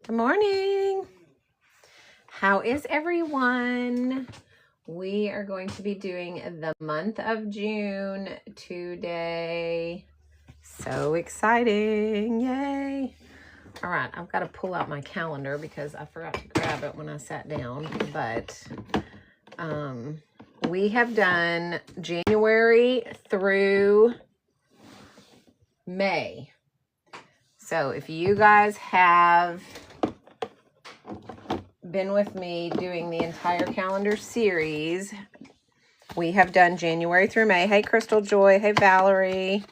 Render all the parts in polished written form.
Good morning. How is everyone? We are going to be doing the month of June today. So exciting. Yay. All right, I've got to pull out my calendar because I forgot to grab it when I sat down. But we have done January through May. So if you guys have been with me doing the entire calendar series, we have done January through May. Hey, Crystal Joy. Hey, Valerie.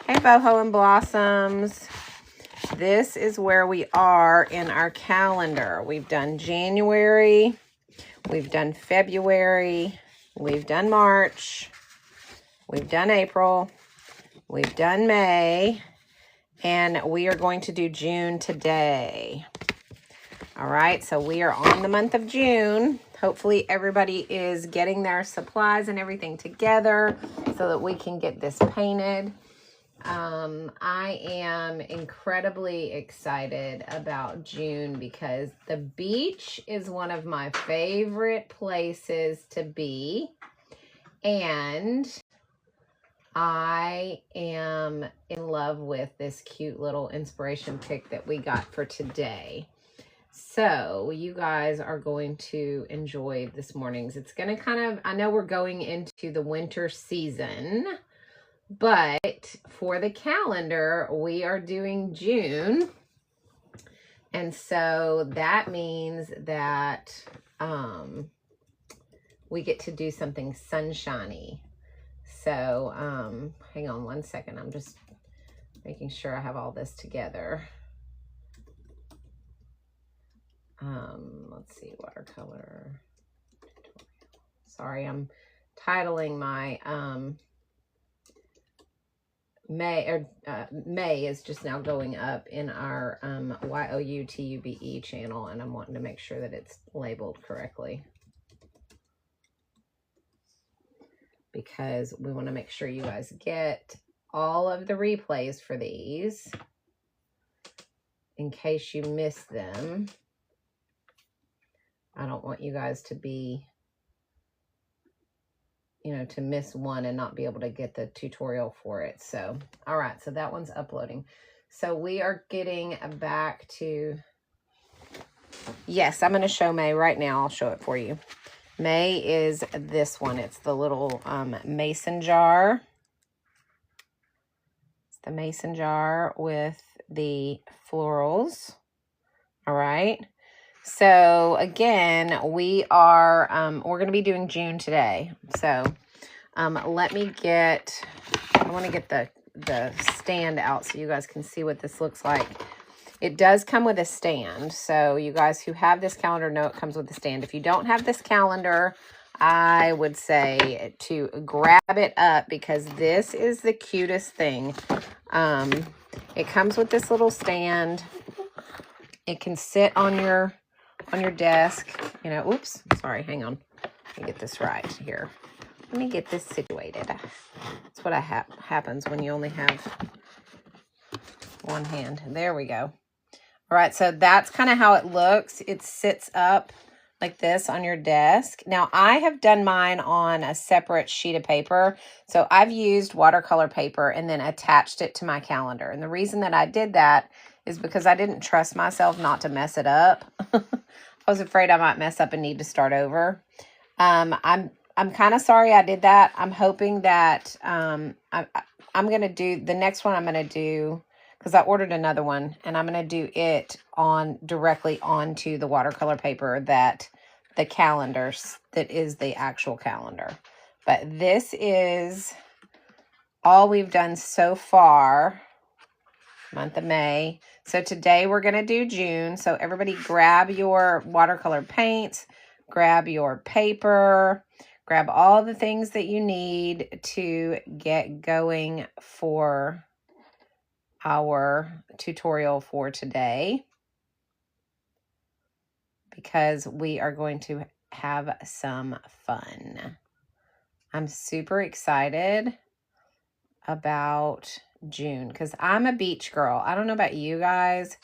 Hey, Boho and Blossoms. This is where we are in our calendar. We've done January. We've done February. We've done March. We've done April. We've done May. And we are going to do June today. All right, so we are on the month of June. Hopefully everybody is getting their supplies and everything together so that we can get this painted. I am incredibly excited about June because the beach is one of my favorite places to be. And I am in love with this cute little inspiration pic that we got for today. So you guys are going to enjoy this morning's. It's going to kind of, I know we're going into the winter season, but for the calendar, we are doing June. And so that means that we get to do something sunshiny. So hang on one second. I'm just making sure I have all this together. Let's see, watercolor. Sorry, I'm titling my May is just now going up in our YOUTUBE channel, and I'm wanting to make sure that it's labeled correctly because we want to make sure you guys get all of the replays for these in case you miss them. I don't want you guys to be, to miss one and not be able to get the tutorial for it. So, all right. So that one's uploading. So we are getting back to, yes, I'm going to show May right now. I'll show it for you. May is this one. It's the little mason jar. It's the mason jar with the florals. All right. So again, we are, we're going to be doing June today. So, let me get, I want to get the stand out so you guys can see what this looks like. It does come with a stand. So you guys who have this calendar know it comes with a stand. If you don't have this calendar, I would say to grab it up because this is the cutest thing. It comes with this little stand. It can sit on your desk, oops, sorry, hang on. Let me get this right here. Let me get this situated. That's what happens when you only have one hand. There we go. All right, so that's kind of how it looks. It sits up like this on your desk. Now, I have done mine on a separate sheet of paper. So I've used watercolor paper and then attached it to my calendar. And the reason that I did that is because I didn't trust myself not to mess it up. I was afraid I might mess up and need to start over. I'm kind of sorry I did that. I'm hoping that I'm going to do the next one I'm going to do because I ordered another one and I'm going to do it directly onto the watercolor paper that the calendars, that is the actual calendar. But this is all we've done so far, month of May. So today we're going to do June. So everybody grab your watercolor paints, grab your paper, grab all the things that you need to get going for our tutorial for today, because we are going to have some fun. I'm super excited about June because I'm a beach girl. I don't know about you guys,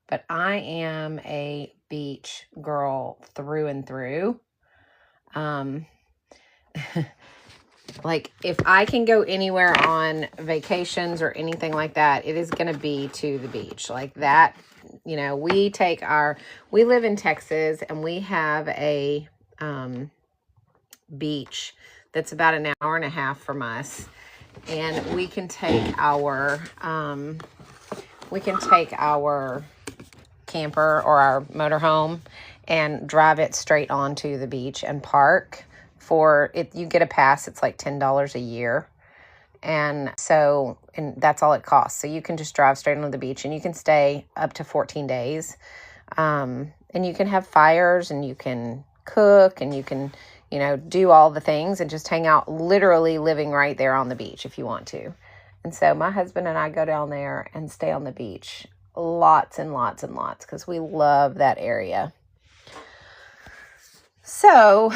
but I am a beach girl through and through. Like, if I can go anywhere on vacations or anything like that, it is going to be to the beach. Like that, you know, we live in Texas, and we have a beach that's about an hour and a half from us. And we can take our camper or our motorhome and drive it straight onto the beach and park. For it, you get a pass. It's like $10 a year, and that's all it costs. So you can just drive straight onto the beach, and you can stay up to 14 days. And you can have fires, and you can cook, and you can, you know, do all the things and just hang out, literally living right there on the beach if you want to. And so my husband and I go down there and stay on the beach lots and lots and lots because we love that area. So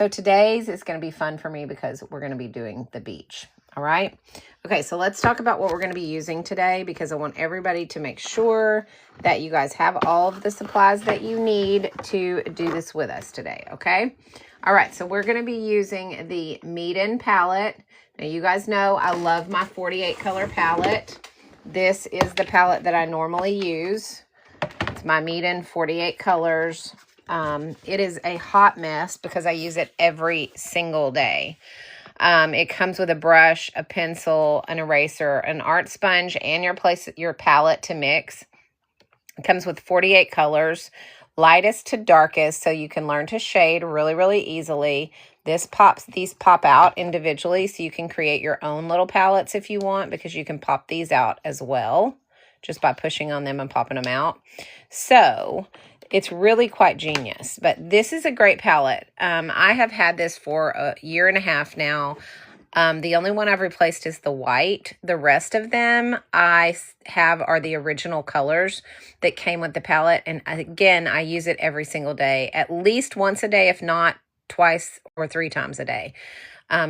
today's is going to be fun for me because we're going to be doing the beach. All right. Okay. So let's talk about what we're going to be using today, because I want everybody to make sure that you guys have all of the supplies that you need to do this with us today. Okay. All right. So we're going to be using the Meeden palette. Now, you guys know I love my 48 color palette. This is the palette that I normally use. It's my Meeden 48 colors. It is a hot mess because I use it every single day. It comes with a brush, a pencil, an eraser, an art sponge, and your palette to mix. It comes with 48 colors, lightest to darkest, so you can learn to shade really, really easily. These pop out individually, so you can create your own little palettes if you want, because you can pop these out as well, just by pushing on them and popping them out. So it's really quite genius, but this is a great palette. I have had this for a year and a half now. The only one I've replaced is the white. The rest of them I have are the original colors that came with the palette. And again, I use it every single day, at least once a day, if not twice or 3 times a day.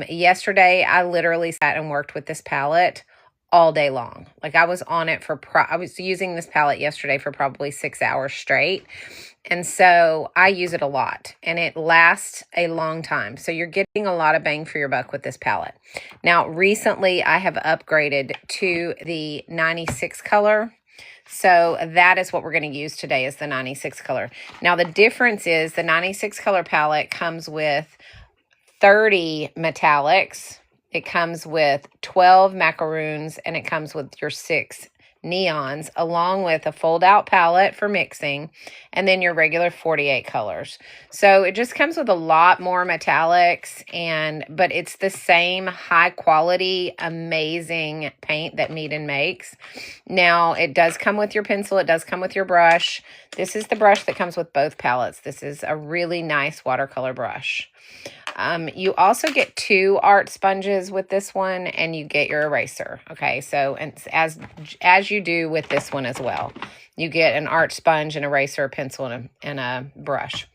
Yesterday, I literally sat and worked with this palette all day long. Like, I was on it I was using this palette yesterday for probably 6 hours straight. And so I use it a lot, and it lasts a long time. So you're getting a lot of bang for your buck with this palette. Now, recently I have upgraded to the 96 color. So that is what we're going to use today, is the 96 color. Now, the difference is the 96 color palette comes with 30 metallics. It comes with 12 macaroons, and it comes with your 6 neons, along with a fold-out palette for mixing, and then your regular 48 colors. So it just comes with a lot more metallics, but it's the same high-quality, amazing paint that Meeden makes. Now, it does come with your pencil. It does come with your brush. This is the brush that comes with both palettes. This is a really nice watercolor brush. You also get 2 art sponges with this one, and you get your eraser. Okay, so and as you do with this one as well, you get an art sponge, an eraser, a pencil, and a brush.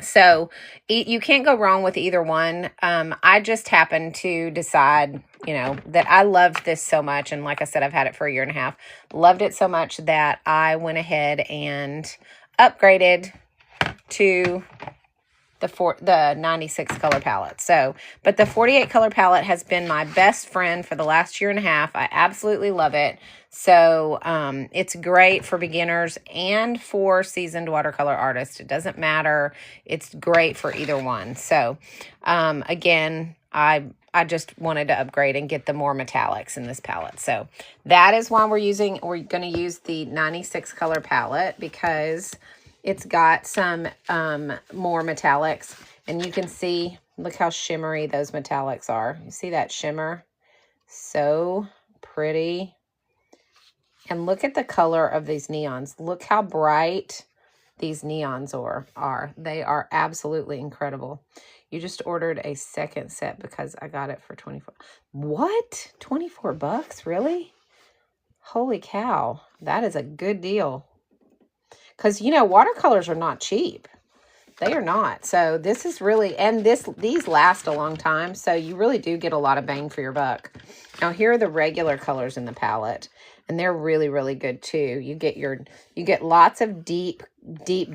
So you can't go wrong with either one. I just happened to decide, that I loved this so much, and like I said, I've had it for a year and a half. Loved it so much that I went ahead and upgraded to the 96 color palette. But the 48 color palette has been my best friend for the last year and a half. I absolutely love it. So it's great for beginners and for seasoned watercolor artists. It doesn't matter. It's great for either one. So again, I just wanted to upgrade and get the more metallics in this palette. So that is why we're going to use the 96 color palette, because it's got some more metallics, and you can see, look how shimmery those metallics are. You see that shimmer? So pretty. And look at the color of these neons. Look how bright these neons are. They are absolutely incredible. You just ordered a second set because I got it for 24. What? 24 bucks? Really? Holy cow. That is a good deal. Because, watercolors are not cheap. They are not. So this is really, and these last a long time. So you really do get a lot of bang for your buck. Now, here are the regular colors in the palette. and they're really, really good too. You get lots of deep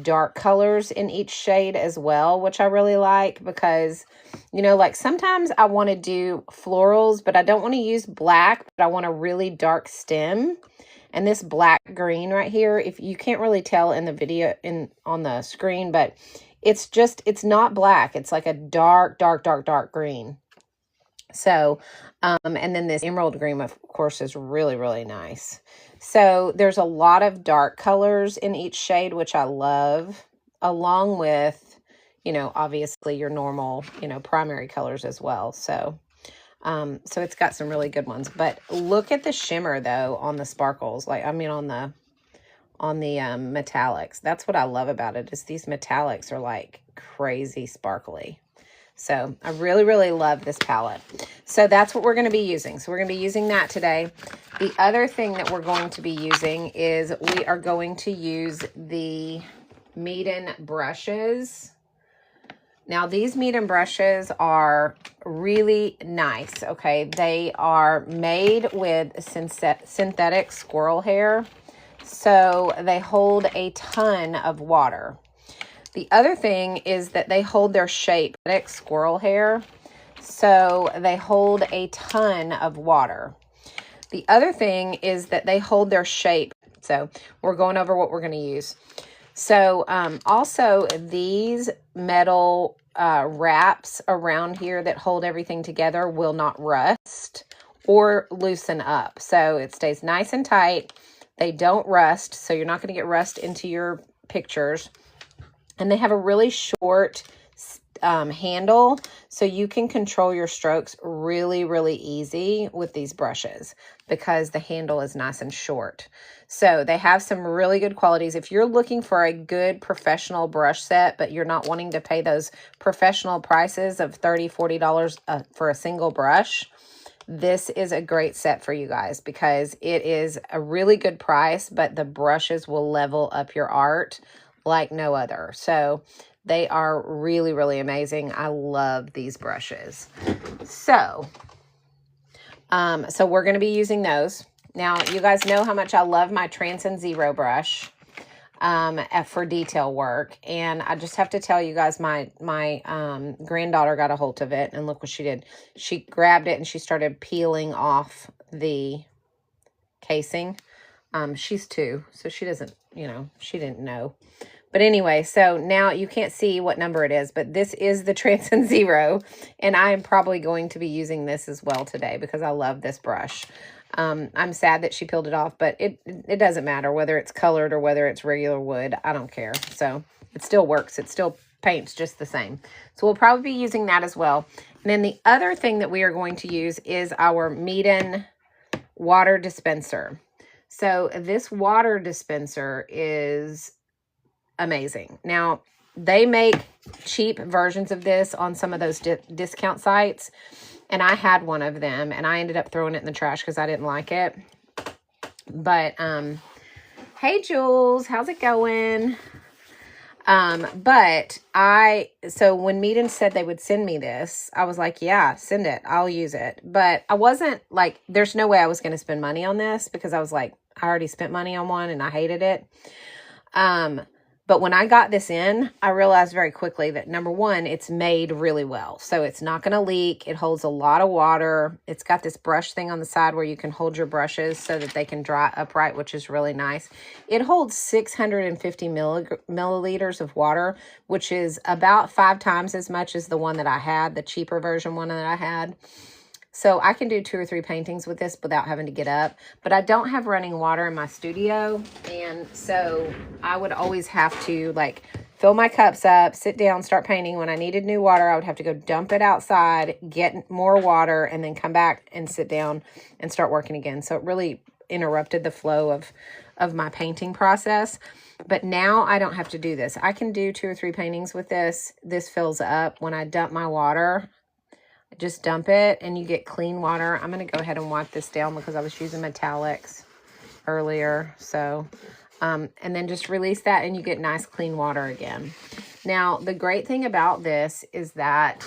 dark colors in each shade as well, which I really like because, you know, like sometimes I want to do florals, but I don't want to use black, but I want a really dark stem. And this black green right here, if you can't really tell in the video on the screen, but it's not black. It's like a dark green. So, and then this emerald green, of course, is really, really nice. So there's a lot of dark colors in each shade, which I love, along with, you know, obviously your normal, you know, primary colors as well. So, so it's got some really good ones, but look at the shimmer though on the sparkles. Like, I mean, on the metallics. That's what I love about it, is these metallics are like crazy sparkly. So I really, really love this palette. So that's what we're going to be using. So we're going to be using that today. The other thing that we're going to be using is we are going to use the Meeden brushes. Now, these Meeden brushes are really nice, okay? They are made with synthetic squirrel hair, so they hold a ton of water. The other thing is that they hold their shape, squirrel hair, so they hold a ton of water. The other thing is that they hold their shape, so we're going over what we're going to use. So also these metal wraps around here that hold everything together will not rust or loosen up. So it stays nice and tight. They don't rust, so you're not going to get rust into your pictures. And they have a really short handle, so you can control your strokes really, really easy with these brushes because the handle is nice and short. So they have some really good qualities. If you're looking for a good professional brush set, but you're not wanting to pay those professional prices of $30, $40 for a single brush, this is a great set for you guys because it is a really good price, but the brushes will level up your art like no other. So they are really, really amazing. I love these brushes. So, so we're going to be using those. Now, you guys know how much I love my Transcend Zero brush for detail work. And I just have to tell you guys, my granddaughter got a hold of it, and look what she did. She grabbed it and she started peeling off the casing. She's 2, so she doesn't, you know, she didn't know. But anyway, so now you can't see what number it is, but this is the Transcend Zero, and I am probably going to be using this as well today because I love this brush. I'm sad that she peeled it off, but it doesn't matter whether it's colored or whether it's regular wood. I don't care. So it still works. It still paints just the same. So we'll probably be using that as well. And then the other thing that we are going to use is our Meeden water dispenser. So this water dispenser is amazing. Now, they make cheap versions of this on some of those discount sites, and I had one of them, and I ended up throwing it in the trash because I didn't like it. But, hey, Jules, how's it going? So when Meeden said they would send me this, I was like, yeah, send it. I'll use it. But I wasn't like, there's no way I was going to spend money on this because I was like, I already spent money on one and I hated it. But when I got this in, I realized very quickly that, number one, it's made really well. So it's not going to leak. It holds a lot of water. It's got this brush thing on the side where you can hold your brushes so that they can dry upright, which is really nice. It holds 650 milliliters of water, which is about 5 times as much as the one that I had, the cheaper version one that I had. So I can do 2 or 3 paintings with this without having to get up. But I don't have running water in my studio. And so I would always have to like fill my cups up, sit down, start painting. When I needed new water, I would have to go dump it outside, get more water, and then come back and sit down and start working again. So it really interrupted the flow of my painting process. But now I don't have to do this. I can do 2 or 3 paintings with this. This fills up. When I dump my water, just dump it and you get clean water. I'm going to go ahead and wipe this down because I was using metallics earlier. So, and then just release that and you get nice clean water again. Now, the great thing about this is that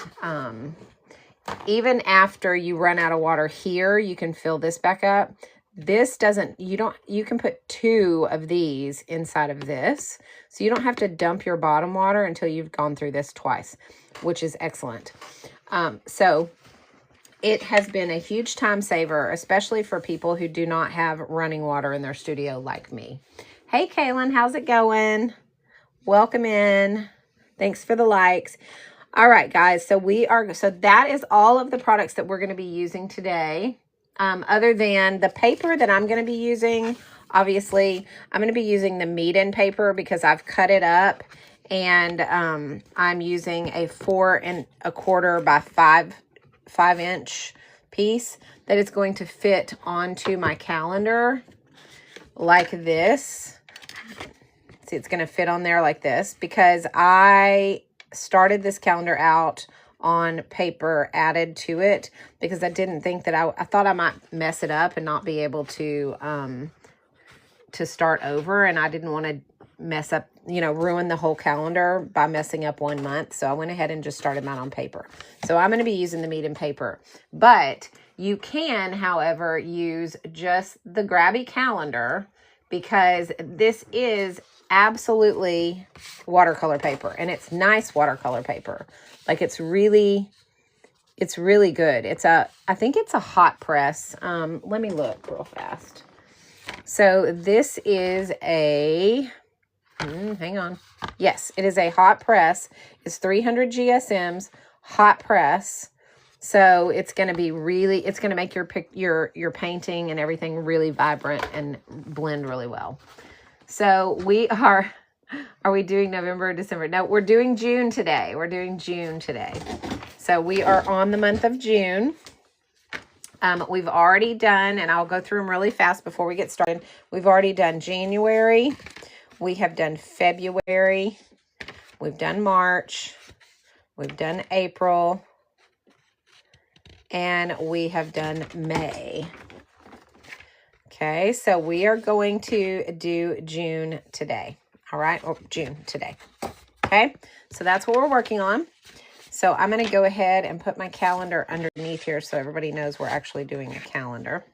even after you run out of water here, you can fill this back up. This doesn't, you can put 2 of these inside of this. So you don't have to dump your bottom water until you've gone through this twice, which is excellent. So it has been a huge time saver, especially for people who do not have running water in their studio like me. Hey, Kaylin, how's it going? Welcome in. Thanks for the likes. All right, guys. So that is all of the products that we're going to be using today. Other than the paper that I'm going to be using, obviously, I'm going to be using the meet-in paper because I've cut it up, and I'm using a 4 1/4 by 5 inch piece that is going to fit onto my calendar like this. See, it's going to fit on there like this because I started this calendar out on paper added to it because I didn't think that I thought I might mess it up and not be able to start over, and I didn't want to mess up, ruin the whole calendar by messing up 1 month. So I went ahead and just started mine on paper. So I'm going to be using the meet-in paper, but you can, however, use just the Grabie calendar because this is absolutely watercolor paper, and it's nice watercolor paper. Like it's really good. I think it's a hot press. Let me look real fast. So this is hang on. Yes, it is a hot press. It's 300 GSMs, hot press. So it's going to be it's going to make your painting and everything really vibrant and blend really well. So are we doing November or December? No, we're doing June today. So we are on the month of June. We've already done, and I'll go through them really fast before we get started. We've already done January. We have done February. We've done March. We've done April. And we have done May. Okay, so we are going to do June today. All right, or June today. Okay, so that's what we're working on. So I'm going to go ahead and put my calendar underneath here so everybody knows we're actually doing a calendar.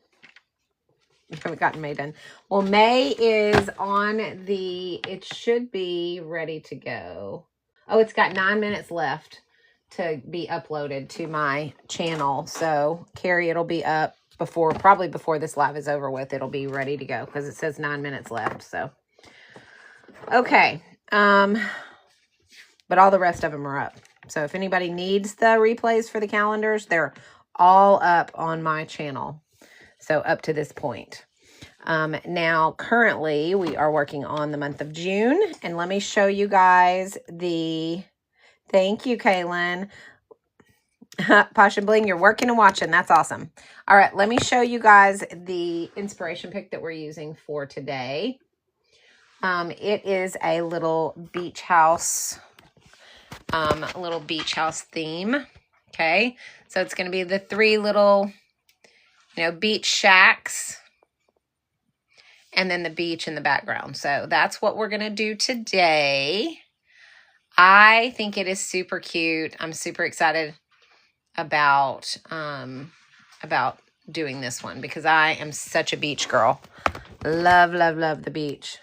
We haven't gotten May done. Well, May is on it should be ready to go. Oh, it's got 9 minutes left to be uploaded to my channel. So, Carrie, it'll be up probably before this live is over with. It'll be ready to go because it says 9 minutes left. So, okay. But all the rest of them are up. So if anybody needs the replays for the calendars, they're all up on my channel. So up to this point. Now, currently, we are working on the month of June. And let me show you guys thank you, Kaylin. Pasha Bling, you're working and watching. That's awesome. All right, let me show you guys the inspiration pick that we're using for today. It is a little beach house theme. Okay, so it's going to be the 3 little, beach shacks, and then the beach in the background. So that's what we're going to do today. I think it is super cute. I'm super excited about doing this one because I am such a beach girl. Love, love, love the beach.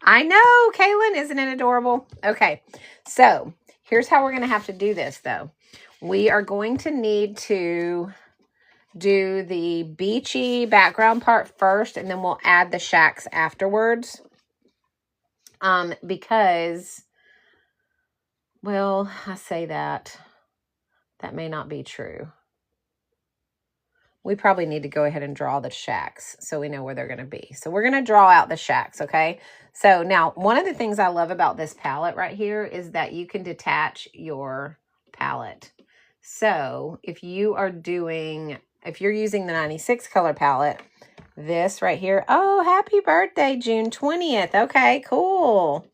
I know, Kaylin, isn't it adorable? Okay, so here's how we're going to have to do this, though. We are going to need to do the beachy background part first, and then we'll add the shacks afterwards. Because, well, I say that may not be true. We probably need to go ahead and draw the shacks so we know where they're going to be. So we're going to draw out the shacks, okay? So now, one of the things I love about this palette right here is that you can detach your palette. So if you're using the 96 color palette, this right here, oh, happy birthday, June 20th. Okay, cool.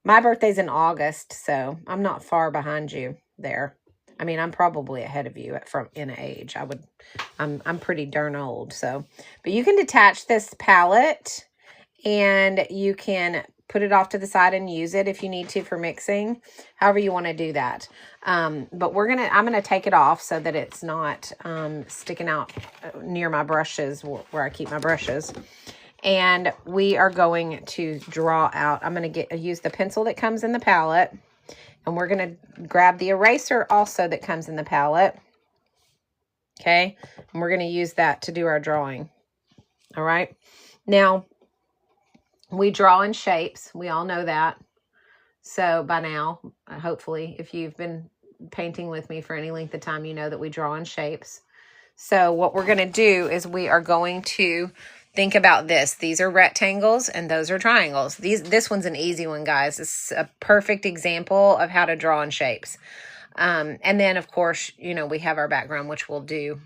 My birthday's in August, so I'm not far behind you there. I mean, I'm probably ahead of you in age. I'm pretty darn old. So, but you can detach this palette and you can put it off to the side and use it if you need to for mixing, however you want to do that. But I'm gonna take it off so that it's not sticking out near my brushes where I keep my brushes. And we are going to draw out. I'm going to use the pencil that comes in the palette. And we're going to grab the eraser also that comes in the palette. Okay. And we're going to use that to do our drawing. All right. Now, we draw in shapes. We all know that. So by now, hopefully, if you've been painting with me for any length of time, you know that we draw in shapes. So what we're going to do is we are going to think about this. These are rectangles and those are triangles. This one's an easy one, guys. It's a perfect example of how to draw in shapes. And then, of course, you know, we have our background, which we'll do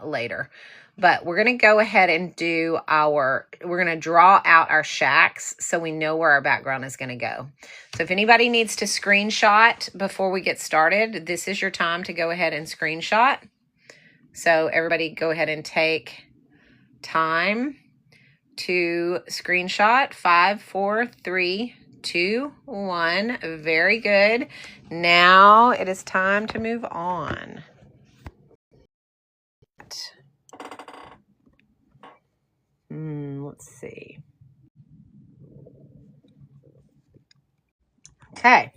later. But we're going to go ahead and we're going to draw out our shacks so we know where our background is going to go. So if anybody needs to screenshot before we get started, this is your time to go ahead and screenshot. So everybody go ahead and take time to screenshot. 5, 4, 3, 2, 1. Very good. Now it is time to move on. Let's see. Okay.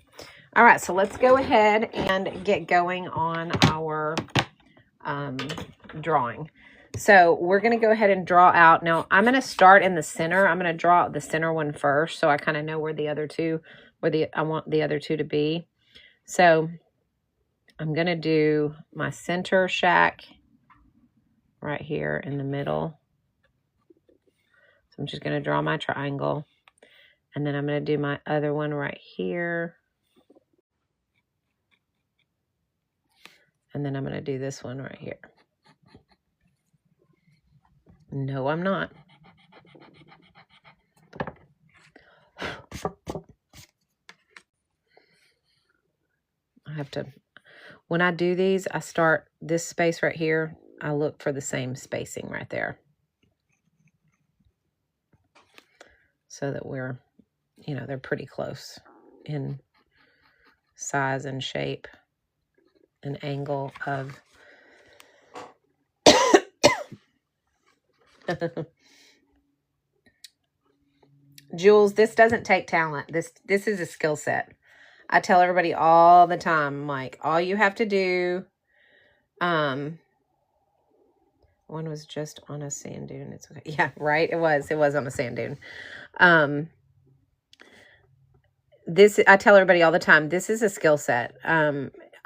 All right. So let's go ahead and get going on our drawing. So we're going to go ahead and draw out. Now I'm going to start in the center. I'm going to draw out the center one first, so I kind of know where the other two, I want the other two to be. So I'm going to do my center shack right here in the middle. So I'm just going to draw my triangle, and then I'm going to do my other one right here. And then I'm going to do this one right here. No, I'm not. I have to, when I do these, I start this space right here. I look for the same spacing right there, so that we're, you know, they're pretty close in size and shape and angle of Jules, this doesn't take talent. This is a skill set. I tell everybody all the time, like, all you have to do, one was just on a sand dune. It's okay. Yeah, right. It was on a sand dune. I tell everybody all the time, this is a skill set.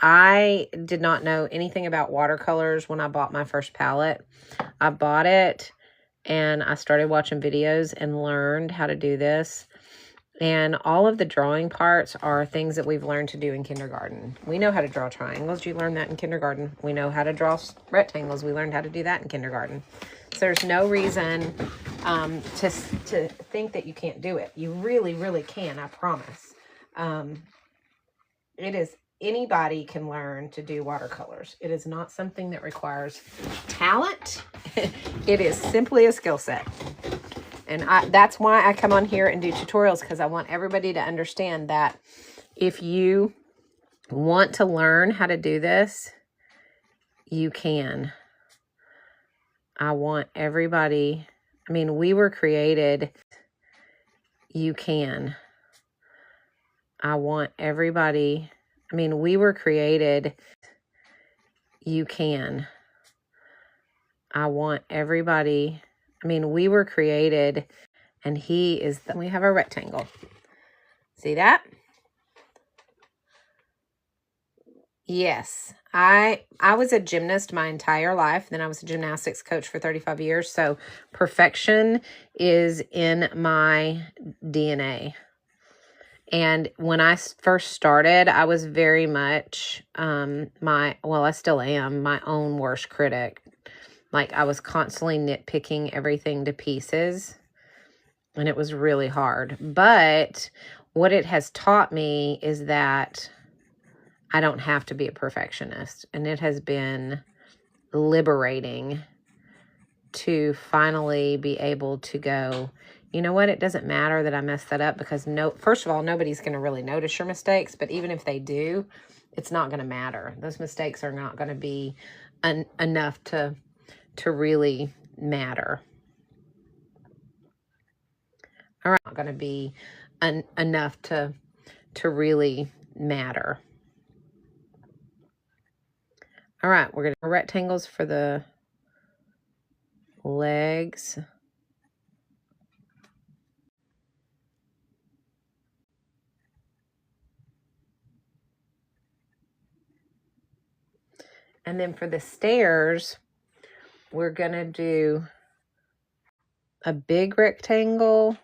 I did not know anything about watercolors when I bought my first palette. I bought it and I started watching videos and learned how to do this. And all of the drawing parts are things that we've learned to do in kindergarten. We know how to draw triangles. You learned that in kindergarten. We know how to draw rectangles. We learned how to do that in kindergarten. So there's no reason to think that you can't do it. You really, really can, I promise. Anybody can learn to do watercolors. It is not something that requires talent. It is simply a skill set. And that's why I come on here and do tutorials, because I want everybody to understand that if you want to learn how to do this, you can. I want everybody, I mean, we were created, you can. I want everybody, I mean, we were created, you can. I want everybody, I mean, we were created, and he is, we have a rectangle. See that? Yes. I was a gymnast my entire life. Then I was a gymnastics coach for 35 years. So perfection is in my DNA. And when I first started, I was very much I still am my own worst critic. Like, I was constantly nitpicking everything to pieces, and it was really hard. But what it has taught me is that I don't have to be a perfectionist, and it has been liberating to finally be able to go, You know what? It doesn't matter that I messed that up because first of all, nobody's going to really notice your mistakes. But even if they do, it's not going to matter. Those mistakes are not going to be enough to really matter. All right, not going to be enough to really matter. All right, we're going to do rectangles for the legs. And then for the stairs, we're going to do a big rectangle.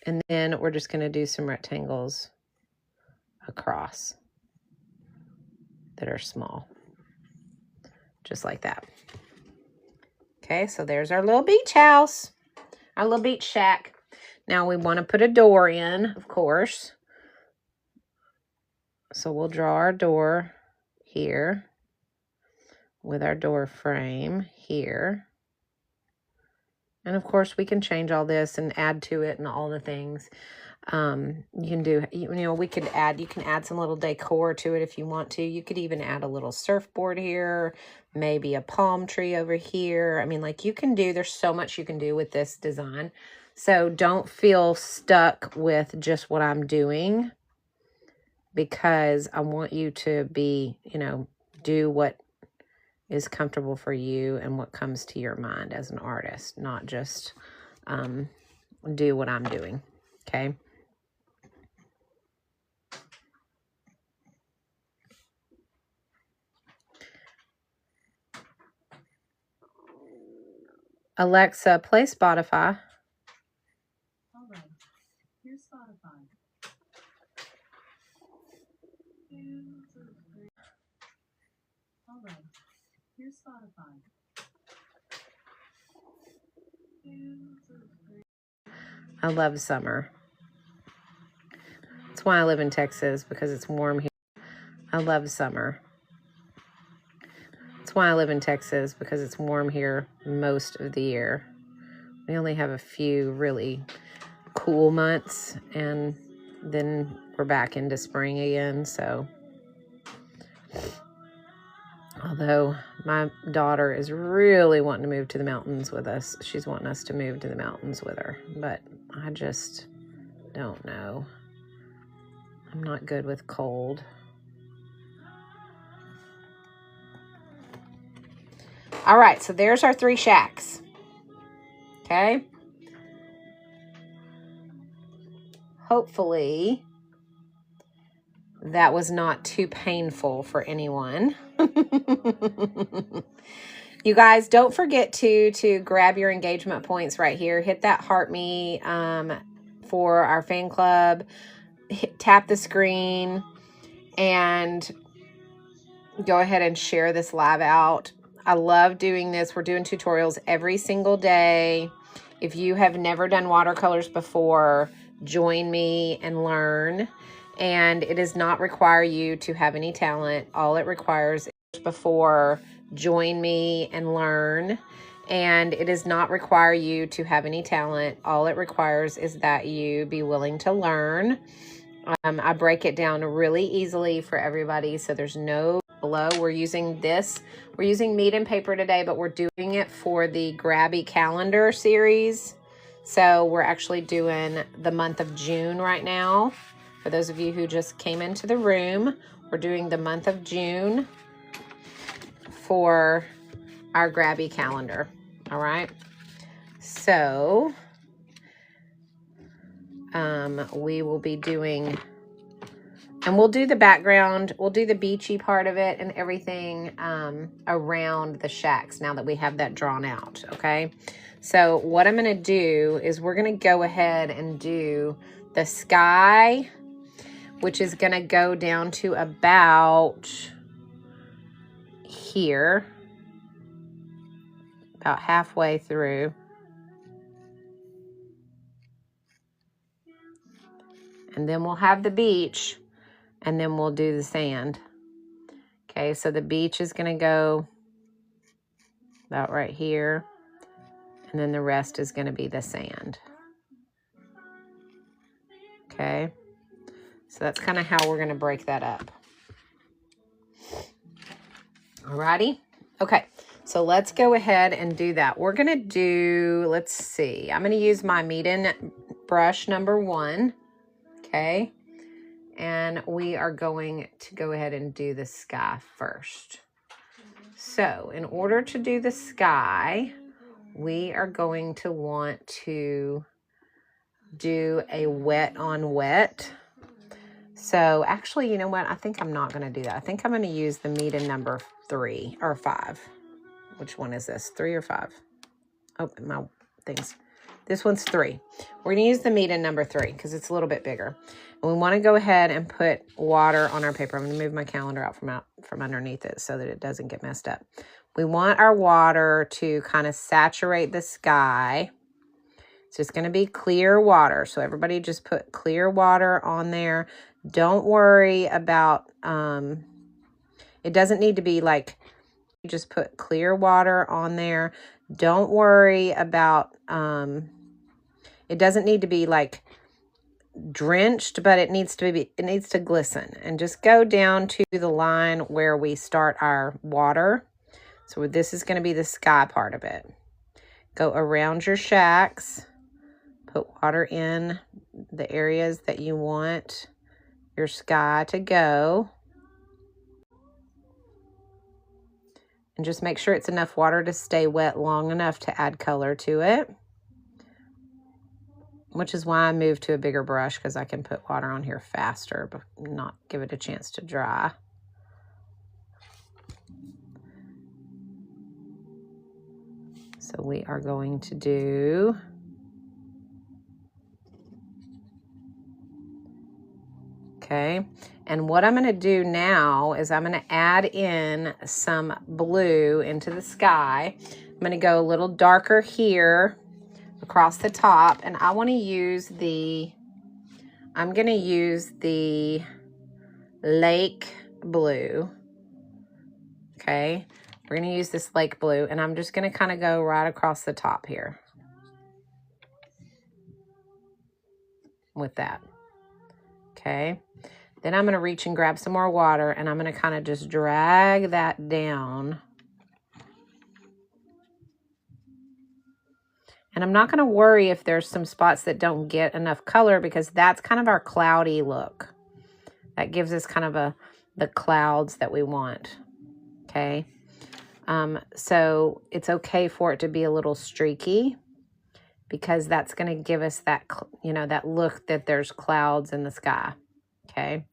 And then we're just going to do some rectangles across that are small. Just like that. Okay, so there's our little beach house. Our little beach shack. Now we want to put a door in, of course. So we'll draw our door here with our door frame here. And of course we can change all this and add to it and all the things. You can do, you know, you can add some little decor to it if you want to. You could even add a little surfboard here, maybe a palm tree over here. I mean, like there's so much you can do with this design. So don't feel stuck with just what I'm doing, because I want you to be, you know, do what is comfortable for you and what comes to your mind as an artist, not just do what I'm doing, okay? Alexa, play Spotify. All right, here's Spotify. All right, here's Spotify. I love summer. That's why I live in Texas, because it's warm here. I love summer. That's why I live in Texas, because it's warm here most of the year. We only have a few really cool months, and then we're back into spring again. So, although my daughter is really wanting to move to the mountains with us, she's wanting us to move to the mountains with her, but I just don't know. I'm not good with cold. All right, so there's our 3 shacks. Okay. Hopefully that was not too painful for anyone. You guys, don't forget to grab your engagement points right here. Hit that heart me for our fan club. Tap the screen and go ahead and share this live out. I love doing this. We're doing tutorials every single day. If you have never done watercolors before, join me and learn. And it does not require you to have any talent. All it requires is before, join me and learn. And it does not require you to have any talent. All it requires is that you be willing to learn. I break it down really easily for everybody, so there's no below. We're using meat and paper today, but we're doing it for the Grabie calendar series. So we're actually doing the month of June right now. For those of you who just came into the room, we're doing the month of June for our Grabie calendar. All right. So we will be doing, and we'll do the background, we'll do the beachy part of it and everything around the shacks now that we have that drawn out, okay? So what I'm going to do is we're going to go ahead and do the sky, which is going to go down to about here, about halfway through. And then we'll have the beach, and then we'll do the sand. Okay, so the beach is going to go about right here. And then the rest is going to be the sand. Okay. So that's kind of how we're going to break that up. Alrighty. Okay. So let's go ahead and do that. We're going to do, let's see. I'm going to use my Meeden brush number 1. Okay. And we are going to go ahead and do the sky first. So in order to do the sky, we are going to want to do a wet on wet. So actually, you know what? I think I'm not going to do that. I think I'm going to use the Meeden number 3 or 5. Which one is this? 3 or 5? Oh, my things. This one's 3. We're going to use the Meeden number 3 because it's a little bit bigger. And we want to go ahead and put water on our paper. I'm going to move my calendar out from underneath it so that it doesn't get messed up. We want our water to kind of saturate the sky. So it's going to be clear water. So everybody just put clear water on there. Don't worry about, it doesn't need to be like, you just put clear water on there. Don't worry about, it doesn't need to be like drenched, but it needs to glisten. And just go down to the line where we start our water. So this is going to be the sky part of it. Go around your shacks. Put water in the areas that you want your sky to go. And just make sure it's enough water to stay wet long enough to add color to it. Which is why I moved to a bigger brush, because I can put water on here faster, but not give it a chance to dry. So we are going to do okay. And what I'm going to do now is I'm going to add in some blue into the sky. I'm going to go a little darker here across the top. And I want to use I'm going to use the lake blue. Okay. We're going to use this lake blue. And I'm just going to kind of go right across the top here with that. Okay. Then I'm going to reach and grab some more water, and I'm going to kind of just drag that down. And I'm not going to worry if there's some spots that don't get enough color, because that's kind of our cloudy look. That gives us kind of the clouds that we want. Okay. So it's okay for it to be a little streaky, because that's going to give us that, that look that there's clouds in the sky. Okay.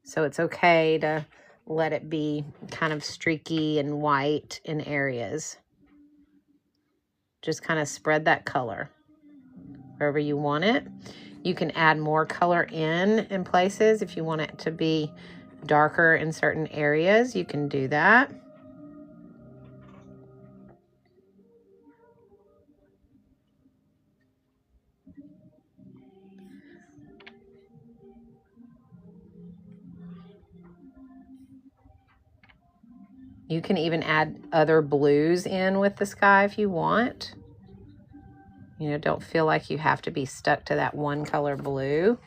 So it's okay to let it be kind of streaky and white in areas. Just kind of spread that color wherever you want it. You can add more color in places. If you want it to be darker in certain areas, you can do that. You can even add other blues in with the sky if you want. Don't feel like you have to be stuck to that one color blue.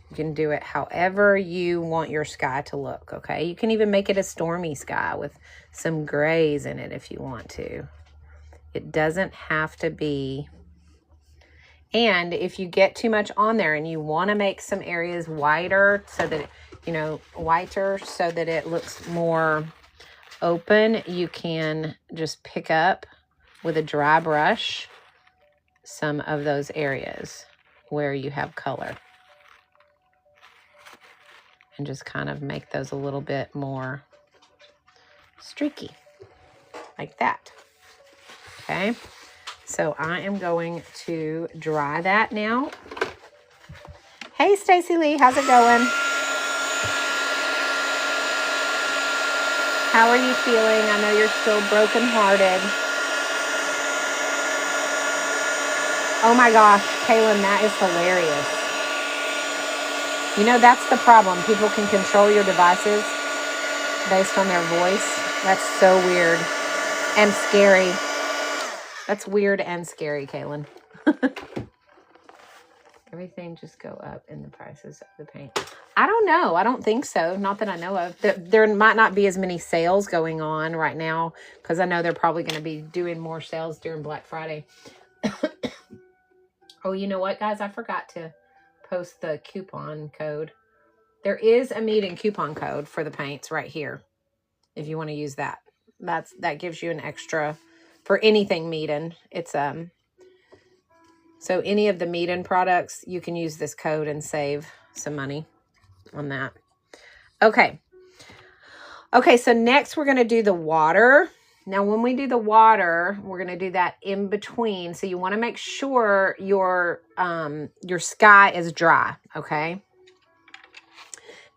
You can do it however you want your sky to look, okay? You can even make it a stormy sky with some grays in it if you want to. It doesn't have to be. And if you get too much on there and you want to make some areas whiter so that, whiter so that it looks more open, you can just pick up with a dry brush some of those areas where you have color and just kind of make those a little bit more streaky like that. Okay, so I am going to dry that now. Hey Stacy Lee, how's it going? How are you feeling? I know you're still brokenhearted. Oh my gosh, Kaylin, that is hilarious. That's the problem. People can control your devices based on their voice. That's so weird and scary. That's weird and scary, Kaylin. Everything just go up in the prices of the paint. I don't know. I don't think so. Not that I know of. There might not be as many sales going on right now because I know they're probably going to be doing more sales during Black Friday. Oh, you know what, guys? I forgot to post the coupon code. There is a Meeden coupon code for the paints right here if you want to use that. That gives you an extra for anything Meeden. It's so any of the Meeden products, you can use this code and save some money on that. Okay. Okay, so next we're going to do the water. Now, when we do the water, we're going to do that in between. So you want to make sure your sky is dry, okay?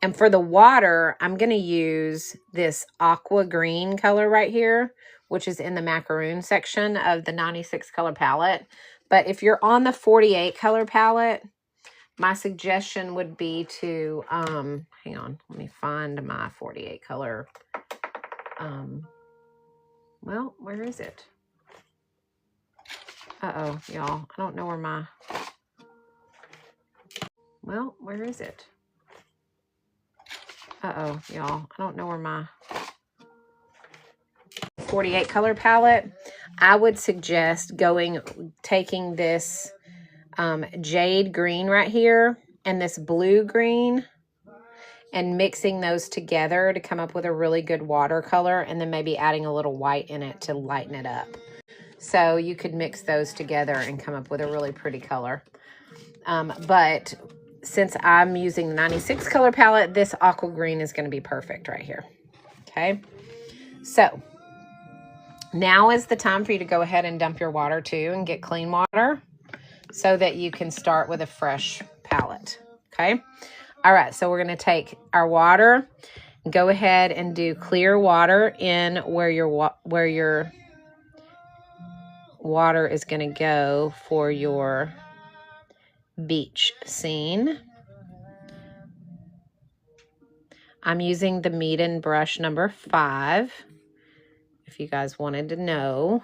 And for the water, I'm going to use this aqua green color right here, which is in the macaroon section of the 96 color palette. But if you're on the 48 color palette, my suggestion would be to, hang on, let me find my 48 color. Well, where is it? Uh-oh, y'all. I don't know where my... Well, where is it? Uh-oh, y'all. I don't know where my 48 color palette. I would suggest taking this jade green right here and this blue green and mixing those together to come up with a really good watercolor, and then maybe adding a little white in it to lighten it up. So you could mix those together and come up with a really pretty color. But since I'm using the 96 color palette, this aqua green is going to be perfect right here. Okay. So now is the time for you to go ahead and dump your water too and get clean water so that you can start with a fresh palette. Okay. All right. So we're going to take our water, go ahead and do clear water in where your water is going to go for your beach scene. I'm using the Meeden brush number 5, if you guys wanted to know.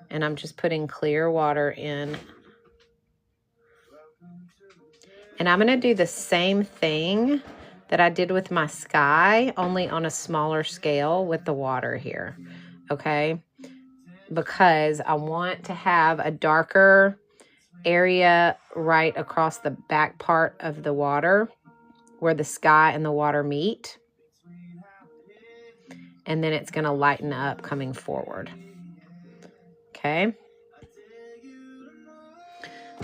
And I'm just putting clear water in. And I'm going to do the same thing that I did with my sky, only on a smaller scale with the water here. Okay? Because I want to have a darker area right across the back part of the water where the sky and the water meet. And then it's going to lighten up coming forward. Okay.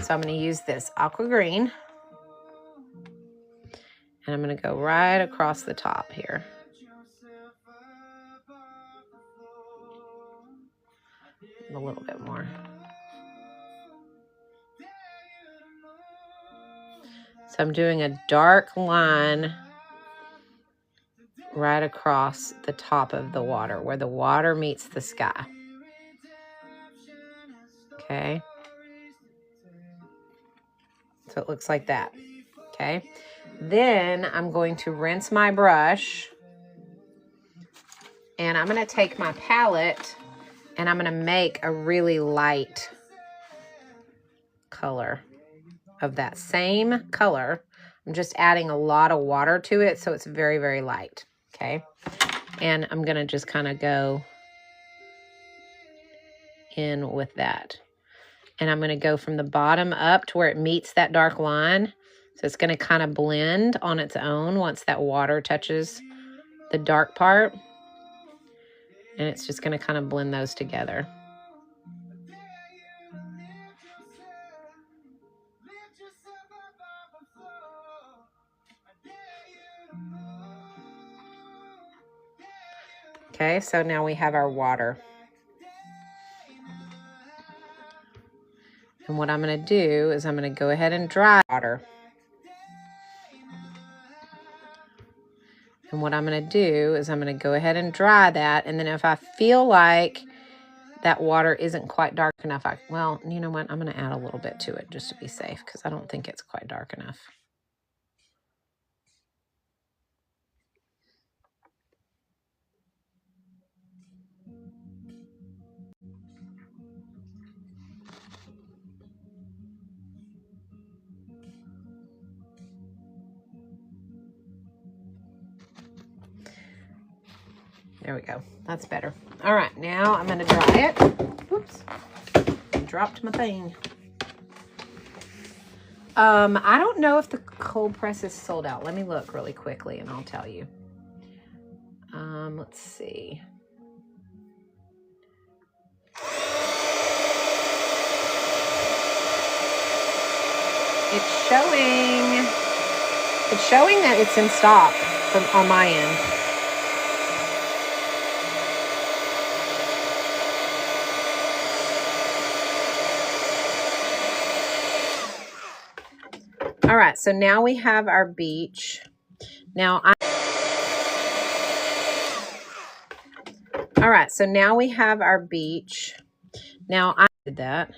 So I'm going to use this aqua green. And I'm going to go right across the top here. A little bit more. So I'm doing a dark line right across the top of the water, where the water meets the sky. Okay. So it looks like that. Okay. Then I'm going to rinse my brush. And I'm going to take my palette and I'm going to make a really light color of that same color. I'm just adding a lot of water to it, so it's very, very light. Okay. And I'm going to just kind of go in with that. And I'm going to go from the bottom up to where it meets that dark line. So it's going to kind of blend on its own once that water touches the dark part. And it's just going to kind of blend those together. Okay, so now we have our water. And what I'm going to do is I'm going to go ahead and dry water. And what I'm going to do is I'm going to go ahead and dry that. And then if I feel like that water isn't quite dark enough, well, you know what? I'm going to add a little bit to it just to be safe, because I don't think it's quite dark enough. There we go. That's better. All right, now I'm going to dry it. Whoops. I dropped my thing. I don't know if the cold press is sold out. Let me look really quickly and I'll tell you. Let's see. It's showing that it's in stock on my end. All right, so now we have our beach. All right, so now we have our beach. Now I did that.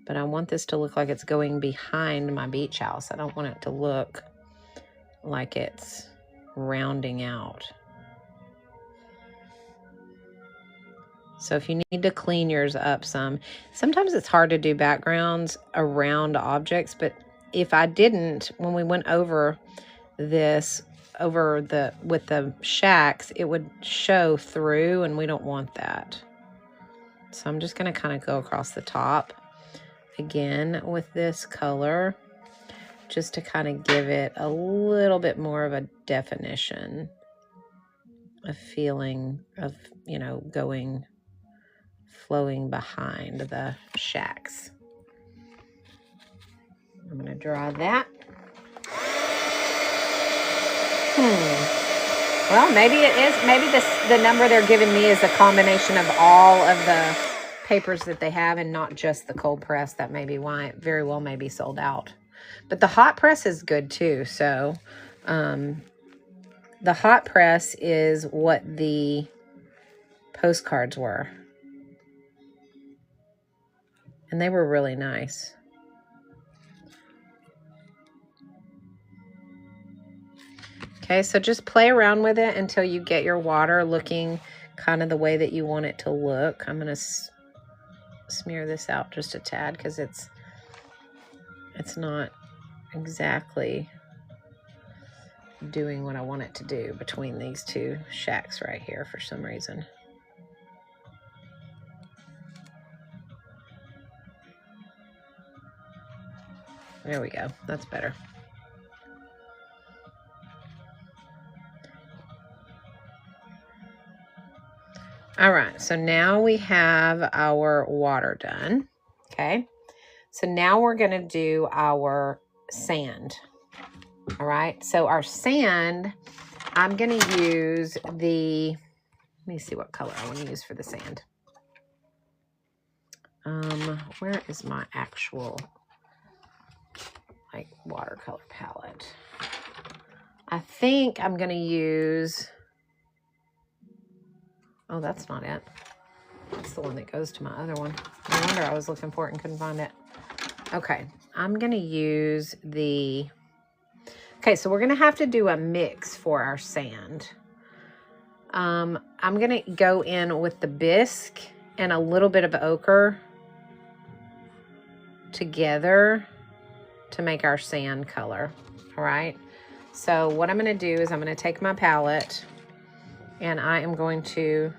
But I want this to look like it's going behind my beach house. I don't want it to look like it's rounding out. So if you need to clean yours up some, sometimes it's hard to do backgrounds around objects, but if I didn't, when we went over this, with the shacks, it would show through and we don't want that. So I'm just gonna kind of go across the top again with this color, just to kind of give it a little bit more of a definition, a feeling of, you know, flowing behind the shacks. I'm going to draw that. Well, maybe it is. Maybe the number they're giving me is a combination of all of the papers that they have and not just the cold press. That may be why it very well may be sold out. But the hot press is good too. So the hot press is what the postcards were. And they were really nice. Okay, so just play around with it until you get your water looking kind of the way that you want it to look. I'm going to smear this out just a tad because it's not exactly doing what I want it to do between these two shacks right here for some reason. There we go. That's better. All right, so now we have our water done. Okay, so now we're going to do our sand. All right, so our sand, I'm going to use let me see what color I want to use for the sand. Where is my actual watercolor palette? I think I'm going to use, oh, that's not it. That's the one that goes to my other one. No wonder I was looking for it and couldn't find it. Okay, I'm going to use okay, so we're going to have to do a mix for our sand. I'm going to go in with the bisque and a little bit of ochre together to make our sand color. All right, so what I'm going to do is I'm going to take my palette and I am going to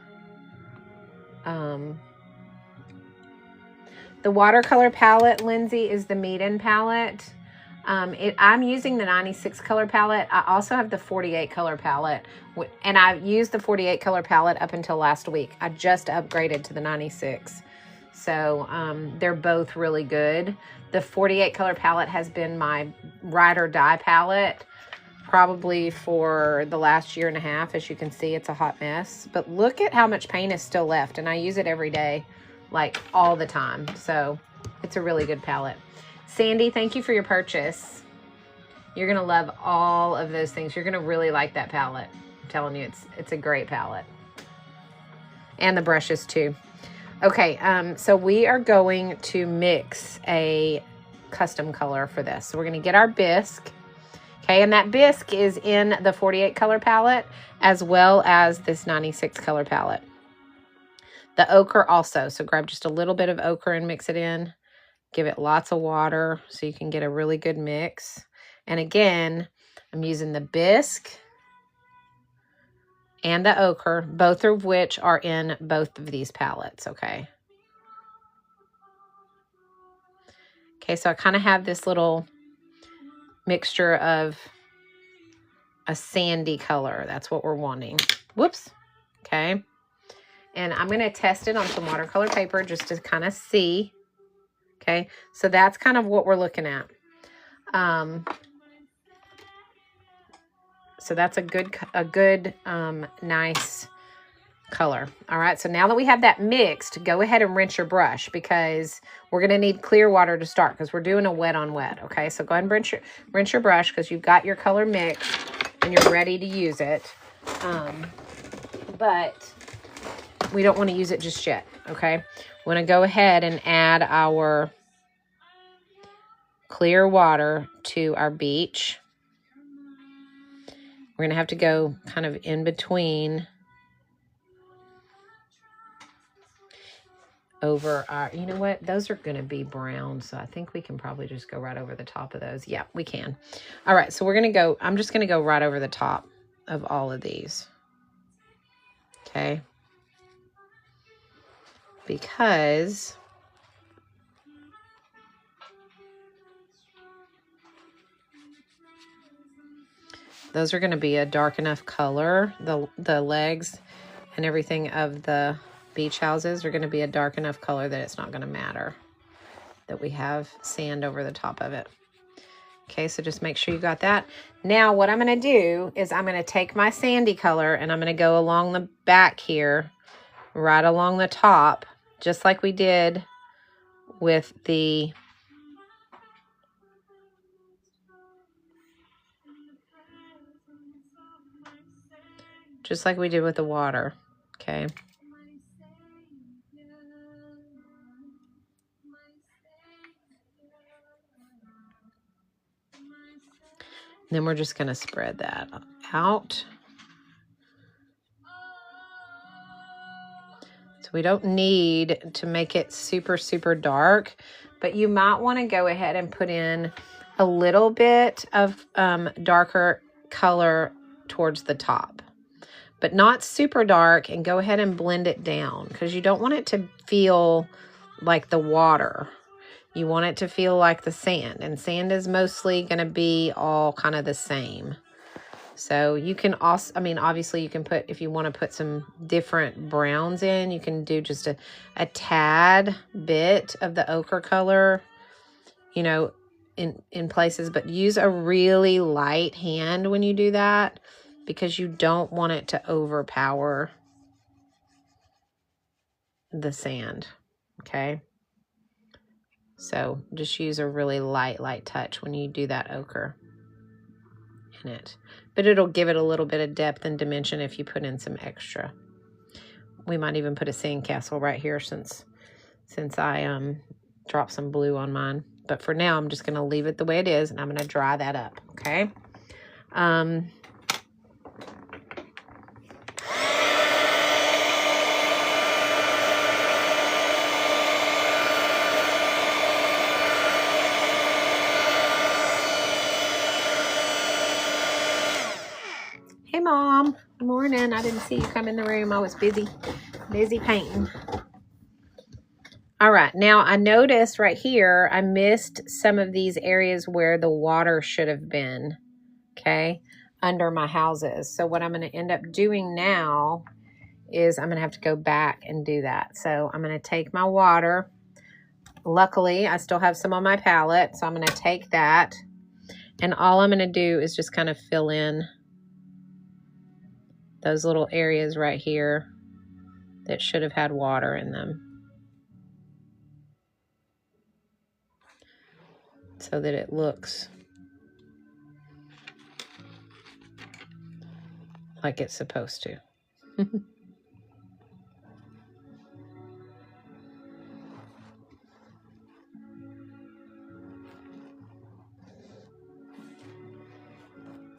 the watercolor palette, Lindsay, is the Meeden palette. I'm using the 96 color palette. I also have the 48 color palette, and I've used the 48 color palette up until last week. I just upgraded to the 96. So they're both really good. The 48 color palette has been my ride or die palette probably for the last year and a half. As you can see, it's a hot mess. But look at how much paint is still left, and I use it every day, like all the time. So it's a really good palette. Sandy, thank you for your purchase. You're going to love all of those things. You're going to really like that palette. I'm telling you, it's a great palette. And the brushes too. Okay, so we are going to mix a custom color for this. So we're going to get our bisque. Okay, and that bisque is in the 48 color palette as well as this 96 color palette. The ochre also. So grab just a little bit of ochre and mix it in. Give it lots of water so you can get a really good mix. And again, I'm using the bisque and the ochre, both of which are in both of these palettes, okay? Okay, so I kind of have this little mixture of a sandy color. That's what we're wanting. Whoops. Okay. And I'm going to test it on some watercolor paper just to kind of see. Okay. So that's kind of what we're looking at. So that's a good, nice color. All right. So now that we have that mixed, go ahead and rinse your brush because we're going to need clear water to start because we're doing a wet on wet. Okay. So go ahead and rinse your brush because you've got your color mixed and you're ready to use it. But we don't want to use it just yet. Okay. We want to go ahead and add our clear water to our beach. We're going to have to go kind of in between over our, you know what? Those are going to be brown. So I think we can probably just go right over the top of those. Yeah, we can. All right. So we're going to go, I'm just going to go right over the top of all of these. Okay. Because those are going to be a dark enough color. The legs and everything of the beach houses are going to be a dark enough color that it's not going to matter that we have sand over the top of it. Okay, so just make sure you got that. Now what I'm going to do is I'm going to take my sandy color and I'm going to go along the back here, right along the top, just like we did with the water. Okay. Then we're just going to spread that out. So we don't need to make it super, super dark, but you might want to go ahead and put in a little bit of darker color towards the top, but not super dark, and go ahead and blend it down because you don't want it to feel like the water. You want it to feel like the sand, and sand is mostly going to be all kind of the same. So you can also, I mean, obviously you can put, if you want to put some different browns in, you can do just a tad bit of the ochre color, you know, in places, but use a really light hand when you do that because you don't want it to overpower the sand. Okay. So just use a really light touch when you do that ochre in it. But it'll give it a little bit of depth and dimension if you put in some extra. We might even put a sandcastle right here since I dropped some blue on mine. But for now, I'm just going to leave it the way it is, and I'm going to dry that up, okay? Hey, Mom. Good morning. I didn't see you come in the room. I was busy painting. All right. Now, I noticed right here, I missed some of these areas where the water should have been, okay, under my houses. So what I'm going to end up doing now is I'm going to have to go back and do that. So I'm going to take my water. Luckily, I still have some on my palette, so I'm going to take that. And all I'm going to do is just kind of fill in those little areas right here that should have had water in them, so that it looks like it's supposed to.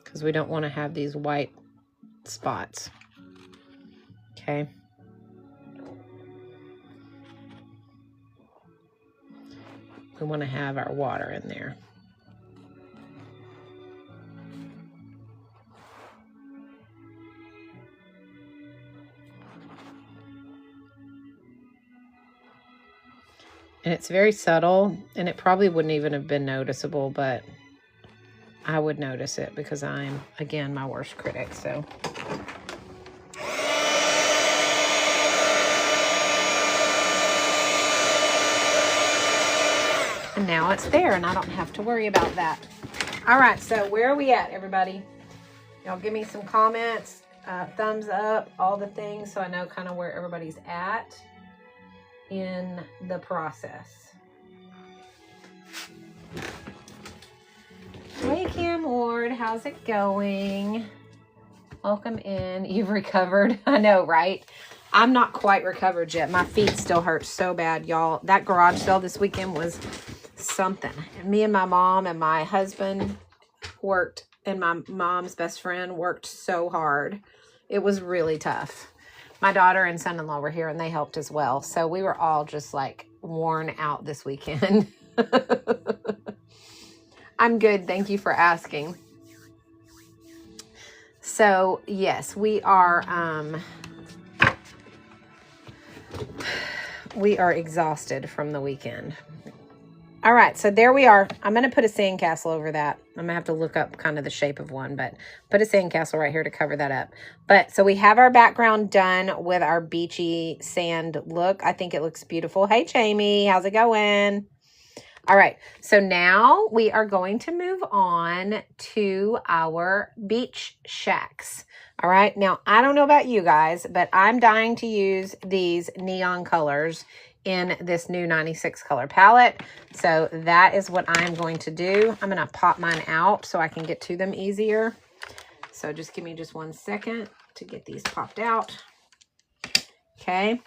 Because we don't want to have these white spots. Okay. We want to have our water in there. And it's very subtle, and it probably wouldn't even have been noticeable, but I would notice it because I'm, again, my worst critic, so. And now it's there, and I don't have to worry about that. All right, so where are we at, everybody? Y'all give me some comments, thumbs up, all the things, so I know kind of where everybody's at in the process. Hey, Cam Ward, how's it going? Welcome in. You've recovered. I know, right? I'm not quite recovered yet. My feet still hurt so bad, y'all. That garage sale this weekend was something. Me and my mom and my husband worked, and my mom's best friend worked so hard. It was really tough. My daughter and son-in-law were here, and they helped as well. So we were all just like worn out this weekend. I'm good. Thank you for asking. So yes, we are exhausted from the weekend. All right, so there we are. I'm going to put a sandcastle over that. I'm going to have to look up kind of the shape of one, but put a sandcastle right here to cover that up. But so we have our background done with our beachy sand look. I think it looks beautiful. Hey, Jamie, how's it going? All right, so now we are going to move on to our beach shacks. All right, now I don't know about you guys, but I'm dying to use these neon colors in this new 96 color palette. So that is what I'm going to do. I'm going to pop mine out so I can get to them easier. So just give me just 1 second to get these popped out. Okay,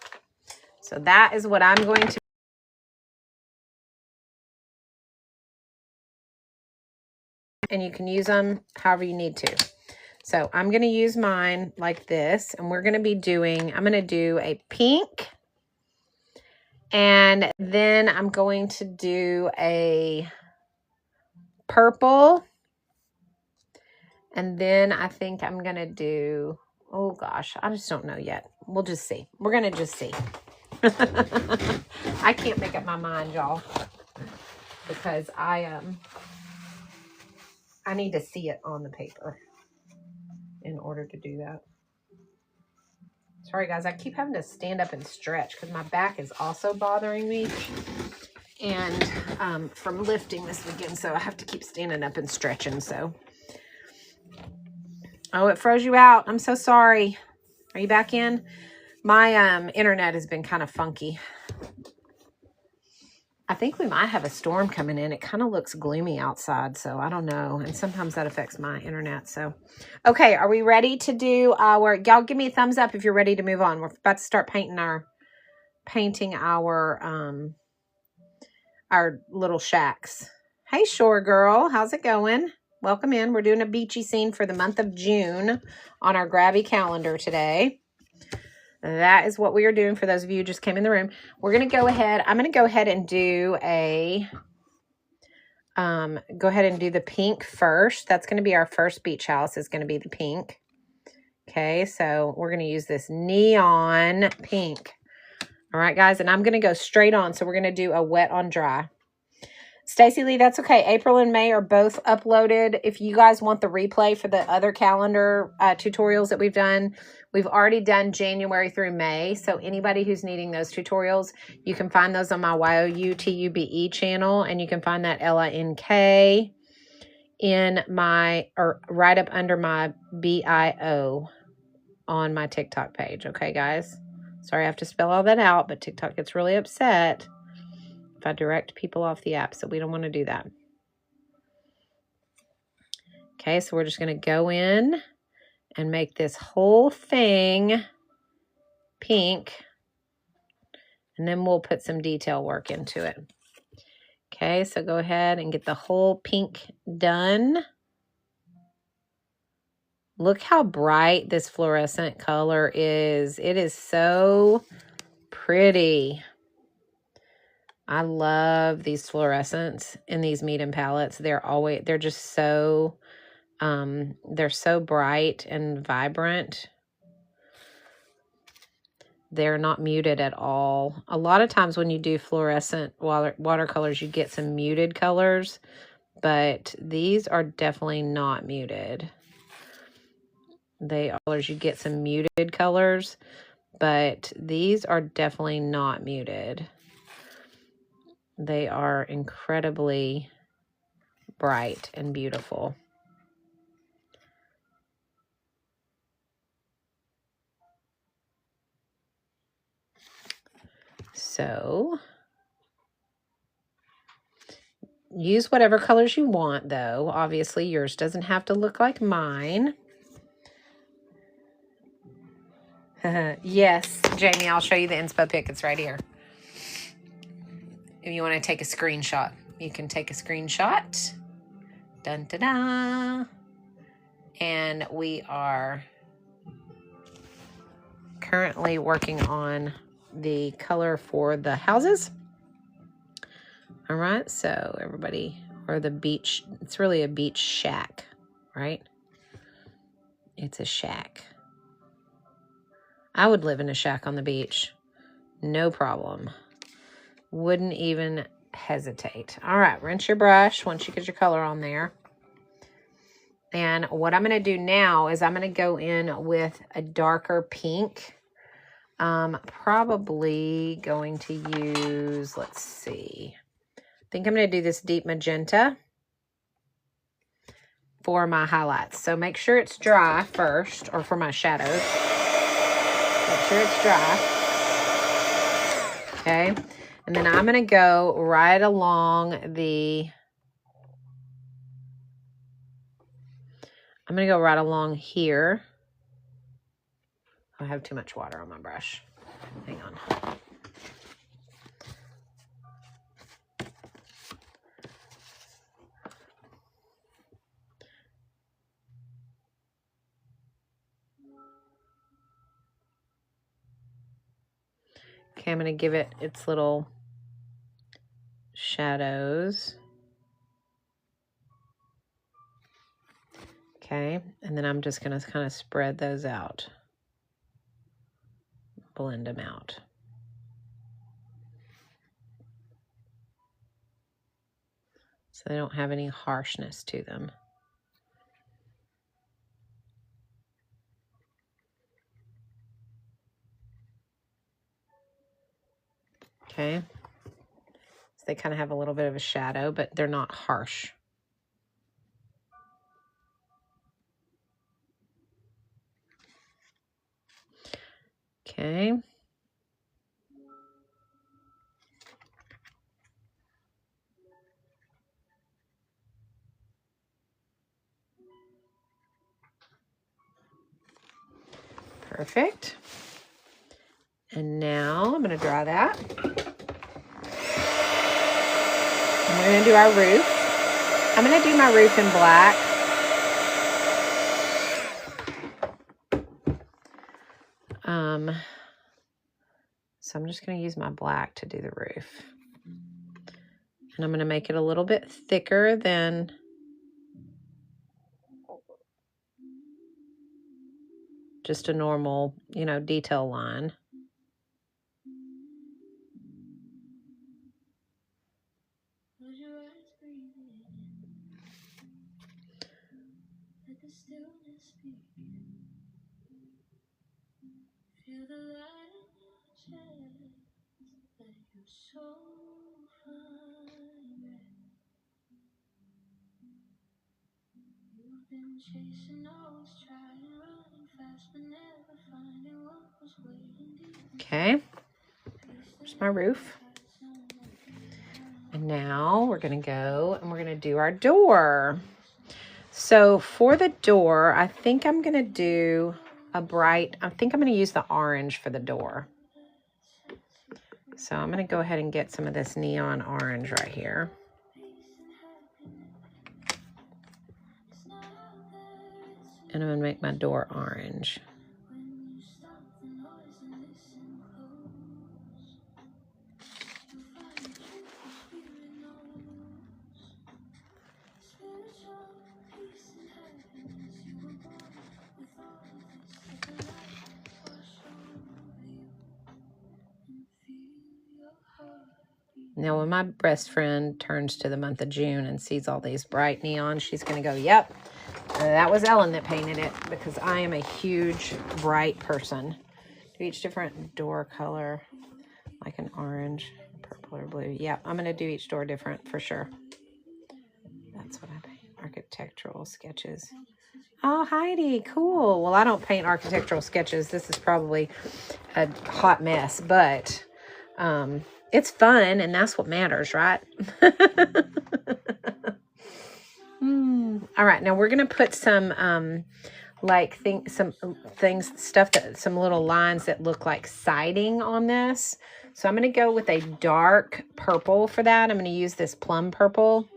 so that is what I'm going to. And you can use them however you need to. So I'm going to use mine like this, and we're going to be doing, I'm going to do a pink, and then I'm going to do a purple, and then I think I'm going to do, oh gosh, I just don't know yet. We'll just see. We're going to just see. I can't make up my mind, y'all, because I need to see it on the paper in order to do that. Sorry, guys, I keep having to stand up and stretch because my back is also bothering me. And from lifting this weekend, so I have to keep standing up and stretching. So, oh, it froze you out. I'm so sorry. Are you back in? My internet has been kind of funky. I think we might have a storm coming in. It kind of looks gloomy outside, so I don't know. And sometimes that affects my internet. So, okay, are we ready to do our, y'all give me a thumbs up if you're ready to move on. We're about to start painting our little shacks. Hey, Shore Girl, how's it going? Welcome in. We're doing a beachy scene for the month of June on our Grabie calendar today. That is what we are doing for those of you who just came in the room. We're going to go ahead. I'm going to go ahead and do the pink first. That's going to be our first beach house, is going to be the pink. Okay, so we're going to use this neon pink. All right, guys, and I'm going to go straight on. So we're going to do a wet on dry. Stacy Lee, that's okay. April and May are both uploaded. If you guys want the replay for the other calendar tutorials that we've done, we've already done January through May. So anybody who's needing those tutorials, you can find those on my YOUTUBE channel, and you can find that LINK in my, or right up under my BIO on my TikTok page. Okay, guys? Sorry I have to spell all that out, but TikTok gets really upset if I direct people off the app, so we don't want to do that. Okay, so we're just going to go in and make this whole thing pink, and then we'll put some detail work into it. Okay, so go ahead and get the whole pink done. Look how bright this fluorescent color is. It is so pretty. I love these fluorescents in these medium palettes. They're just so, they're so bright and vibrant. They're not muted at all. A lot of times when you do fluorescent watercolors, you get some muted colors, but these are definitely not muted. You get some muted colors, but these are definitely not muted. They are incredibly bright and beautiful. So use whatever colors you want, though. Obviously, yours doesn't have to look like mine. Yes, Jamie, I'll show you the inspo pic. It's right here. If you want to take a screenshot, you can take a screenshot. Dun da da. And we are currently working on the color for the houses. All right, so everybody, or the beach, it's really a beach shack, right? It's a shack. I would live in a shack on the beach. No problem. Wouldn't even hesitate. All right, rinse your brush once you get your color on there. And what I'm going to do now is I'm going to go in with a darker pink. Probably going to use, let's see. I think I'm going to do this deep magenta for my highlights. So make sure it's dry first, or for my shadows. Make sure it's dry. Okay. And then I'm going to go right along I'm going to go right along here. I have too much water on my brush. Hang on. Okay, I'm going to give it its little shadows. Okay, and then I'm just going to kind of spread those out. Blend them out. So they don't have any harshness to them. Okay. So they kind of have a little bit of a shadow, but they're not harsh. Okay. Perfect. And now I'm going to dry that. And we're going to do our roof. I'm going to do my roof in black. So I'm just going to use my black to do the roof. And I'm going to make it a little bit thicker than just a normal, detail line. Okay, there's my roof. And now we're going to go and we're going to do our door. So for the door, I think I'm going to do I think I'm going to use the orange for the door. So I'm going to go ahead and get some of this neon orange right here. And I'm going to make my door orange. Now, when my best friend turns to the month of June and sees all these bright neon, she's going to go, yep, that was Ellen that painted it, because I am a huge bright person. Do each different door color, like an orange, purple, or blue. Yep, I'm going to do each door different for sure. That's what I paint. Architectural sketches. Oh, Heidi, cool. Well, I don't paint architectural sketches. This is probably a hot mess, but it's fun, and that's what matters, right? All right, now we're going to put some some little lines that look like siding on this. So I'm going to go with a dark purple for that. I'm going to use this plum purple.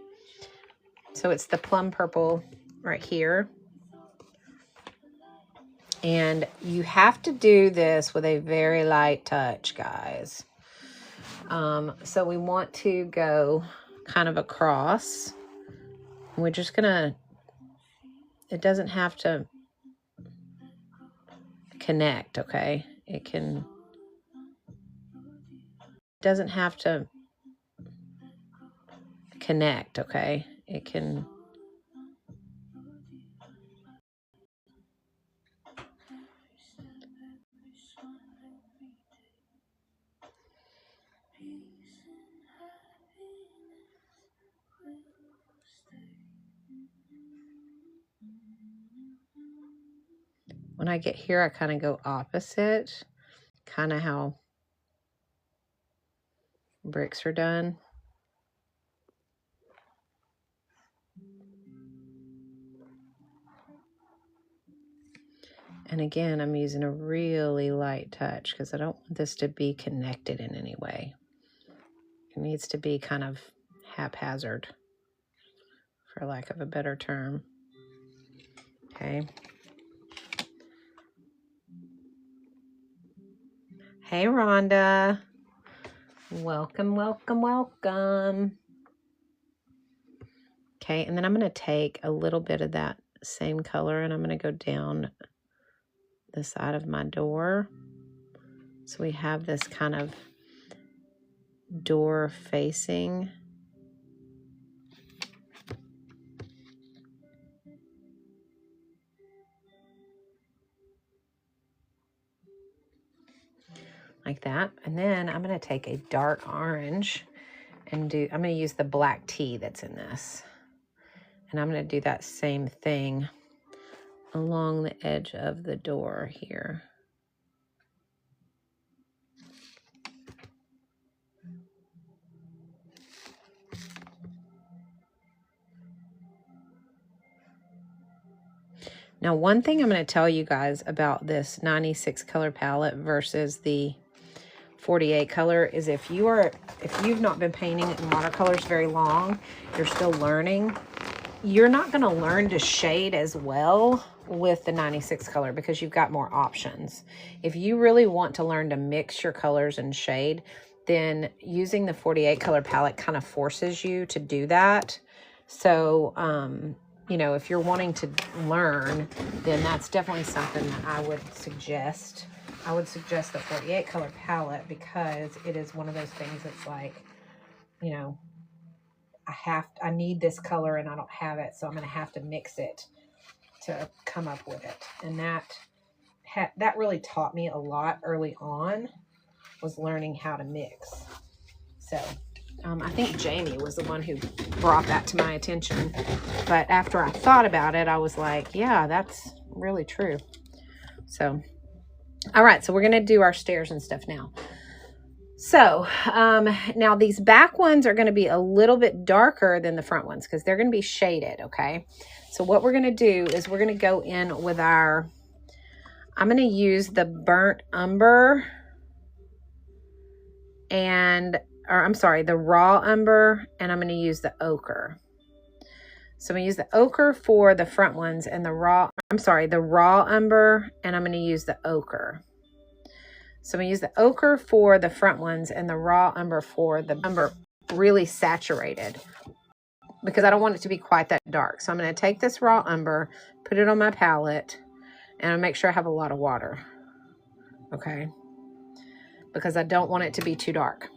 So it's the plum purple right here. And you have to do this with a very light touch, guys. So we want to go kind of across. We're just gonna, it doesn't have to connect, okay? Doesn't have to connect, okay? It can, when I get here, I kind of go opposite, kind of how bricks are done. And again, I'm using a really light touch because I don't want this to be connected in any way. It needs to be kind of haphazard, for lack of a better term. Okay. Hey, Rhonda. Welcome, welcome, welcome. Okay, and then I'm going to take a little bit of that same color and I'm going to go down the side of my door. So we have this kind of door facing. Like that. And then I'm going to take a dark orange and I'm going to use the black tea that's in this. And I'm going to do that same thing along the edge of the door here. Now, one thing I'm going to tell you guys about this 96 color palette versus the 48 color is if you've not been painting in watercolors very long, you're still learning, you're not going to learn to shade as well with the 96 color because you've got more options. If you really want to learn to mix your colors and shade, then using the 48 color palette kind of forces you to do that. So, you know, if you're wanting to learn, then that's definitely something that I would suggest. I would suggest the 48 color palette because it is one of those things that's like, you know, I need this color and I don't have it, so I'm going to have to mix it to come up with it. And that really taught me a lot early on, was learning how to mix. So I think Jamie was the one who brought that to my attention. But after I thought about it, I was like, yeah, that's really true. So, all right, so we're going to do our stairs and stuff now. So now these back ones are going to be a little bit darker than the front ones because they're going to be shaded, okay? So what we're going to do is we're going to go in with I'm going to use the burnt umber the raw umber, and I'm going to use the ochre. So I'm going to use the ochre for the front ones and the raw umber, and I'm going to use the ochre. So I'm going to use the ochre for the front ones and the raw umber for the umber really saturated because I don't want it to be quite that dark. So I'm going to take this raw umber, put it on my palette, and I'll make sure I have a lot of water. Okay? Because I don't want it to be too dark.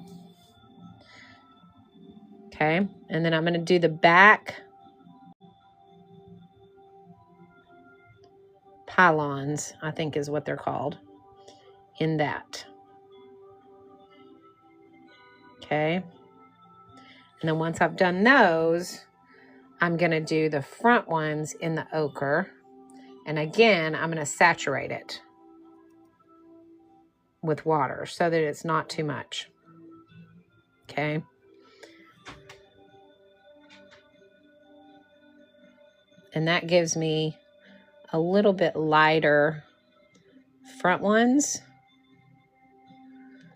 Okay, and then I'm going to do the back pylons, I think is what they're called, in that. Okay, and then once I've done those, I'm going to do the front ones in the ochre. And again, I'm going to saturate it with water so that it's not too much. Okay. And that gives me a little bit lighter front ones.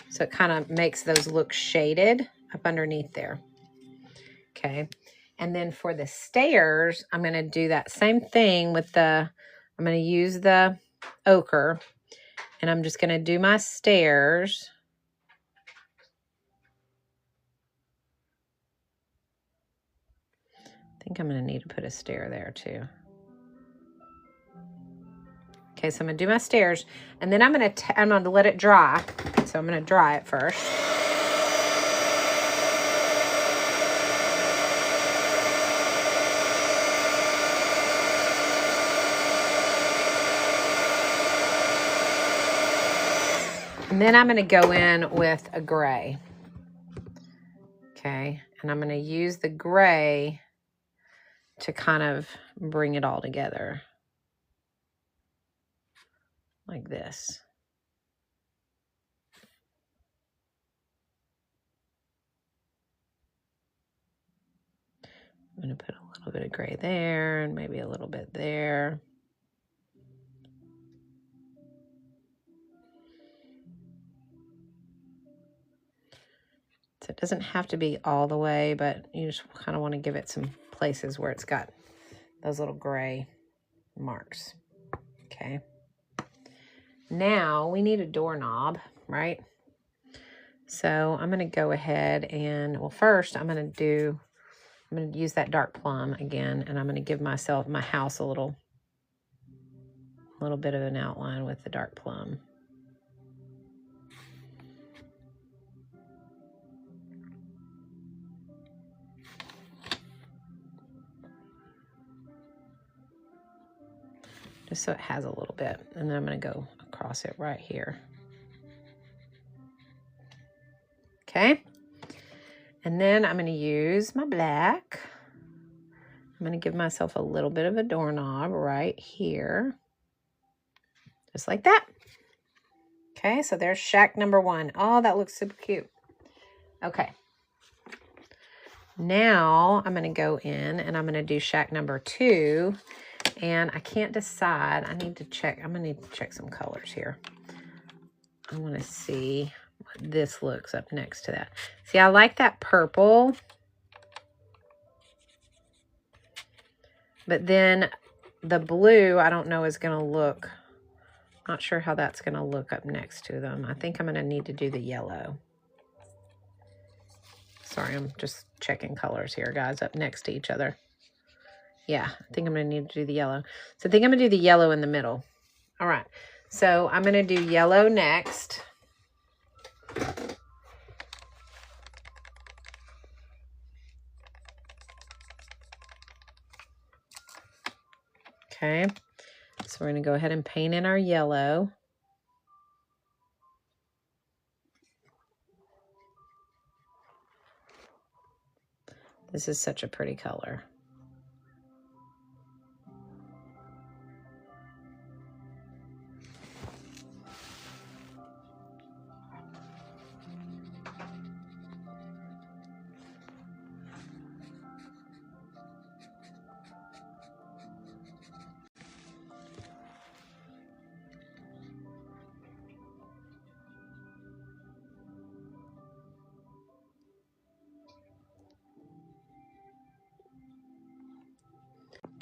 So it kind of makes those look shaded up underneath there. Okay. And then for the stairs, I'm going to do that same thing with I'm going to use the ochre, and I'm just going to do my stairs. I think I'm going to need to put a stair there too. Okay, so I'm going to do my stairs, and then I'm going to let it dry. So I'm going to dry it first. And then I'm going to go in with a gray. Okay, and I'm going to use the gray to kind of bring it all together. Like this. I'm going to put a little bit of gray there and maybe a little bit there. So it doesn't have to be all the way, but you just kind of want to give it some places where it's got those little gray marks. Okay. Now we need a doorknob, right? So I'm going to go ahead and, well, first I'm going to use that dark plum again, and I'm going to give my house a little bit of an outline with the dark plum. Just so it has a little bit. And then I'm going to go across it right here. Okay. And then I'm going to use my black. I'm going to give myself a little bit of a doorknob right here. Just like that. Okay, so there's shack number 1. Oh, that looks super cute. Okay. Now I'm going to go in and I'm going to do shack number 2. And I can't decide. I need to check. I'm going to need to check some colors here. I want to see what this looks up next to that. See, I like that purple. But then the blue, I don't know, is going to look, not sure how that's going to look up next to them. I think I'm going to need to do the yellow. Sorry, I'm just checking colors here, guys, up next to each other. Yeah, I think I'm going to need to do the yellow. So I think I'm going to do the yellow in the middle. All right, so I'm going to do yellow next. Okay, so we're going to go ahead and paint in our yellow. This is such a pretty color.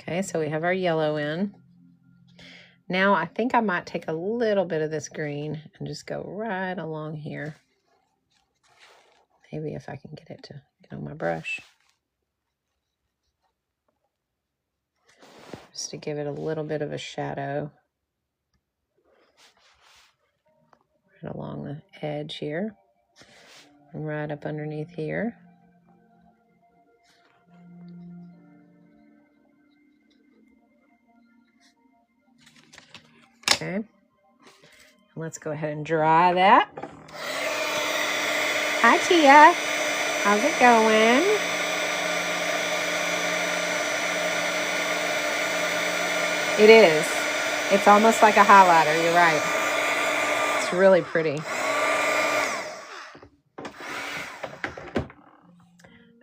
Okay, so we have our yellow in. Now I think I might take a little bit of this green and just go right along here. Maybe if I can get it to get on my brush. Just to give it a little bit of a shadow. Right along the edge here. And right up underneath here. Okay. Let's go ahead and dry that. Hi, Tia. How's it going? It is. It's almost like a highlighter. You're right. It's really pretty.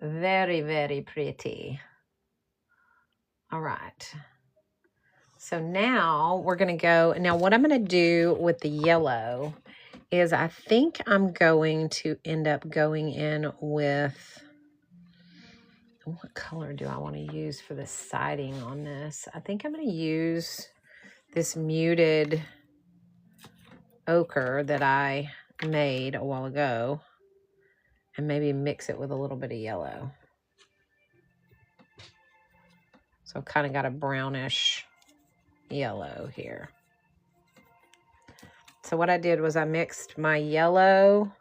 Very, very pretty. All right. So now we're going to go. Now what I'm going to do with the yellow is I think I'm going to end up going in with, what color do I want to use for the siding on this? I think I'm going to use this muted ochre that I made a while ago and maybe mix it with a little bit of yellow. So I've kind of got a brownish yellow here. So what I did was I mixed my yellow.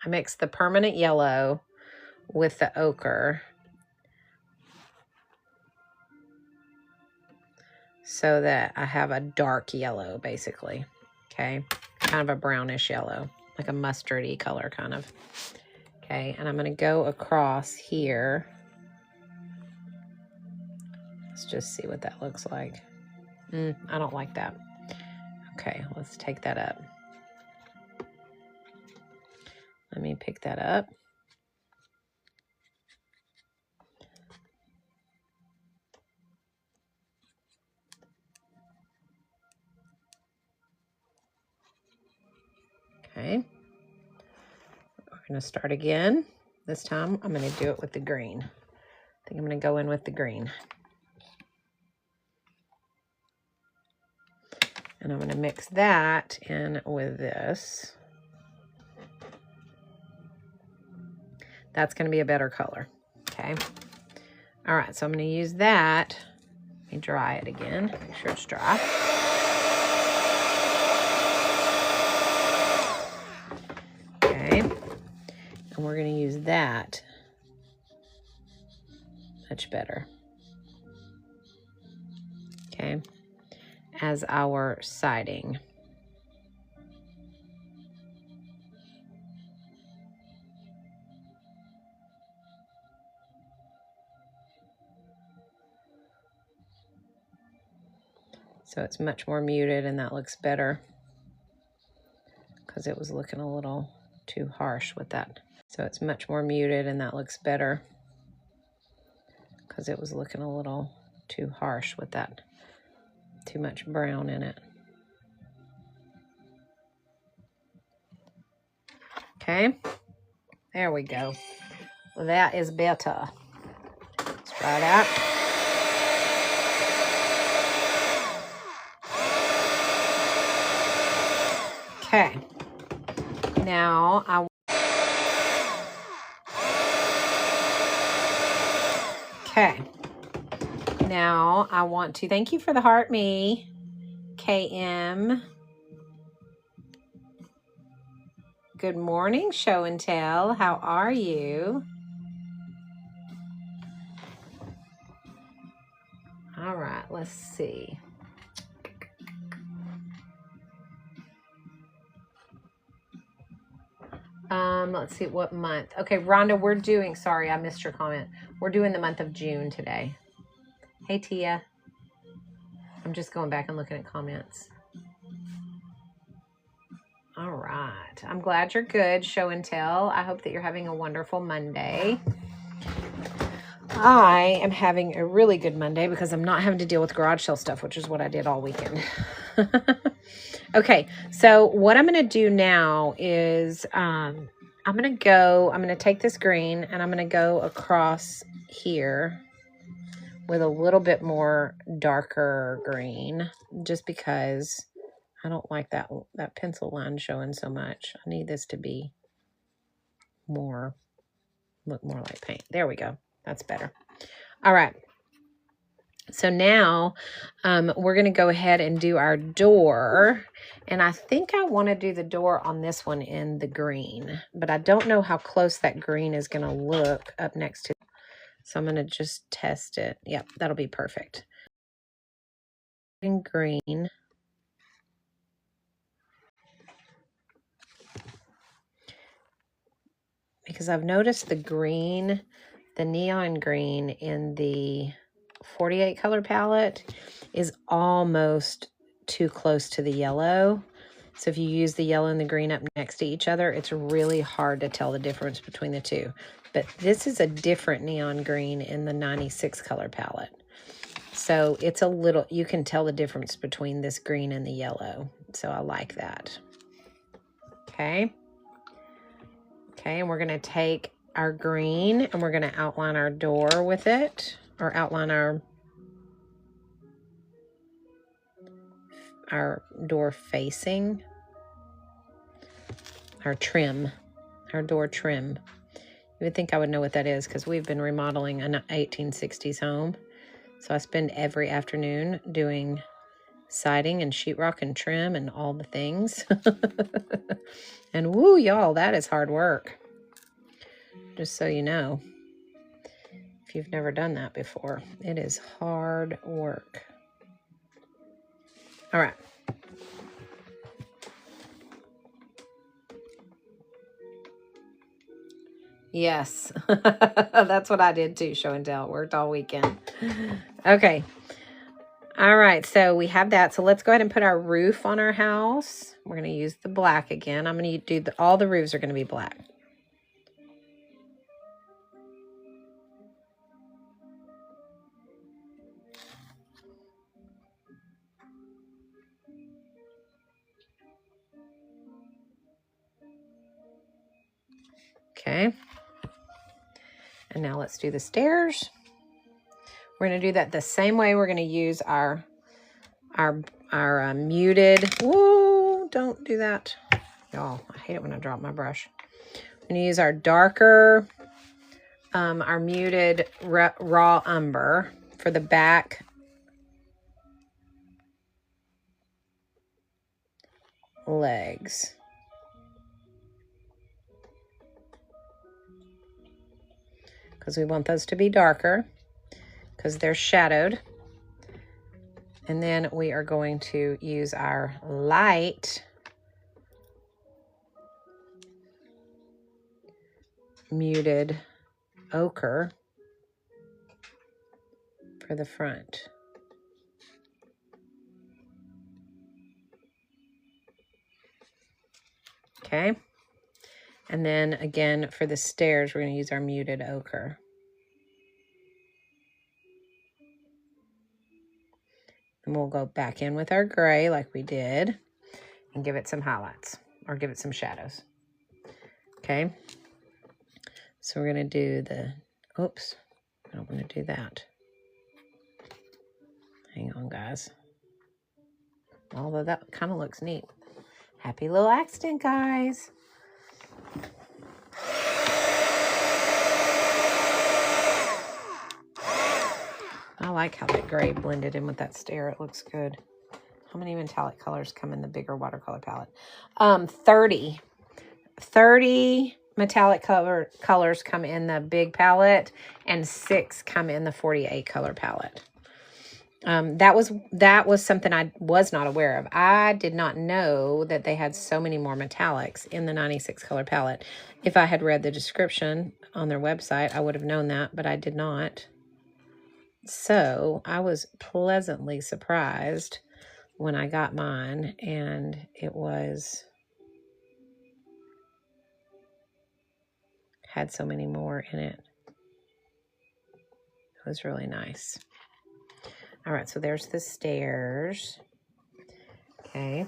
I mixed the permanent yellow with the ochre so that I have a dark yellow, basically. Okay, kind of a brownish yellow, like a mustardy color kind of. Okay, and I'm going to go across here. Let's just see what that looks like. I don't like that. Okay, let's take that up. Let me pick that up. Okay. We're going to start again. This time I'm going to do it with the green. I think I'm going to go in with the green. And I'm going to mix that in with this. That's going to be a better color. Okay. All right, so I'm going to use that. Let me dry it again. Make sure it's dry. Okay. And we're going to use that much better. Okay. As our siding. So it's much more muted and that looks better because it was looking a little too harsh with that. So it's much more muted and that looks better because it was looking a little too harsh with that. Too much brown in it. Okay, there we go. Well, that is better. Let's try it out. Okay, now I want to thank you for the heart, me, KM. Good morning, show and tell. How are you? All right, let's see. Let's see what month. Okay, Rhonda, we're doing, sorry, I missed your comment. We're doing the month of June today. Hey, Tia. I'm just going back and looking at comments. All right. I'm glad you're good, show and tell. I hope that you're having a wonderful Monday. I am having a really good Monday because I'm not having to deal with garage sale stuff, which is what I did all weekend. Okay, so what I'm going to do now is I'm going to take this green and I'm going to go across here with a little bit more darker green just because I don't like that pencil line showing so much. I need this to be look more like paint. There we go. That's better. All right. So now we're going to go ahead and do our door. And I think I want to do the door on this one in the green. But I don't know how close that green is going to look up next to. So I'm going to just test it. Yep, that'll be perfect. and green. Because I've noticed the green, the neon green in the 48 color palette is almost too close to the yellow. So if you use the yellow and the green up next to each other, it's really hard to tell the difference between the two. But this is a different neon green in the 96 color palette. So it's a little, you can tell the difference between this green and the yellow. So I like that. Okay. Okay, and we're going to take our green and we're going to outline our door with it, or outline our door facing, our trim, our door trim. You would think I would know what that is because we've been remodeling an 1860s home. So I spend every afternoon doing siding and sheetrock and trim and all the things. And woo, y'all, that is hard work. Just so you know, if you've never done that before, it is hard work. All right. Yes, that's what I did too, show and tell. It worked all weekend. Okay. All right, so we have that. So let's go ahead and put our roof on our house. We're going to use the black again. I'm going to do all the roofs are going to be black. Okay. And now let's do the stairs. We're going to do that the same way. We're going to use our muted. Whoa, don't do that. Y'all, I hate it when I drop my brush. I'm going to use our darker, our muted raw umber for the back legs. Because we want those to be darker because they're shadowed. And then we are going to use our light muted ochre for the front. Okay. And then again, for the stairs, we're going to use our muted ochre. And we'll go back in with our gray like we did and give it some highlights or give it some shadows. Okay. So we're going to do the, oops, I don't want to do that. Hang on, guys. Although that kind of looks neat. Happy little accident, guys. I like how that gray blended in with that stair. It looks good. How many metallic colors come in the bigger watercolor palette? 30. 30 metallic colors come in the big palette, and 6 come in the 48 color palette. That was something I was not aware of. I did not know that they had so many more metallics in the 96 color palette. If I had read the description on their website, I would have known that, but I did not. So I was pleasantly surprised when I got mine, and it had so many more in it. It was really nice. All right, so there's the stairs. Okay.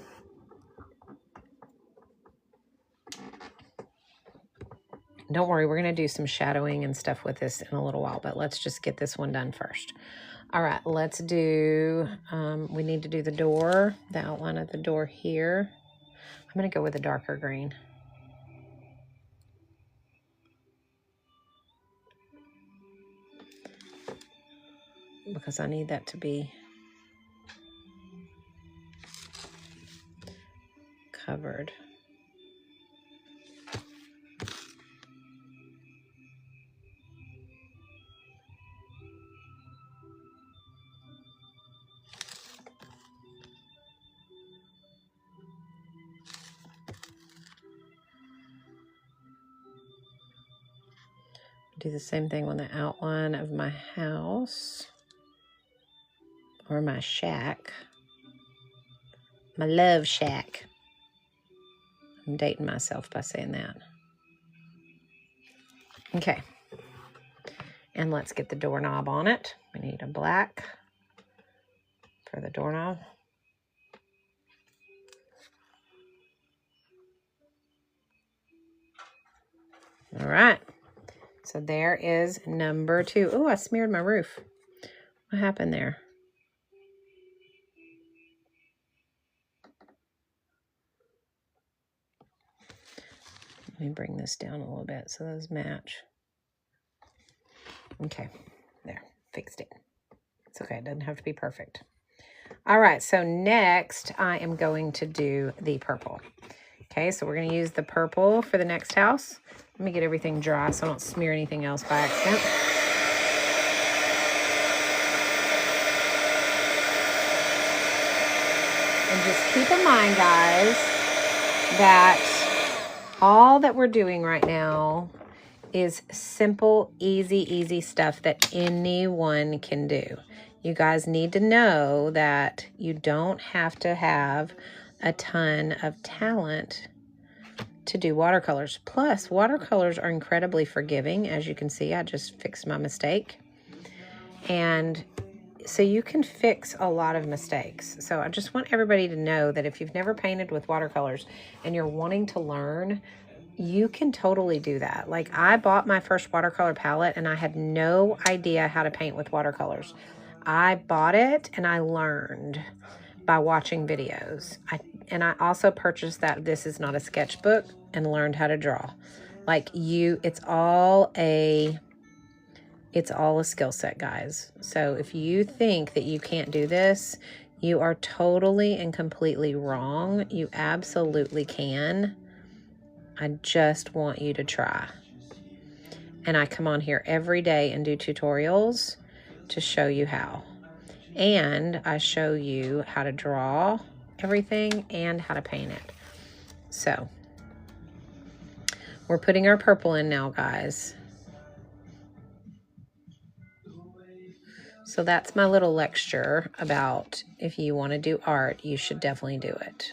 Don't worry, we're going to do some shadowing and stuff with this in a little while, but let's just get this one done first. All right, let's do, we need to do the door, the outline of the door here. I'm going to go with a darker green. Because I need that to be covered. do the same thing on the outline of my house or my shack. My love shack. I'm dating myself by saying that. Okay. And let's get the doorknob on it. We need a black for the doorknob. All right. So there is number 2. Oh, I smeared my roof. What happened there? Let me bring this down a little bit so those match. Okay, there, fixed it. It's okay, it doesn't have to be perfect. All right, so next I am going to do the purple. Okay, so we're gonna use the purple for the next house. Let me get everything dry so I don't smear anything else by accident. And just keep in mind, guys, that all that we're doing right now is simple, easy stuff that anyone can do. You guys need to know that you don't have to have a ton of talent to do watercolors. Plus, watercolors are incredibly forgiving. As you can see, I just fixed my mistake. And so you can fix a lot of mistakes. So I just want everybody to know that if you've never painted with watercolors and you're wanting to learn, you can totally do that. Like, I bought my first watercolor palette and I had no idea how to paint with watercolors. I bought it and I learned by watching videos. And I also purchased that This Is Not a Sketchbook and learned how to draw. Like, it's all a skill set, guys. So if you think that you can't do this, you are totally and completely wrong. You absolutely can. I just want you to try. And I come on here every day and do tutorials to show you how. And I show you how to draw everything and how to paint it. So we're putting our purple in now, guys. So that's my little lecture about if you want to do art, you should definitely do it.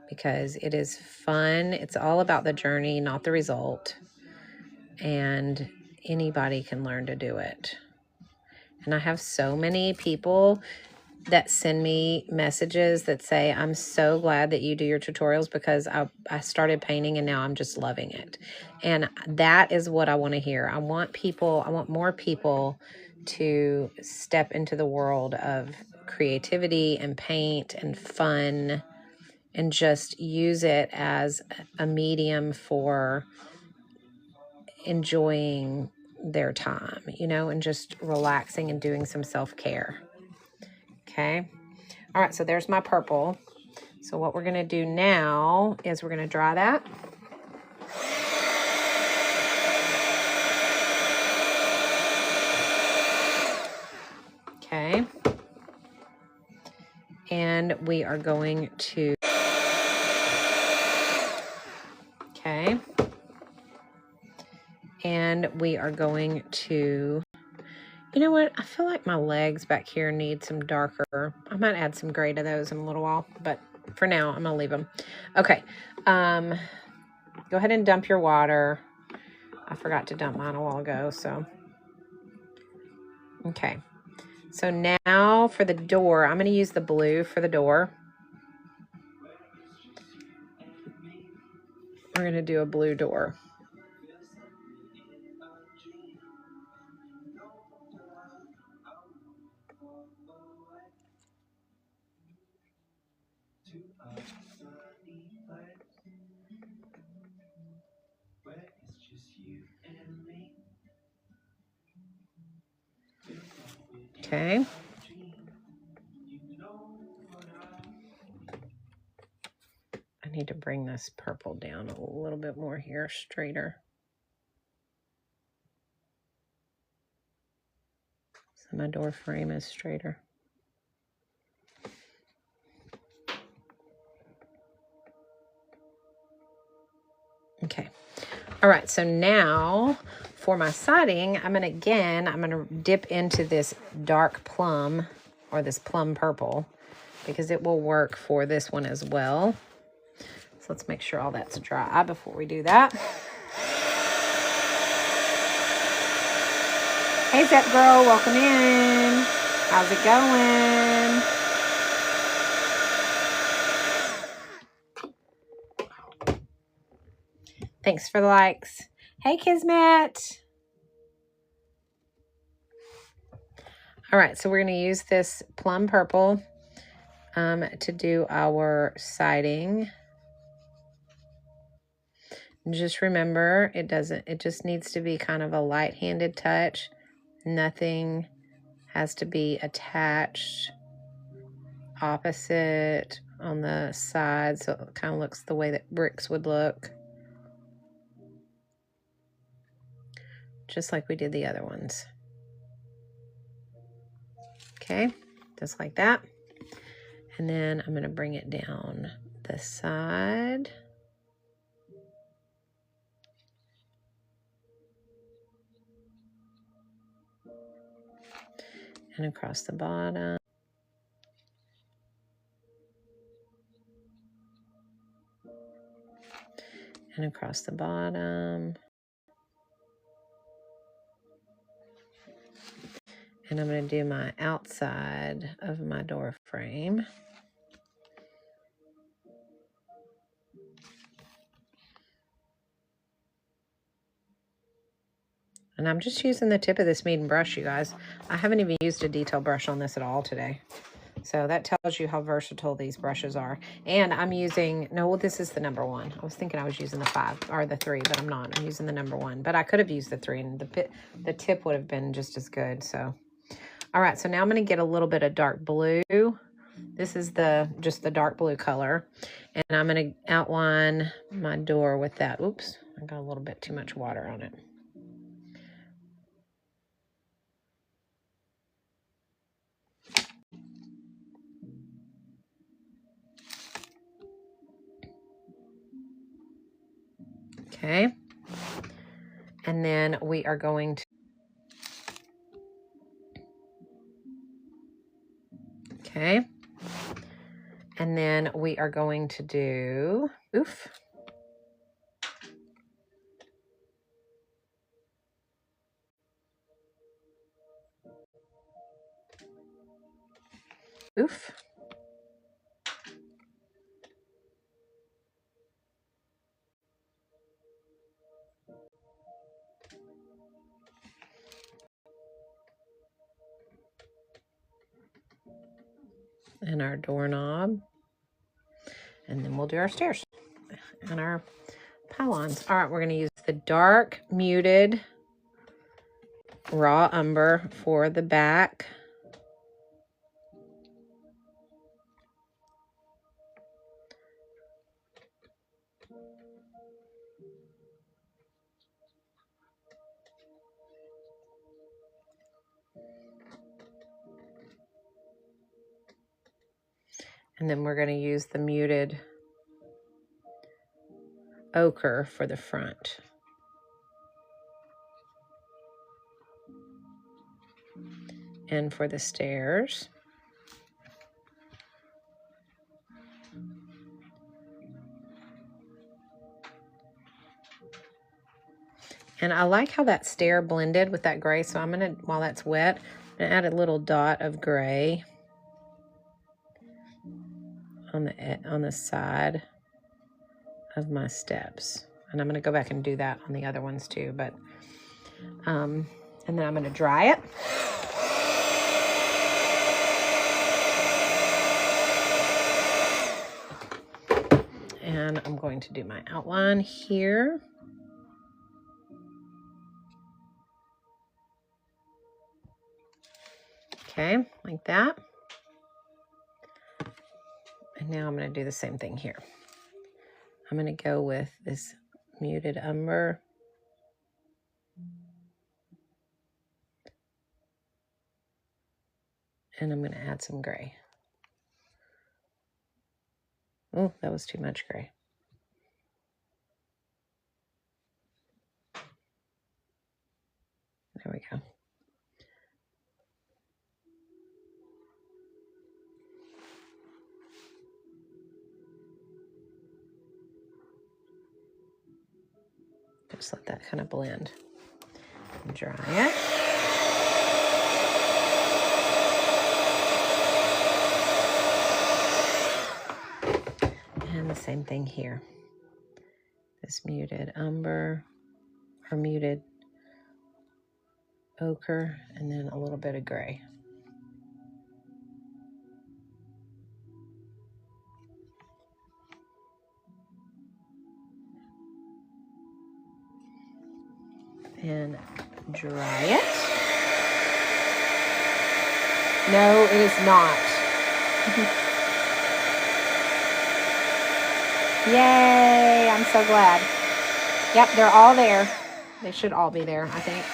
Because it is fun. It's all about the journey, not the result. And anybody can learn to do it. And I have so many people that send me messages that say, I'm so glad that you do your tutorials because I started painting and now I'm just loving it. And that is what I want to hear. I want more people to step into the world of creativity and paint and fun and just use it as a medium for enjoying their time, and just relaxing and doing some self-care. Okay. All right. So there's my purple. So what we're going to do now is we're going to dry that. Okay. And we are going to, okay. And we are going to, you know what? I feel like my legs back here need some darker. I might add some gray to those in a little while, but for now, I'm going to leave them. Okay. Go ahead and dump your water. I forgot to dump mine a while ago, so. Okay. So now for the door, I'm going to use the blue for the door. We're going to do a blue door. Okay. I need to bring this purple down a little bit more here, straighter. So my door frame is straighter. Okay. All right, so now for my siding, I'm going to dip into this dark plum or this plum purple because it will work for this one as well. So let's make sure all that's dry before we do that. Hey, Zep Girl, welcome in. How's it going? Thanks for the likes. Hey, Kismet. All right, so we're going to use this plum purple to do our siding. Just remember, it just needs to be kind of a light-handed touch. Nothing has to be attached opposite on the side, so it kind of looks the way that bricks would look. Just like we did the other ones. Okay, just like that. And then I'm going to bring it down the side. And across the bottom. And across the bottom. And I'm going to do my outside of my door frame. And I'm just using the tip of this Meeden brush, you guys. I haven't even used a detail brush on this at all today. So that tells you how versatile these brushes are. And I'm using, no, this is the number 1. I was thinking I was using the 5 or the 3, but I'm not. I'm using the number 1. But I could have used the 3 and the tip would have been just as good. So, all right. So now I'm going to get a little bit of dark blue. This is just the dark blue color. And I'm going to outline my door with that. Oops, I got a little bit too much water on it. Okay. And then we are going to, okay. And then we are going to do, oof. Oof. And our doorknob. And then we'll do our stairs and our pylons. All right, we're going to use the dark muted raw umber for the back. And then we're going to use the muted ochre for the front. And for the stairs. And I like how that stair blended with that gray. So I'm going to, while that's wet, I'm going to add a little dot of gray on the side of my steps. And I'm going to go back and do that on the other ones too. But, and then I'm going to dry it. And I'm going to do my outline here. Okay, like that. And now I'm going to do the same thing here. I'm going to go with this muted umber. And I'm going to add some gray. Oh, that was too much gray. There we go. Just let that kind of blend. Dry it. And the same thing here. This muted umber, or muted ochre, and then a little bit of gray. And dry it. No, it is not. Yay, I'm so glad. Yep, they're all there. They should all be there, I think.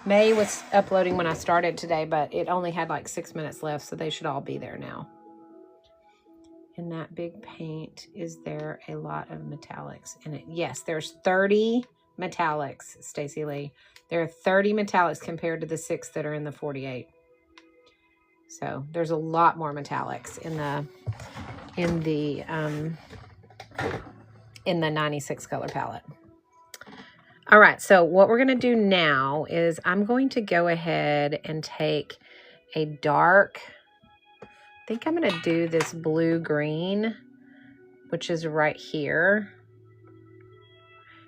May was uploading when I started today, but it only had like 6 minutes left, so they should all be there now. In that big paint, is there a lot of metallics in it? Yes, there's 30 metallics, Stacy Lee. There are 30 metallics compared to the 6 that are in the 48. So there's a lot more metallics in the 96 color palette. All right, so what we're gonna do now is I'm going to go ahead and take a dark, I think I'm gonna do this blue-green, which is right here.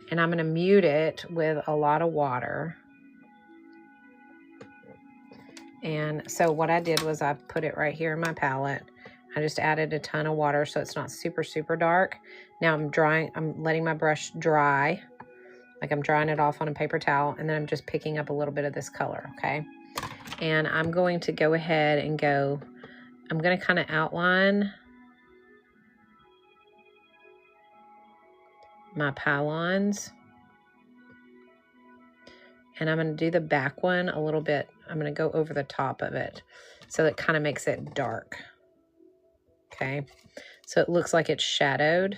And I'm gonna mute it with a lot of water. And so what I did was I put it right here in my palette. I just added a ton of water so it's not super, super dark. Now I'm letting my brush dry. Like I'm drying it off on a paper towel, and then I'm just picking up a little bit of this color, okay? And I'm going to go ahead and I'm gonna kind of outline my pylons. And I'm gonna do the back one a little bit. I'm gonna go over the top of it so it kind of makes it dark, okay? So it looks like it's shadowed.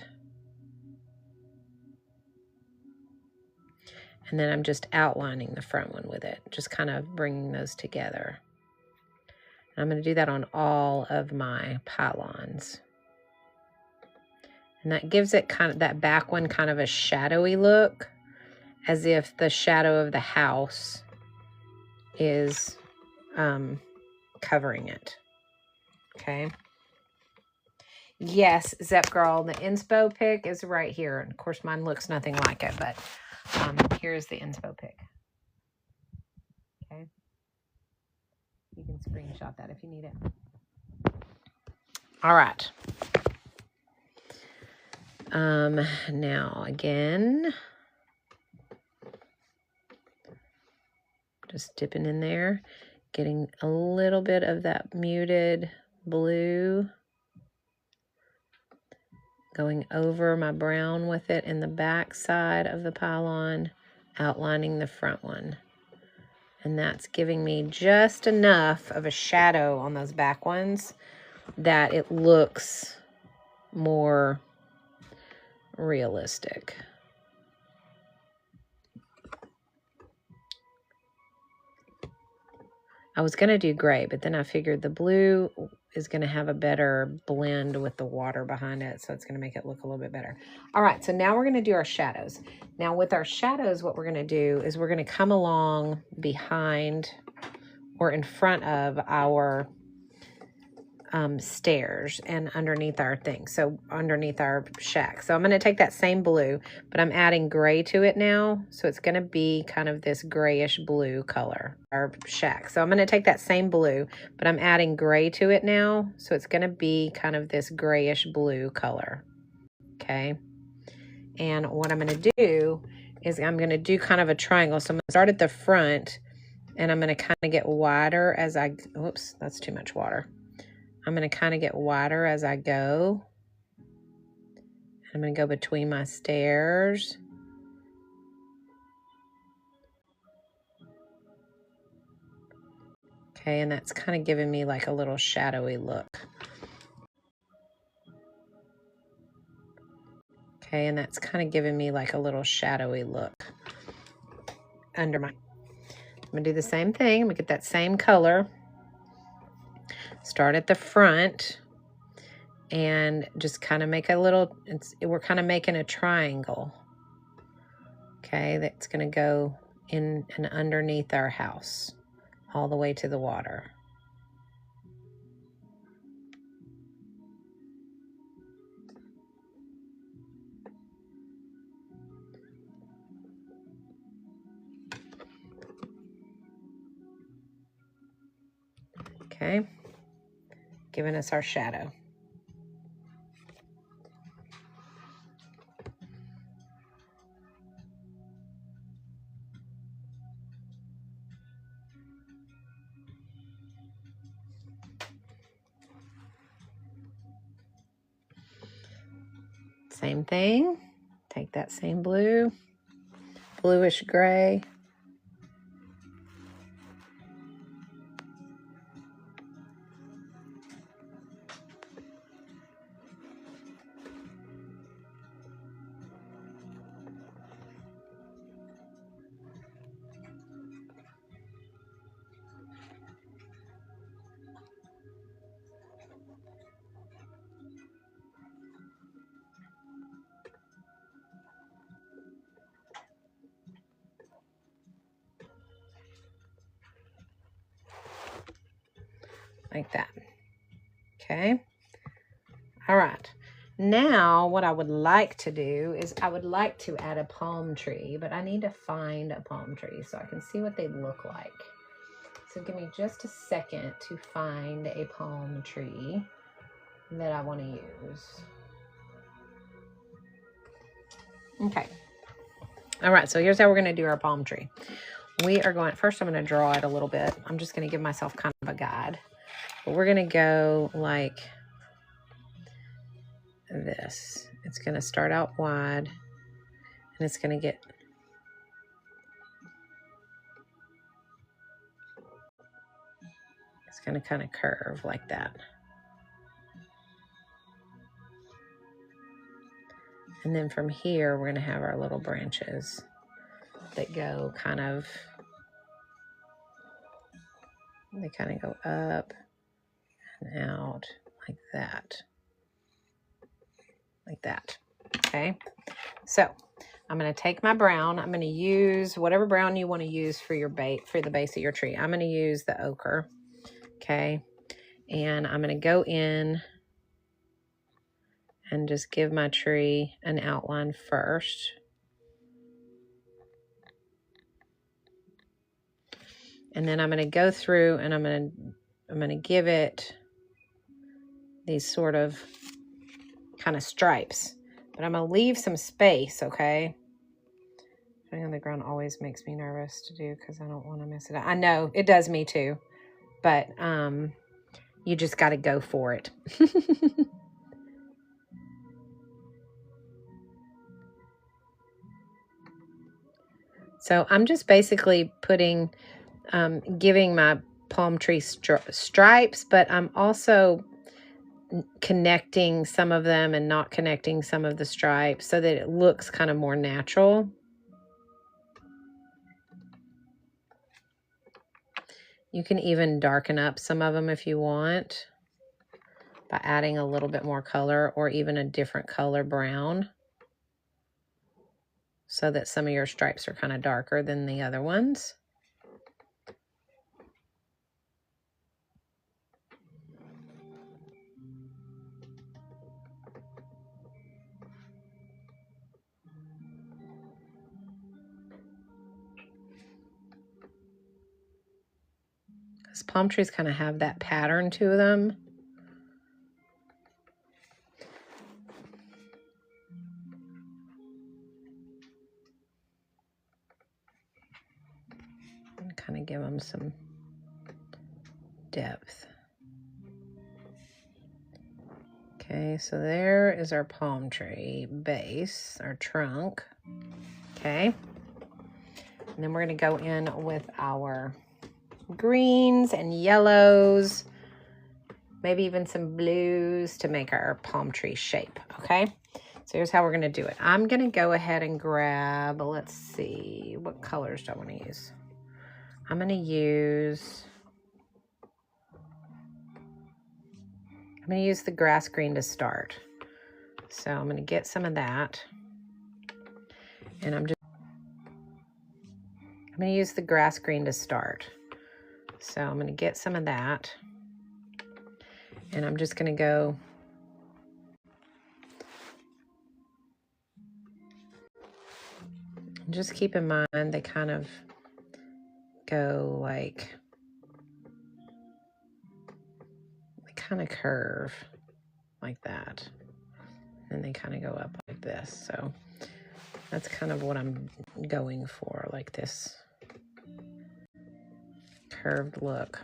And then I'm just outlining the front one with it, just kind of bringing those together. And I'm going to do that on all of my pylons. And that gives it kind of, that back one kind of a shadowy look, as if the shadow of the house is covering it. Okay. Yes, Zep Girl, the inspo pic is right here. And of course, mine looks nothing like it, but here's the inspo pic. Okay. You can screenshot that if you need it. All right. Now again, just dipping in there, getting a little bit of that muted blue, going over my brown with it in the back side of the pylon, outlining the front one. And that's giving me just enough of a shadow on those back ones that it looks more realistic. I was going to do gray, but then I figured the blue is going to have a better blend with the water behind it, so it's going to make it look a little bit better. All right, so now we're going to do our shadows. Now with our shadows, what we're going to do is we're going to come along behind or in front of our stairs and underneath our thing, so underneath our shack. So I'm going to take that same blue, but I'm adding gray to it now, so it's going to be kind of this grayish blue color, our shack. So I'm going to take that same blue, but I'm adding gray to it now, so it's going to be kind of this grayish blue color. Okay, and what I'm going to do is I'm going to do kind of a triangle. So I'm going to start at the front, and I'm going to kind of get wider as I, oops, that's too much water. I'm going to kind of get wider as I go. I'm going to go between my stairs. Okay, and that's kind of giving me like a little shadowy look. Okay, and that's kind of giving me like a little shadowy look under my... I'm going to do the same thing. I'm going to get that same color. Start at the front and just kind of make a little, we're kind of making a triangle. Okay, that's going to go in and underneath our house all the way to the water. Okay, giving us our shadow. Same thing, take that same blue, bluish gray. Like that. Okay. All right. Now what I would like to do is I would like to add a palm tree, but I need to find a palm tree so I can see what they look like. So give me just a second to find a palm tree that I want to use. Okay. All right. So here's how we're going to do our palm tree. We are going, first I'm going to draw it a little bit. I'm just going to give myself kind of a guide. But we're going to go like this. It's going to start out wide and it's going to get, it's going to kind of curve like that. And then from here, we're going to have our little branches that go kind of, they kind of go up and out like that. Like that. Okay. So I'm going to take my brown. I'm going to use whatever brown you want to use for your bait, for the base of your tree. I'm going to use the ochre. Okay. And I'm going to go in and just give my tree an outline first. And then I'm going to go through and I'm going to give it these sort of kind of stripes. But I'm going to leave some space, okay? Putting on the ground always makes me nervous to do because I don't want to mess it up. I know, it does me too. But you just got to go for it. So I'm just basically putting, giving my palm tree stripes, but I'm also connecting some of them and not connecting some of the stripes so that it looks kind of more natural. You can even darken up some of them if you want by adding a little bit more color or even a different color brown so that some of your stripes are kind of darker than the other ones. Because palm trees kind of have that pattern to them. And kind of give them some depth. Okay, so there is our palm tree base, our trunk. Okay. And then we're going to go in with our greens and yellows, maybe even some blues to make our palm tree shape. Okay. So here's how we're going to do it. I'm going to go ahead and grab, let's see, what colors do I want to use? I'm going to use the grass green to start. So I'm going to get some of that. And I'm going to use the grass green to start. So I'm going to get some of that. And I'm just going to go just keep in mind they kind of go like, they kind of curve like that. And they kind of go up like this. So that's kind of what I'm going for, like this curved look.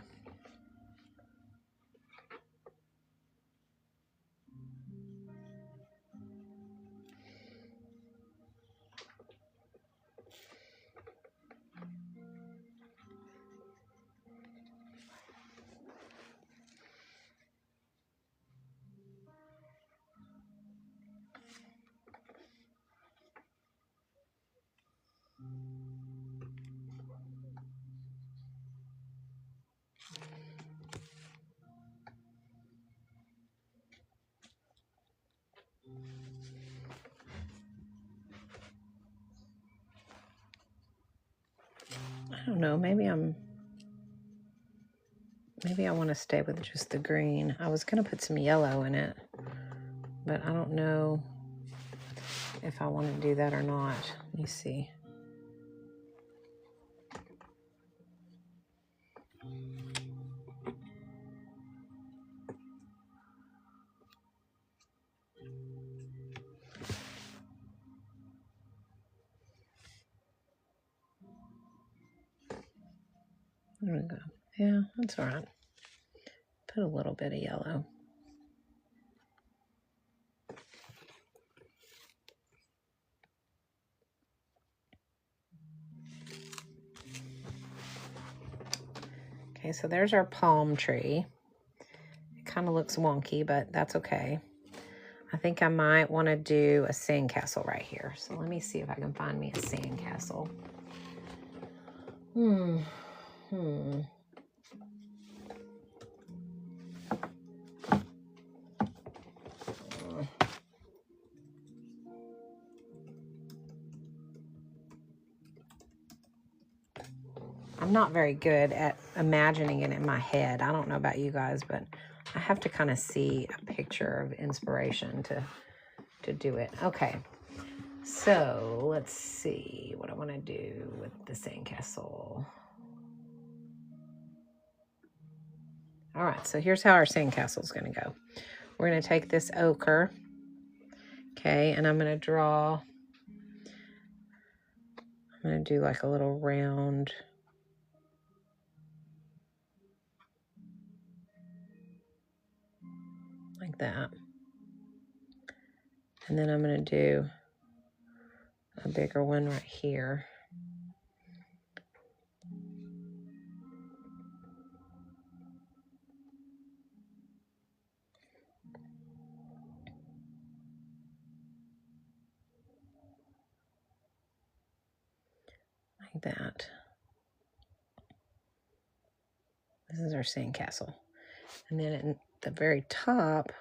I don't know, maybe I want to stay with just the green. I was going to put some yellow in it, but I don't know if I want to do that or not. Let me see. There we go. Yeah, that's all right. Put a little bit of yellow. Okay, so there's our palm tree. It kind of looks wonky, but that's okay. I think I might want to do a sandcastle right here. So let me see if I can find me a sandcastle. I'm not very good at imagining it in my head. I don't know about you guys, but I have to kind of see a picture of inspiration to do it. Okay, so let's see what I want to do with the sandcastle. All right, so here's how our sandcastle is going to go. We're going to take this ochre, okay, and I'm going to do like a little round, like that. And then I'm going to do a bigger one right here. Like that. This is our sandcastle. And then at the very top,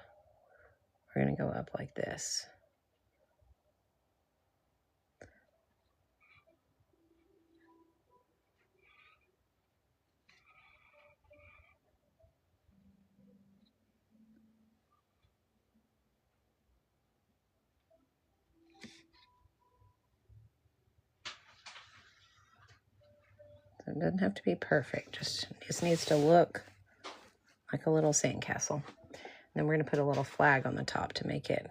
we're going to go up like this. So it doesn't have to be perfect. Just needs to look like a little sandcastle. And then we're going to put a little flag on the top to make it.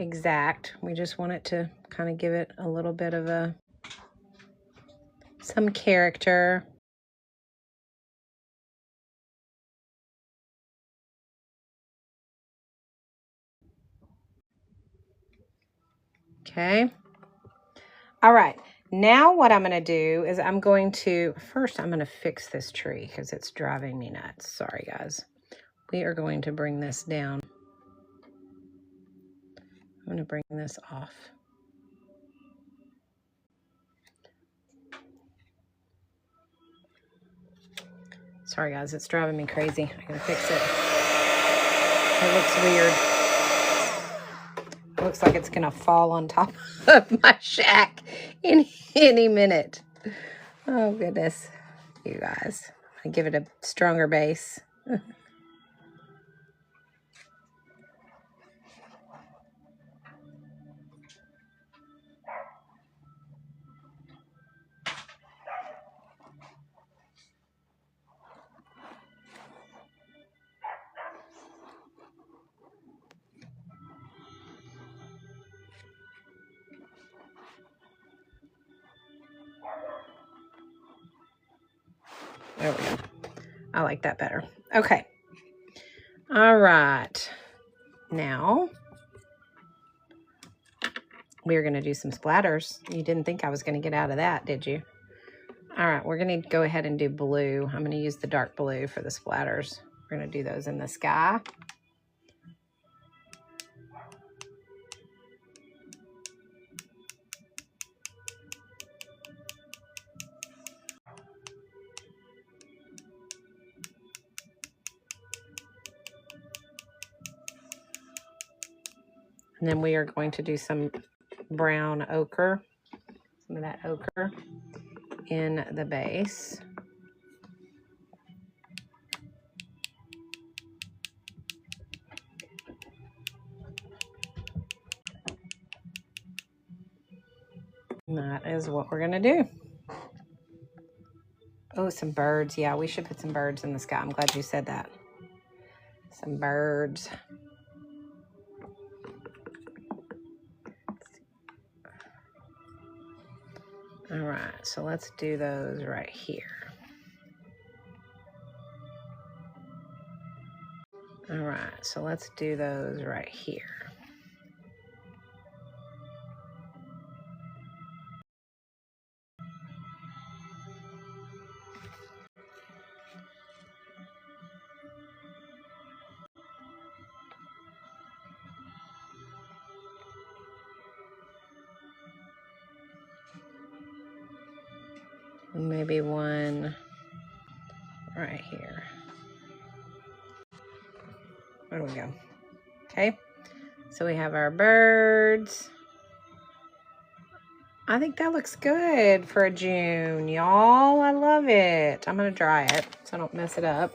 Exact. We just want it to kind of give it a little bit of some character. Okay. All right. Now what I'm going to do is I'm going to fix this tree because it's driving me nuts. Sorry, guys. We are going to bring this down. I'm going to bring this off. Sorry, guys. It's driving me crazy. I'm going to fix it. It looks weird. It looks like it's going to fall on top of my shack any minute. Oh, goodness. You guys. I give it a stronger base. There we go. I like that better. Okay. All right. Now, we're going to do some splatters. You didn't think I was going to get out of that, did you? All right. We're going to go ahead and do blue. I'm going to use the dark blue for the splatters. We're going to do those in the sky. And then we are going to do some brown ochre, some of that ochre in the base. And that is what we're going to do. Oh, some birds. Yeah, we should put some birds in the sky. I'm glad you said that. Some birds. All right, so let's do those right here. All right, so let's do those right here. Maybe one right here. Where do we go? Okay, so we have our birds. I think that looks good for a June, y'all. I love it. I'm gonna dry it so I don't mess it up.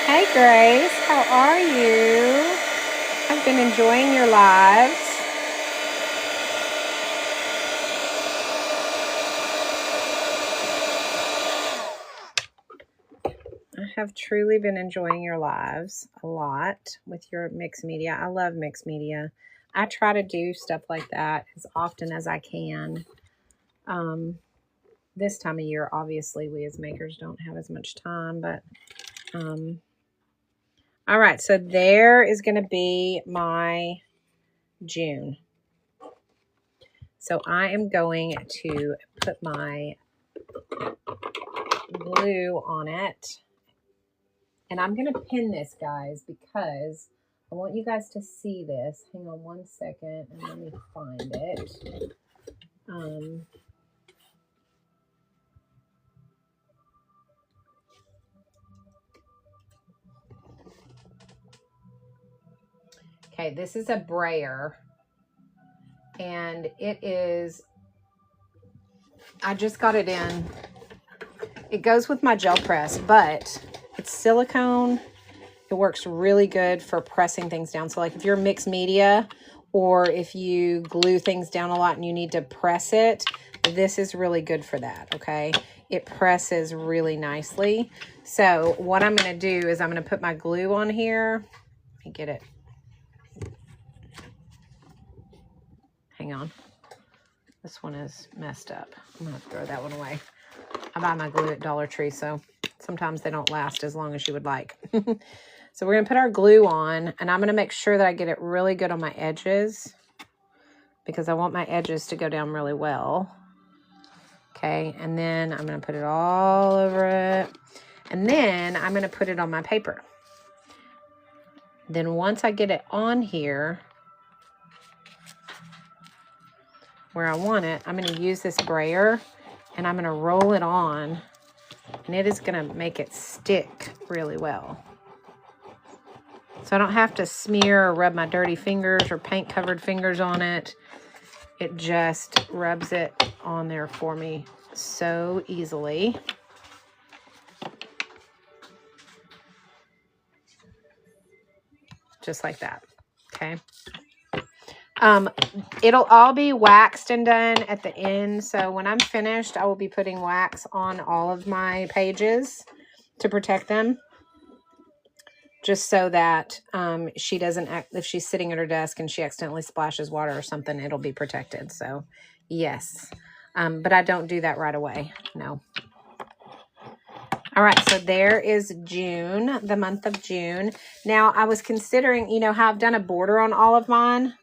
Hey Grace, how are you? I've been enjoying your lives. I have truly been enjoying your lives a lot with your mixed media. I love mixed media. I try to do stuff like that as often as I can. This time of year, obviously, we as makers don't have as much time, but all right, so there is going to be my June. So I am going to put my glue on it. And I'm going to pin this, guys, because I want you guys to see this. Hang on one second and let me find it. Okay, this is a brayer. And it is, I just got it in. It goes with my gel press, but it's silicone. It works really good for pressing things down. So like if you're mixed media or if you glue things down a lot and you need to press it, this is really good for that, okay? It presses really nicely. So what I'm going to do is I'm going to put my glue on here. Let me get it. Hang on. This one is messed up. I'm going to throw that one away. I buy my glue at Dollar Tree, so sometimes they don't last as long as you would like. So we're going to put our glue on, and I'm going to make sure that I get it really good on my edges because I want my edges to go down really well. Okay, and then I'm going to put it all over it, and then I'm going to put it on my paper. Then once I get it on here where I want it, I'm going to use this brayer, and I'm going to roll it on, and it is going to make it stick really well. So I don't have to smear or rub my dirty fingers or paint-covered fingers on it. It just rubs it on there for me so easily. Just like that, okay? It'll all be waxed and done at the end. So when I'm finished, I will be putting wax on all of my pages to protect them. Just so that she doesn't act, if she's sitting at her desk and she accidentally splashes water or something, it'll be protected. So yes, but I don't do that right away. No. All right, so there is June, the month of June. Now I was considering, you know how I've done a border on all of mine,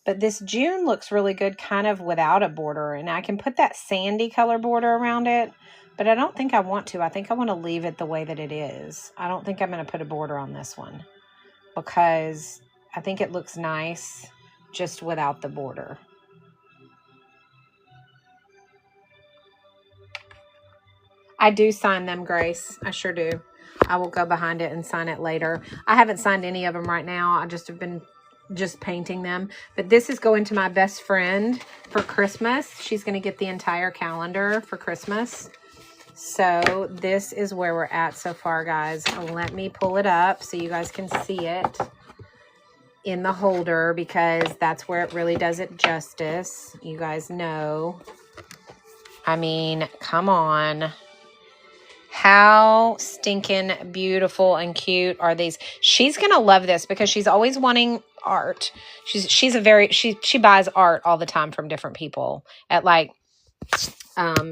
but this June looks really good kind of without a border, and I can put that sandy color border around it. But I don't think I want to. I think I want to leave it the way that it is. I don't think I'm going to put a border on this one because I think it looks nice just without the border. I do sign them, Grace. I sure do. I will go behind it and sign it later. I haven't signed any of them right now. I just have been just painting them. But this is going to my best friend for Christmas. She's going to get the entire calendar for Christmas. So this is where we're at so far, guys. Let me pull it up so you guys can see it in the holder because that's where it really does it justice. You guys know. I mean, come on. How stinking beautiful and cute are these? She's going to love this because she's always wanting art. She buys art all the time from different people at like,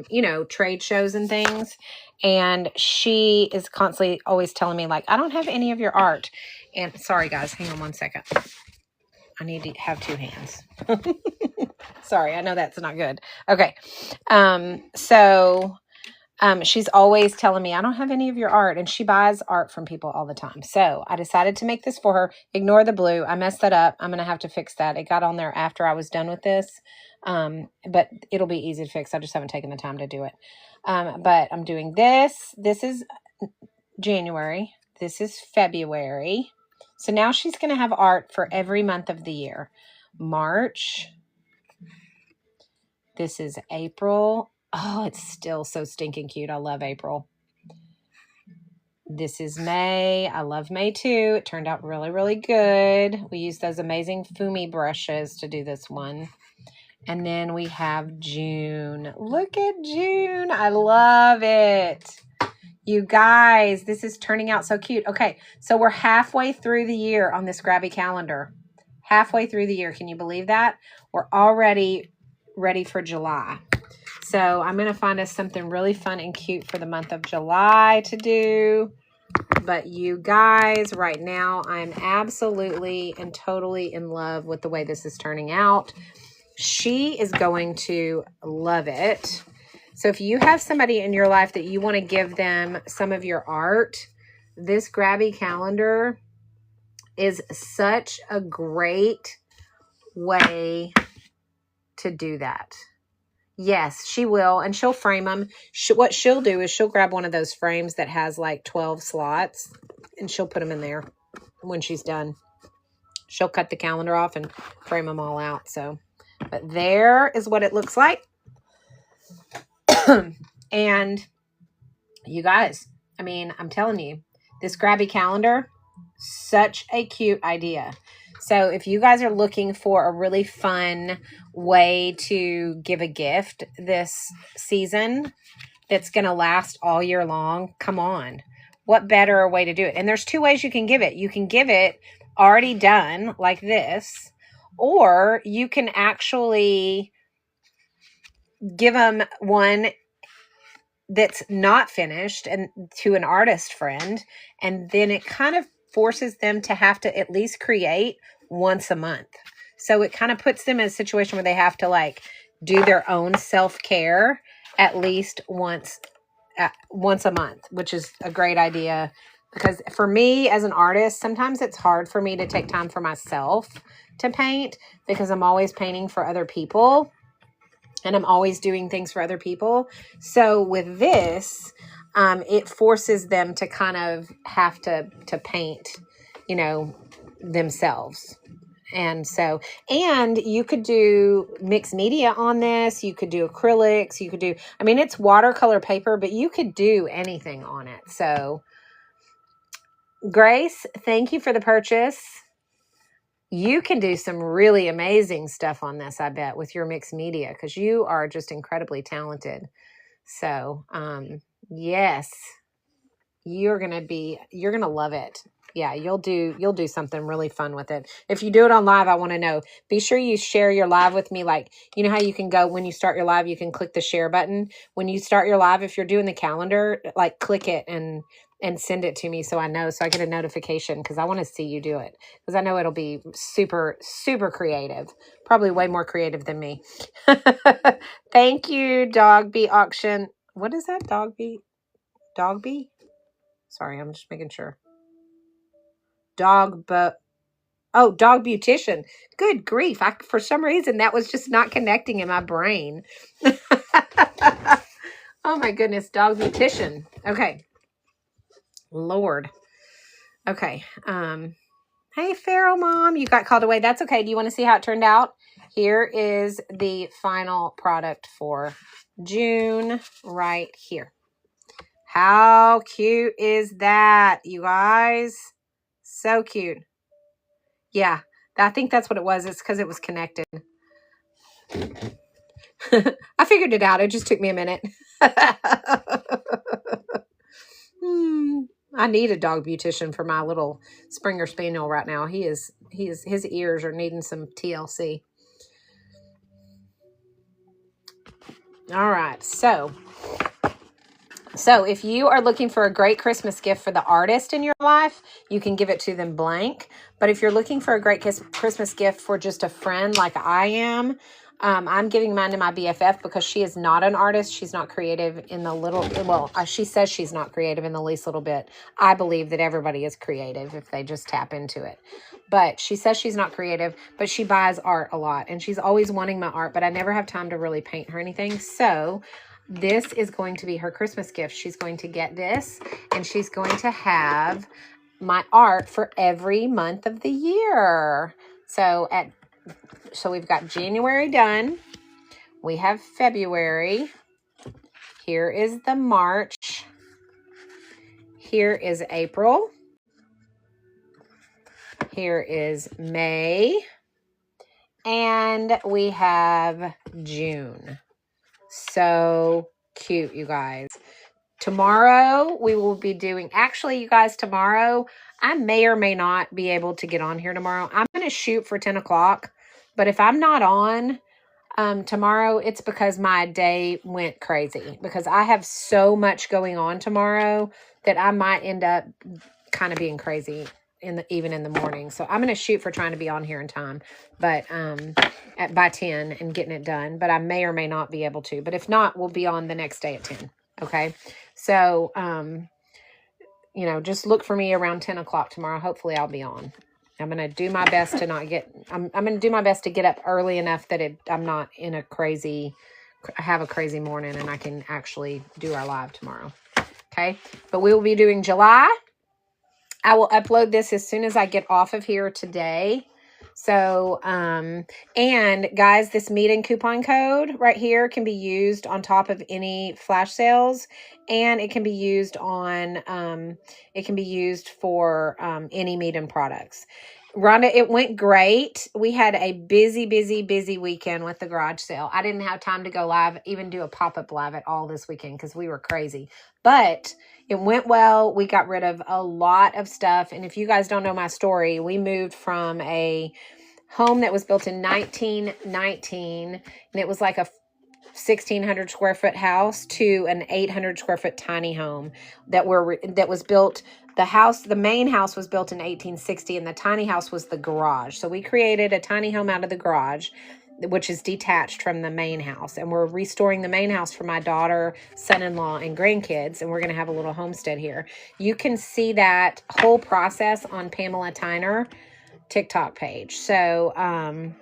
you know, trade shows and things. And she is constantly always telling me like, I don't have any of your art. And sorry guys, hang on one second. I need to have two hands. Sorry, I know that's not good. Okay. She's always telling me, I don't have any of your art. And she buys art from people all the time. So I decided to make this for her. Ignore the blue. I messed that up. I'm going to have to fix that. It got on there after I was done with this. But it'll be easy to fix. I just haven't taken the time to do it. But I'm doing this. This is January. This is February. So now she's going to have art for every month of the year. March. This is April. Oh, it's still so stinking cute. I love April. This is May. I love May too. It turned out really, really good. We used those amazing Fumi brushes to do this one. And then we have June. Look at June. I love it. You guys, this is turning out so cute. Okay, so we're halfway through the year on this Grabie calendar. Halfway through the year. Can you believe that? We're already ready for July. So I'm going to find us something really fun and cute for the month of July to do. But you guys, right now, I'm absolutely and totally in love with the way this is turning out. She is going to love it. So if you have somebody in your life that you want to give them some of your art, this Grabie calendar is such a great way to do that. Yes, she will, and she'll frame them. What she'll do is she'll grab one of those frames that has like 12 slots, and she'll put them in there when she's done. She'll cut the calendar off and frame them all out. So, but there is what it looks like. And you guys, I mean, I'm telling you, this Grabie calendar, such a cute idea. So if you guys are looking for a really fun way to give a gift this season that's going to last all year long, come on. What better way to do it? And there's two ways you can give it. You can give it already done like this, or you can actually give them one that's not finished and to an artist friend, and then it kind of forces them to have to at least create once a month. So it kind of puts them in a situation where they have to like do their own self-care at least once a month, which is a great idea. Because for me as an artist, sometimes it's hard for me to take time for myself to paint because I'm always painting for other people and I'm always doing things for other people. So with this, it forces them to kind of have to paint, you know, themselves. And so, and you could do mixed media on this. You could do acrylics. You could do, I mean, it's watercolor paper, but you could do anything on it. So Grace, thank you for the purchase. You can do some really amazing stuff on this, I bet, with your mixed media, because you are just incredibly talented. So, yes, you're going to love it. Yeah, you'll do something really fun with it. If you do it on live, I want to know. Be sure you share your live with me. Like, you know how you can go when you start your live, you can click the share button. When you start your live, if you're doing the calendar, like click it and send it to me so I know, so I get a notification, because I want to see you do it, because I know it'll be super, super creative. Probably way more creative than me. Thank you, Dogbie Auction. What is that, Dogbie? Dogbie? Sorry, I'm just making sure. Dog beautician. Good grief. For some reason, that was just not connecting in my brain. Oh my goodness. Dog beautician. Okay. Lord. Okay. Hey, Pharaoh Mom, you got called away. That's okay. Do you want to see how it turned out? Here is the final product for June right here. How cute is that, you guys? So cute. Yeah, I think that's what it was. It's because it was connected. I figured it out. It just took me a minute. I need a dog beautician for my little Springer Spaniel right now. His ears are needing some TLC. All right, so if you are looking for a great Christmas gift for the artist in your life, you can give it to them blank. But if you're looking for a great Christmas gift for just a friend like I am, I'm giving mine to my BFF because she is not an artist. She's not creative in the she says she's not creative in the least little bit. I believe that everybody is creative if they just tap into it. But she says she's not creative, but she buys art a lot. And she's always wanting my art, but I never have time to really paint her anything. So this is going to be her Christmas gift. She's going to get this, and she's going to have my art for every month of the year. So we've got January done. We have February. Here is the March. Here is April. Here is May. And we have June. So cute, you guys. Tomorrow we will be doing, actually, you guys, tomorrow I may or may not be able to get on here tomorrow. I'm going to shoot for 10 o'clock, but if I'm not on tomorrow, it's because my day went crazy, because I have so much going on tomorrow that I might end up kind of being crazy even in the morning. So I'm going to shoot for trying to be on here in time, but by 10 and getting it done. But I may or may not be able to. But if not, we'll be on the next day at 10. Okay. So, just look for me around 10 o'clock tomorrow. Hopefully I'll be on. I'm going to do my best to not get, I'm going to do my best to get up early enough that I'm not in have a crazy morning, and I can actually do our live tomorrow. Okay. But we will be doing July. I will upload this as soon as I get off of here today. So, and guys, this meeting coupon code right here can be used on top of any flash sales, and it can be used on, for any Meet products. Rhonda, it went great. We had a busy, busy, busy weekend with the garage sale. I didn't have time to go live, even do a pop-up live at all this weekend because we were crazy. But it went well. We got rid of a lot of stuff. And if you guys don't know my story, we moved from a home that was built in 1919, and it was like a 1,600 square foot house to an 800 square foot tiny home that was built. The main house was built in 1860, and the tiny house was the garage. So we created a tiny home out of the garage, which is detached from the main house. And we're restoring the main house for my daughter, son-in-law, and grandkids. And we're going to have a little homestead here. You can see that whole process on Pamela Tyner TikTok page. So Pamela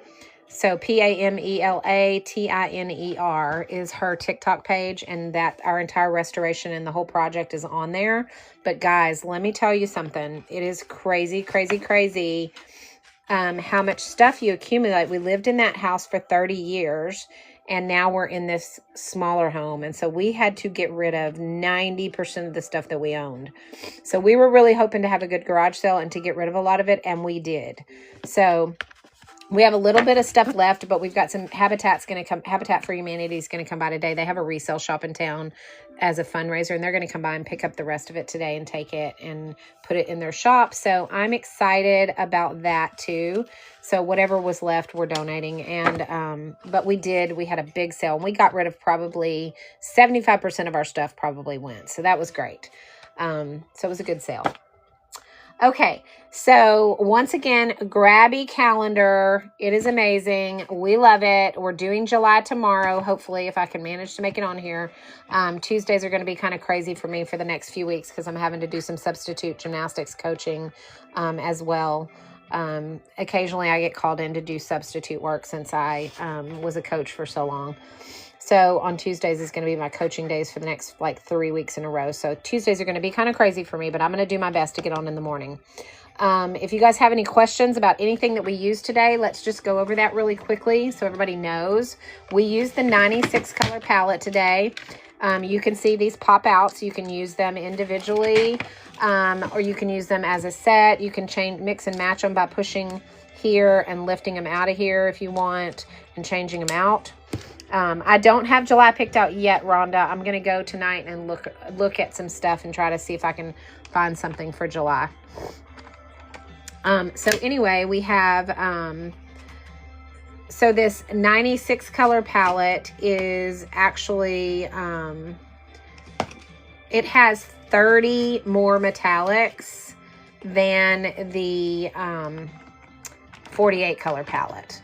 Tiner is her TikTok page, and that our entire restoration and the whole project is on there. But guys, let me tell you something. It is crazy, crazy, crazy how much stuff you accumulate. We lived in that house for 30 years, and now we're in this smaller home. And so we had to get rid of 90% of the stuff that we owned. So we were really hoping to have a good garage sale and to get rid of a lot of it, and we did. So we have a little bit of stuff left, but we've got some Habitat for Humanity is going to come by today. They have a resale shop in town as a fundraiser, and they're going to come by and pick up the rest of it today and take it and put it in their shop. So I'm excited about that too. So whatever was left, we're donating. And, but we had a big sale, and we got rid of probably 75% of our stuff probably went. So that was great. So it was a good sale. Okay, so once again, Grabie calendar. It is amazing. We love it. We're doing July tomorrow, hopefully, if I can manage to make it on here. Tuesdays are going to be kind of crazy for me for the next few weeks because I'm having to do some substitute gymnastics coaching as well. Occasionally, I get called in to do substitute work since I was a coach for so long. So on Tuesdays is going to be my coaching days for the next 3 weeks in a row. So Tuesdays are going to be kind of crazy for me, but I'm going to do my best to get on in the morning. If you guys have any questions about anything that we used today, let's just go over that really quickly so everybody knows. We used the 96 color palette today. You can see these pop out, so you can use them individually, or you can use them as a set. You can mix and match them by pushing here and lifting them out of here if you want, and changing them out. I don't have July picked out yet, Rhonda. I'm going to go tonight and look at some stuff and try to see if I can find something for July. So anyway, we have, so this 96 color palette is actually, it has 30 more metallics than the 48 color palette.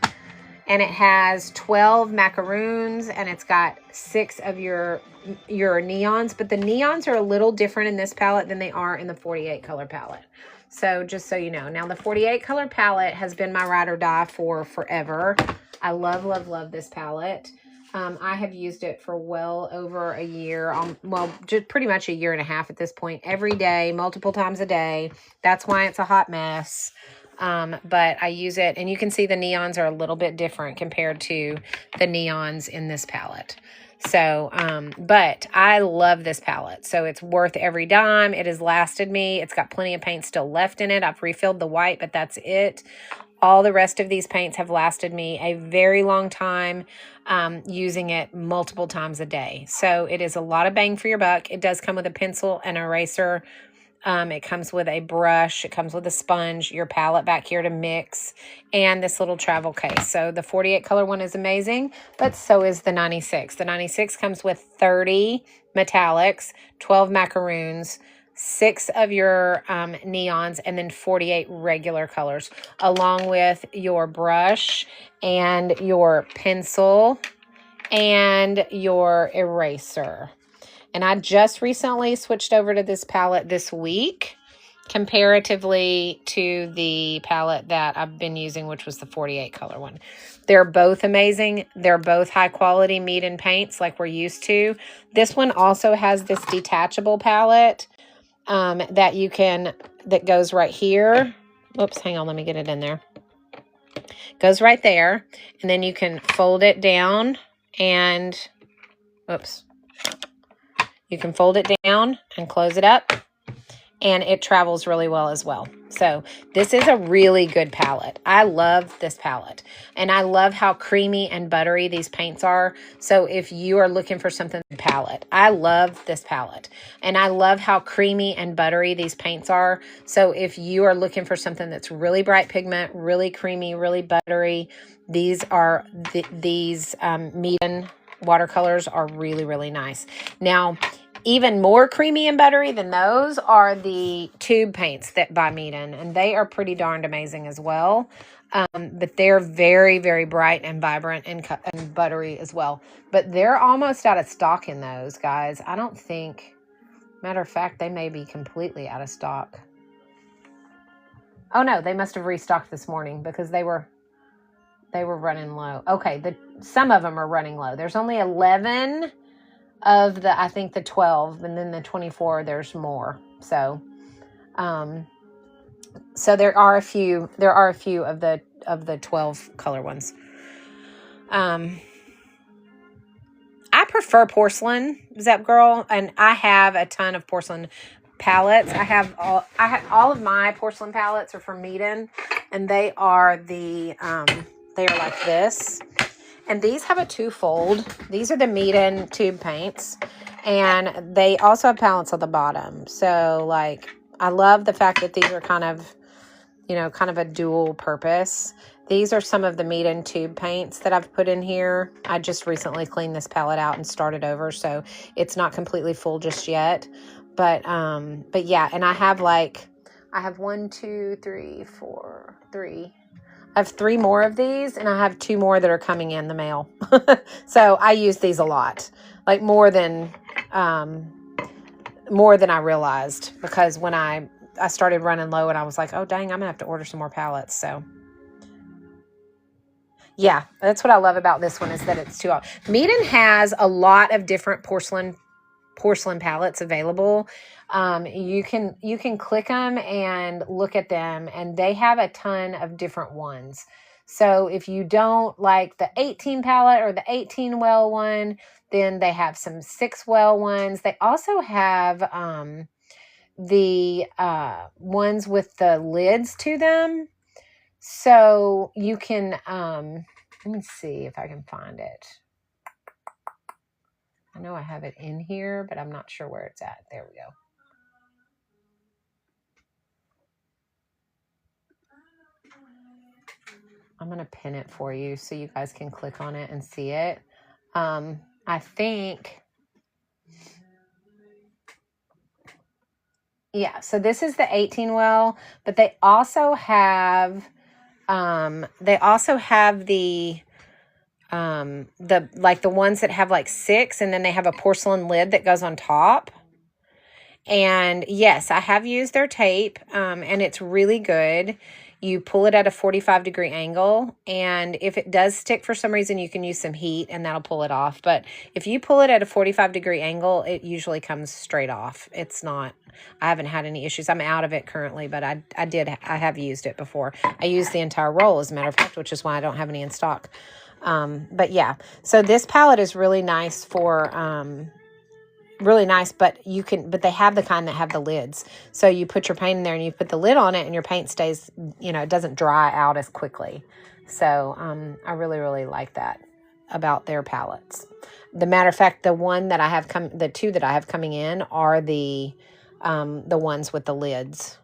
And it has 12 macaroons, and it's got 6 of your neons. But the neons are a little different in this palette than they are in the 48 color palette. So just so you know. Now, the 48 color palette has been my ride or die for forever. I love, love, love this palette. I have used it for well over a year. Well, just pretty much a year and a half at this point. Every day, multiple times a day. That's why it's a hot mess. But I use it, and you can see the neons are a little bit different compared to the neons in this palette. So, but I love this palette. So it's worth every dime. It has lasted me. It's got plenty of paint still left in it. I've refilled the white, but that's it. All the rest of these paints have lasted me a very long time, using it multiple times a day. So it is a lot of bang for your buck. It does come with a pencil and eraser. It comes with a brush. It comes with a sponge, your palette back here to mix, and this little travel case. So the 48 color one is amazing, but so is the 96. The 96 comes with 30 metallics, 12 macaroons, 6 of your neons, and then 48 regular colors, along with your brush and your pencil and your eraser. And I just recently switched over to this palette this week, comparatively to the palette that I've been using, which was the 48 color one. They're both amazing. They're both high quality meat and paints like we're used to. This one also has this detachable palette that goes right here. Oops, hang on, let me get it in there. Goes right there, and then you can fold it down and, oops. You can fold it down and close it up, and it travels really well as well. So this is a really good palette. I love this palette, and I love how creamy and buttery these paints are. So if you are looking for something palette, I love this palette, and I love how creamy and buttery these paints are. So if you are looking for something that's really bright pigment, really creamy, really buttery, these are these medium. watercolors are really, really nice. Now, even more creamy and buttery than those are the tube paints that by Meeden, and they are pretty darned amazing as well. But they're very, very bright and vibrant and buttery as well. But they're almost out of stock in those, guys. I don't think, matter of fact, they may be completely out of stock. Oh no, they must have restocked this morning because they were running low. Okay, some of them are running low. There's only 11 of the, I think the 12, and then the 24 there's more. So so there are a few of the 12 color ones. I prefer porcelain, Zep Girl, and I have a ton of porcelain palettes. I have all of my porcelain palettes are from Meeden, and they are they are like this. And these have a twofold. These are the Meeden tube paints, and they also have palettes at the bottom. So like, I love the fact that these are kind of a dual purpose. These are some of the Meeden tube paints that I've put in here. I just recently cleaned this palette out and started over, so it's not completely full just yet. But yeah, and I have 1, 2, 3, 4, 3. I have 3 more of these, and I have 2 more that are coming in the mail. So I use these a lot, like more than I realized, because when I started running low, and I was like, oh dang, I'm gonna have to order some more palettes. So yeah, that's what I love about this one, is that it's Meeden has a lot of different porcelain palettes available. You can click them and look at them, and they have a ton of different ones. So if you don't like the 18 palette or the 18 well one, then they have some 6 well ones. They also have the ones with the lids to them. So you can, let me see if I can find it. I know I have it in here, but I'm not sure where it's at. There we go. I'm going to pin it for you so you guys can click on it and see it. I think, yeah, so this is the 18 well, but they also have the ones that have like 6, and then they have a porcelain lid that goes on top. And yes, I have used their tape, and it's really good. You pull it at a 45-degree angle, and if it does stick for some reason, you can use some heat and that'll pull it off. But if you pull it at a 45-degree angle, it usually comes straight off. I haven't had any issues. I'm out of it currently, but I have used it before. I used the entire roll, as a matter of fact, which is why I don't have any in stock. But yeah, so this palette is really nice but they have the kind that have the lids. So you put your paint in there and you put the lid on it, and your paint stays, it doesn't dry out as quickly. So I really, really like that about their palettes. The matter of fact, the 2 that I have coming in are the ones with the lids,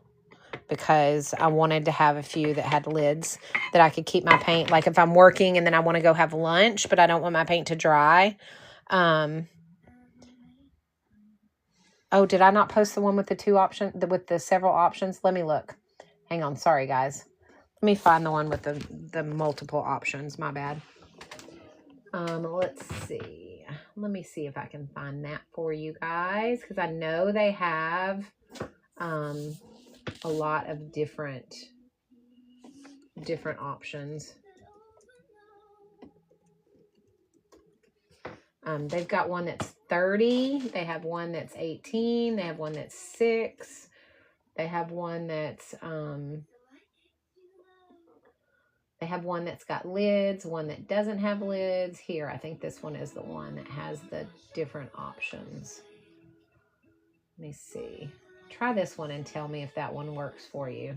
because I wanted to have a few that had lids that I could keep my paint. Like if I'm working and then I want to go have lunch, but I don't want my paint to dry. Oh, did I not post the one with the 2 options, with the several options? Let me look. Hang on. Sorry, guys. Let me find the one with the multiple options. My bad. Let's see. Let me see if I can find that for you guys, because I know they have a lot of different options. They've got one that's 30. They have one that's 18. They have one that's 6. They have one that's got lids, one that doesn't have lids. Here, I think this one is the one that has the different options. Let me see. Try this one and tell me if that one works for you.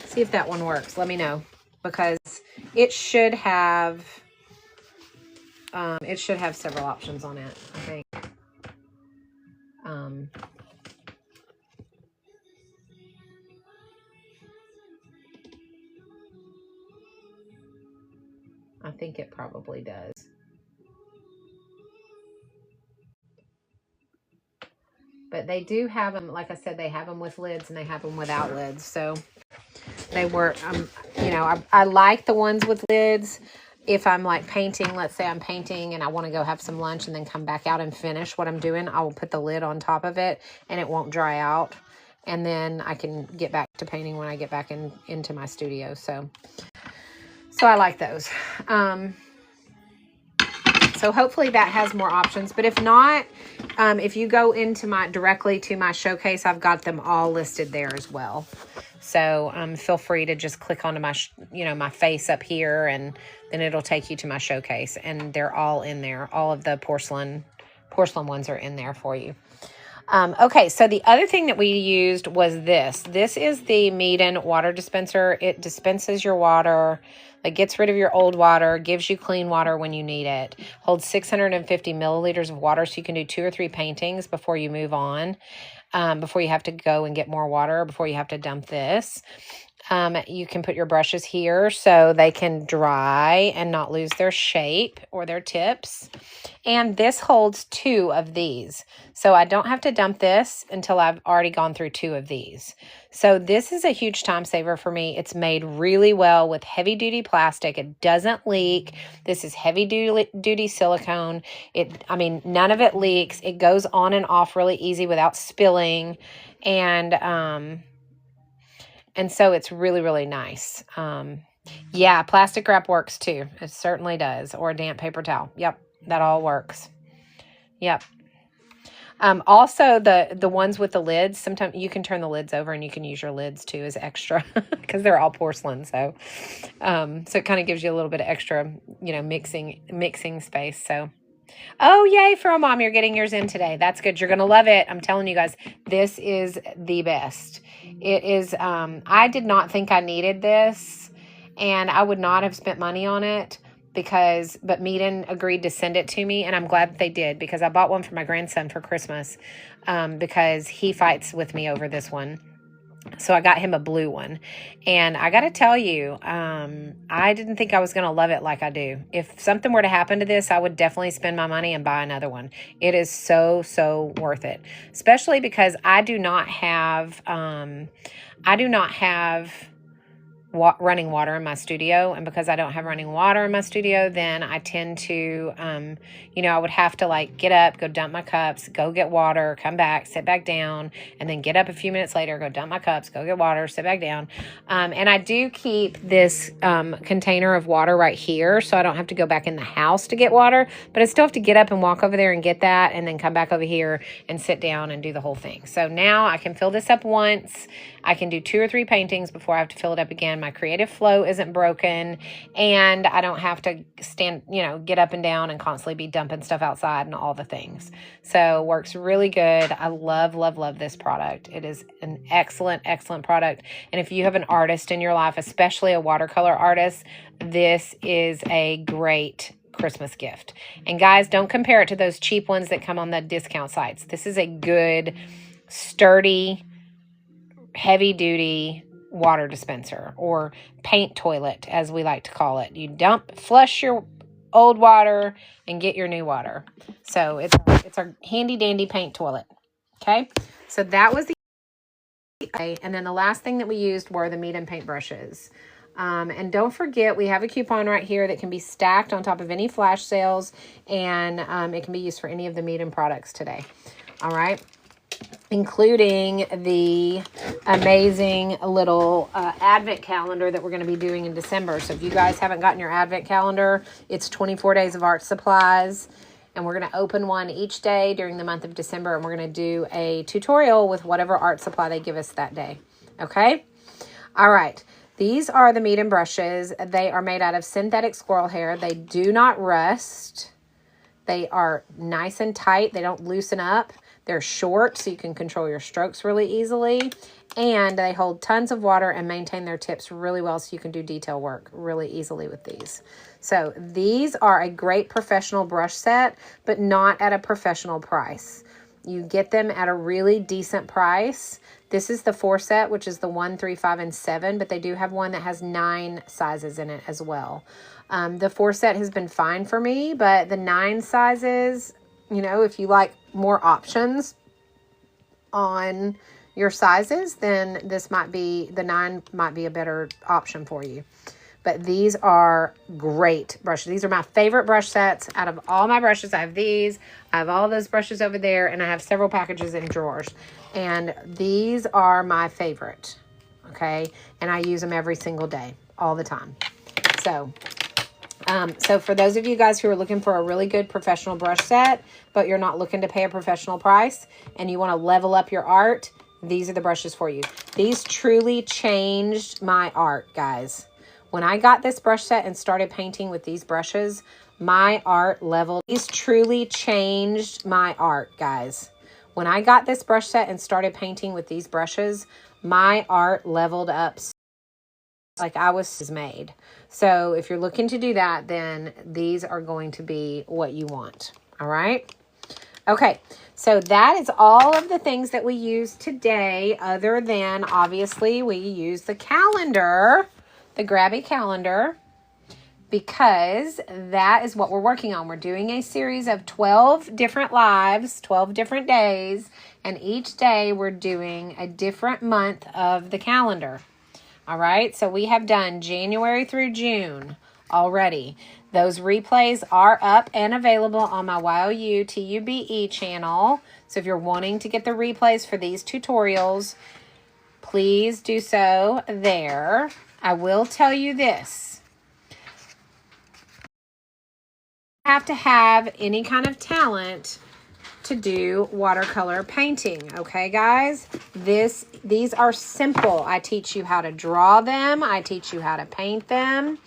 See if that one works. Let me know, because it should have several options on it, I think. I think it probably does. But they do have them, like I said, they have them with lids and they have them without lids. So they work, you know, I like the ones with lids. If I'm like painting, let's say I'm painting and I want to go have some lunch and then come back out and finish what I'm doing, I will put the lid on top of it and it won't dry out. And then I can get back to painting when I get back into my studio. So I like those. So hopefully that has more options. But if not, if you go into directly to my showcase, I've got them all listed there as well. So feel free to just click onto my, my face up here, and then it'll take you to my showcase, and they're all in there. All of the porcelain ones are in there for you. Okay, so the other thing that we used was this. This is the Meeden water dispenser. It dispenses your water, like gets rid of your old water, gives you clean water when you need it. Holds 650 milliliters of water, so you can do 2 or 3 paintings before you move on, before you have to go and get more water, before you have to dump this. You can put your brushes here so they can dry and not lose their shape or their tips. And this holds 2 of these. So I don't have to dump this until I've already gone through 2 of these. So this is a huge time saver for me. It's made really well with heavy duty plastic. It doesn't leak. This is heavy duty silicone. None of it leaks. It goes on and off really easy without spilling. And so it's really, really nice. Yeah, plastic wrap works too. It certainly does. Or a damp paper towel. Yep, that all works. Yep. Also, the ones with the lids, sometimes you can turn the lids over and you can use your lids too as extra because they're all porcelain. So it kind of gives you a little bit of extra, mixing space. So, oh, yay, Furrow Mom, you're getting yours in today. That's good. You're going to love it. I'm telling you guys, this is the best. It is, I did not think I needed this, and I would not have spent money on it but Meeden agreed to send it to me, and I'm glad that they did, because I bought one for my grandson for Christmas, because he fights with me over this one. So I got him a blue one, and I got to tell you, I didn't think I was going to love it like I do. If something were to happen to this, I would definitely spend my money and buy another one. It is so, so worth it, especially because I do not have running water in my studio. And because I don't have running water in my studio, then I tend to, I would have to get up, go dump my cups, go get water, come back, sit back down, and then get up a few minutes later, go dump my cups, go get water, sit back down. And I do keep this container of water right here, so I don't have to go back in the house to get water, but I still have to get up and walk over there and get that, and then come back over here and sit down and do the whole thing. So now I can fill this up once. I can do 2 or 3 paintings before I have to fill it up again. My creative flow isn't broken, and I don't have to get up and down and constantly be dumping stuff outside and all the things. So works really good. I love, love, love this product. It is an excellent, excellent product. And if you have an artist in your life, especially a watercolor artist, this is a great Christmas gift. And guys, don't compare it to those cheap ones that come on the discount sites. This is a good, sturdy, heavy-duty water dispenser, or paint toilet, as we like to call it. You flush your old water and get your new water. So it's a handy-dandy paint toilet. Okay, so that was and then the last thing that we used were the Meeden paint brushes. And don't forget, we have a coupon right here that can be stacked on top of any flash sales, and it can be used for any of the Meeden products today. All right, including the amazing little advent calendar that we're going to be doing in December. So if you guys haven't gotten your advent calendar, it's 24 days of art supplies, and we're going to open one each day during the month of December, and we're going to do a tutorial with whatever art supply they give us that day. Okay? All right. These are the Meeden brushes. They are made out of synthetic squirrel hair. They do not rust. They are nice and tight. They don't loosen up. They're short, so you can control your strokes really easily. And they hold tons of water and maintain their tips really well, so you can do detail work really easily with these. So these are a great professional brush set, but not at a professional price. You get them at a really decent price. This is the 4 set, which is the 1, 3, 5, and 7, but they do have one that has 9 sizes in it as well. The 4 set has been fine for me, but the 9 sizes, you know, if you like more options on your sizes, then this might be, the 9 might be a better option for you. But these are great brushes. These are my favorite brush sets out of all my brushes. I have these, I have all those brushes over there, and I have several packages in drawers. And these are my favorite, okay? And I use them every single day, all the time. So for those of you guys who are looking for a really good professional brush set, but you're not looking to pay a professional price and you want to level up your art, these are the brushes for you. These truly changed my art, guys. When I got this brush set and started painting with these brushes, my art leveled. These truly changed my art, guys. When I got this brush set and started painting with these brushes, my art leveled up like I was made. So if you're looking to do that, then these are going to be what you want. All right. Okay. So that is all of the things that we use today, other than obviously we use the calendar, the Grabie calendar, because that is what we're working on. We're doing a series of 12 different lives, 12 different days, and each day we're doing a different month of the calendar. All right, so we have done January through June already. Those replays are up and available on my YOU TUBE channel. So if you're wanting to get the replays for these tutorials, please do so there. I will tell you this. You have to have any kind of talent to do watercolor painting, okay guys? These are simple. I teach you how to draw them, I teach you how to paint them,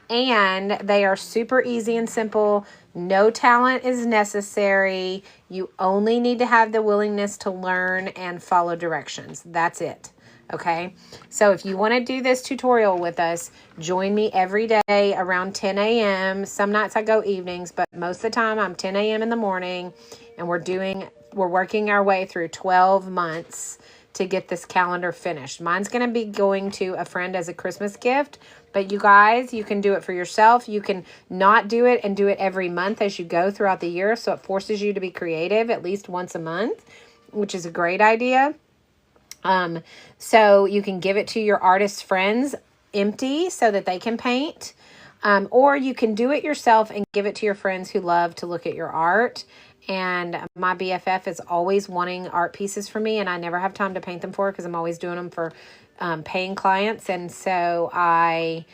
and they are super easy and simple. No talent is necessary. You only need to have the willingness to learn and follow directions. That's it. Okay, so if you want to do this tutorial with us, join me every day around 10 a.m. Some nights I go evenings, but most of the time I'm 10 a.m. in the morning, and we're working our way through 12 months to get this calendar finished. Mine's going to be going to a friend as a Christmas gift, but you guys, you can do it for yourself. You can not do it and do it every month as you go throughout the year, so it forces you to be creative at least once a month, which is a great idea. So you can give it to your artist friends empty so that they can paint. Or you can do it yourself and give it to your friends who love to look at your art. And my BFF is always wanting art pieces for me, and I never have time to paint them for her because I'm always doing them for paying clients. And so I,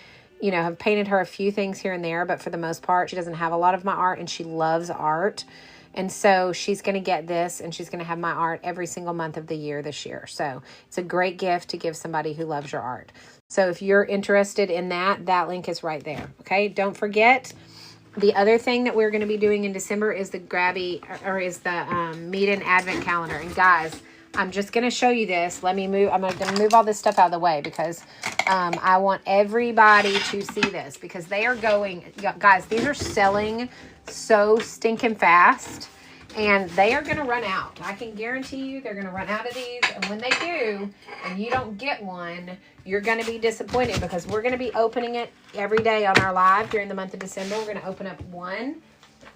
you know, have painted her a few things here and there, but for the most part, she doesn't have a lot of my art, and she loves art. And so she's going to get this, and she's going to have my art every single month of the year this year. So it's a great gift to give somebody who loves your art. So if you're interested in that, that link is right there. Okay. Don't forget, the other thing that we're going to be doing in December is the Grabie, or is the Meet and Advent calendar. And guys, I'm just going to show you this. Let me move. I'm going to move all this stuff out of the way because I want everybody to see this, because they are going, guys, these are selling so stinking fast, and they are going to run out. I can guarantee you they're going to run out of these, and when they do and you don't get one, you're going to be disappointed, because we're going to be opening it every day on our live during the month of December. We're going to open up one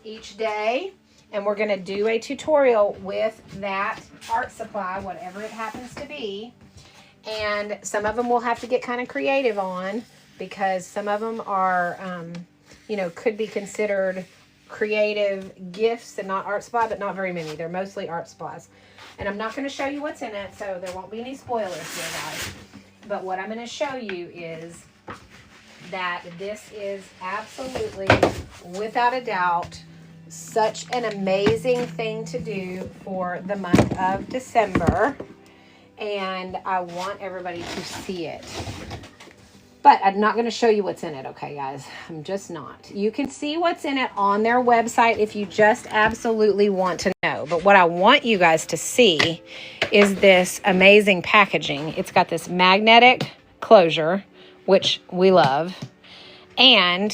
each day, and we're going to do a tutorial with that art supply, whatever it happens to be. And some of them we'll have to get kind of creative on, because some of them are you know, could be considered creative gifts and not art supply, but not very many. They're mostly art supplies. And I'm not going to show you what's in it, so there won't be any spoilers here, guys. But what I'm going to show you is that this is absolutely, without a doubt, such an amazing thing to do for the month of December. And I want everybody to see it. But I'm not going to show you what's in it, okay, guys? I'm just not. You can see what's in it on their website if you just absolutely want to know. But what I want you guys to see is this amazing packaging. It's got this magnetic closure, which we love. And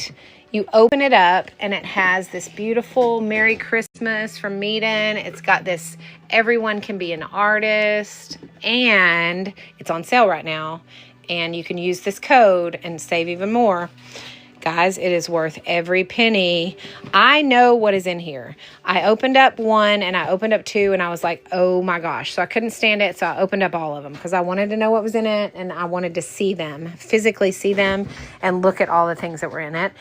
You open it up and it has this beautiful Merry Christmas from Meeden. It's got this everyone can be an artist, and it's on sale right now. And you can use this code and save even more. Guys, it is worth every penny. I know what is in here. I opened up one and I opened up two and I was like, oh my gosh. So I couldn't stand it. So I opened up all of them because I wanted to know what was in it and I wanted to see them, physically see them and look at all the things that were in it.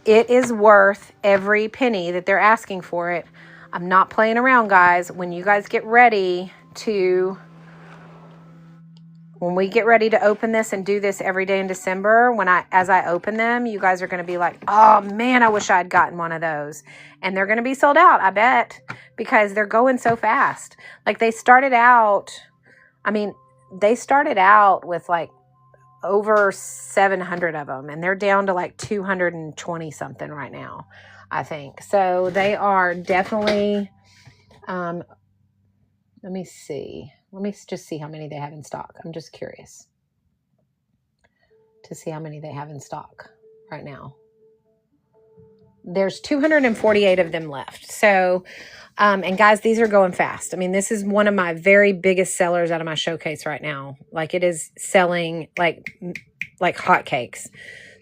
It is worth every penny that they're asking for it. I'm not playing around, guys. When you guys get ready to... When we get ready to open this and do this every day in December, as I open them, you guys are going to be like, oh man, I wish I had gotten one of those. And they're going to be sold out, I bet, because they're going so fast. Like they started out with like over 700 of them, and they're down to like 220 something right now, I think. So they are definitely, let me see. Let me just see how many they have in stock. I'm just curious to see how many they have in stock right now. There's 248 of them left. So, and guys, these are going fast. I mean, this is one of my very biggest sellers out of my showcase right now. Like it is selling like hotcakes.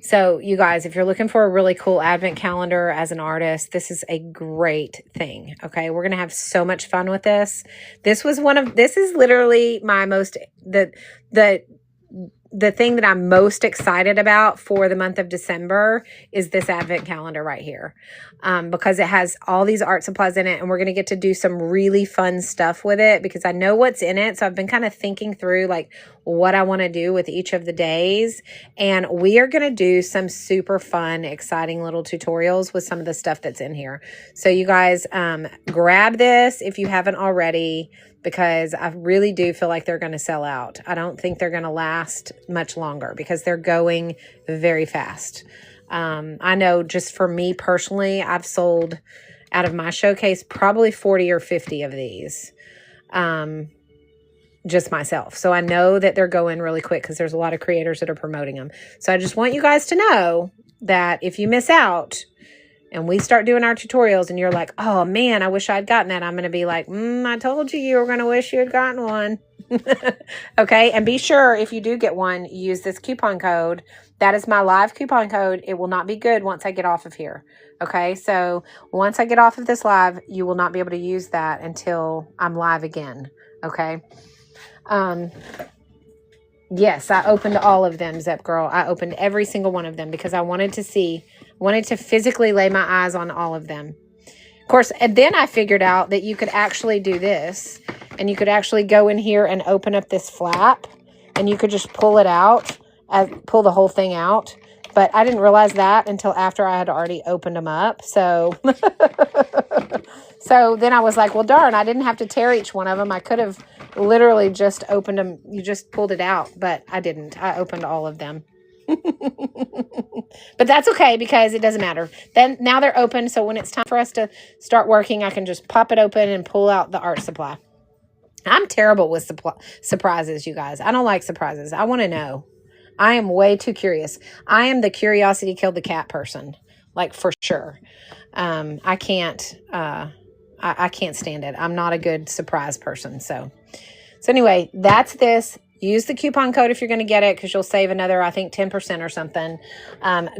So you guys, if you're looking for a really cool advent calendar as an artist, this is a great thing. Okay. We're going to have so much fun with this. This is literally my the thing that I'm most excited about for the month of December is this advent calendar right here. Because it has all these art supplies in it, and we're going to get to do some really fun stuff with it because I know what's in it. So I've been kind of thinking through like what I want to do with each of the days. And we are going to do some super fun, exciting little tutorials with some of the stuff that's in here. So you guys, grab this if you haven't already, because I really do feel like they're going to sell out. I don't think they're going to last much longer because they're going very fast. I know just for me personally, I've sold out of my showcase probably 40 or 50 of these, just myself. So I know that they're going really quick because there's a lot of creators that are promoting them. So I just want you guys to know that if you miss out, and we start doing our tutorials and you're like, oh man, I wish I'd gotten that. I'm going to be like, I told you were going to wish you had gotten one. Okay. And be sure if you do get one, use this coupon code. That is my live coupon code. It will not be good once I get off of here. Okay. So once I get off of this live, you will not be able to use that until I'm live again. Okay. Yes, I opened all of them, Zep Girl. I opened every single one of them because I wanted to physically lay my eyes on all of them. Of course, and then I figured out that you could actually do this, and you could actually go in here and open up this flap, and you could just pull it out, pull the whole thing out. But I didn't realize that until after I had already opened them up. So, so then I was like, well, darn, I didn't have to tear each one of them. I could have literally just opened them. You just pulled it out, but I didn't. I opened all of them. But that's okay because it doesn't matter. Then now they're open. So when it's time for us to start working, I can just pop it open and pull out the art supply. I'm terrible with surprises, you guys. I don't like surprises. I want to know. I am way too curious. I am the curiosity killed the cat person, like for sure. I can't stand it. I'm not a good surprise person. So anyway, that's this. Use the coupon code if you're going to get it because you'll save another, I think, 10% or something.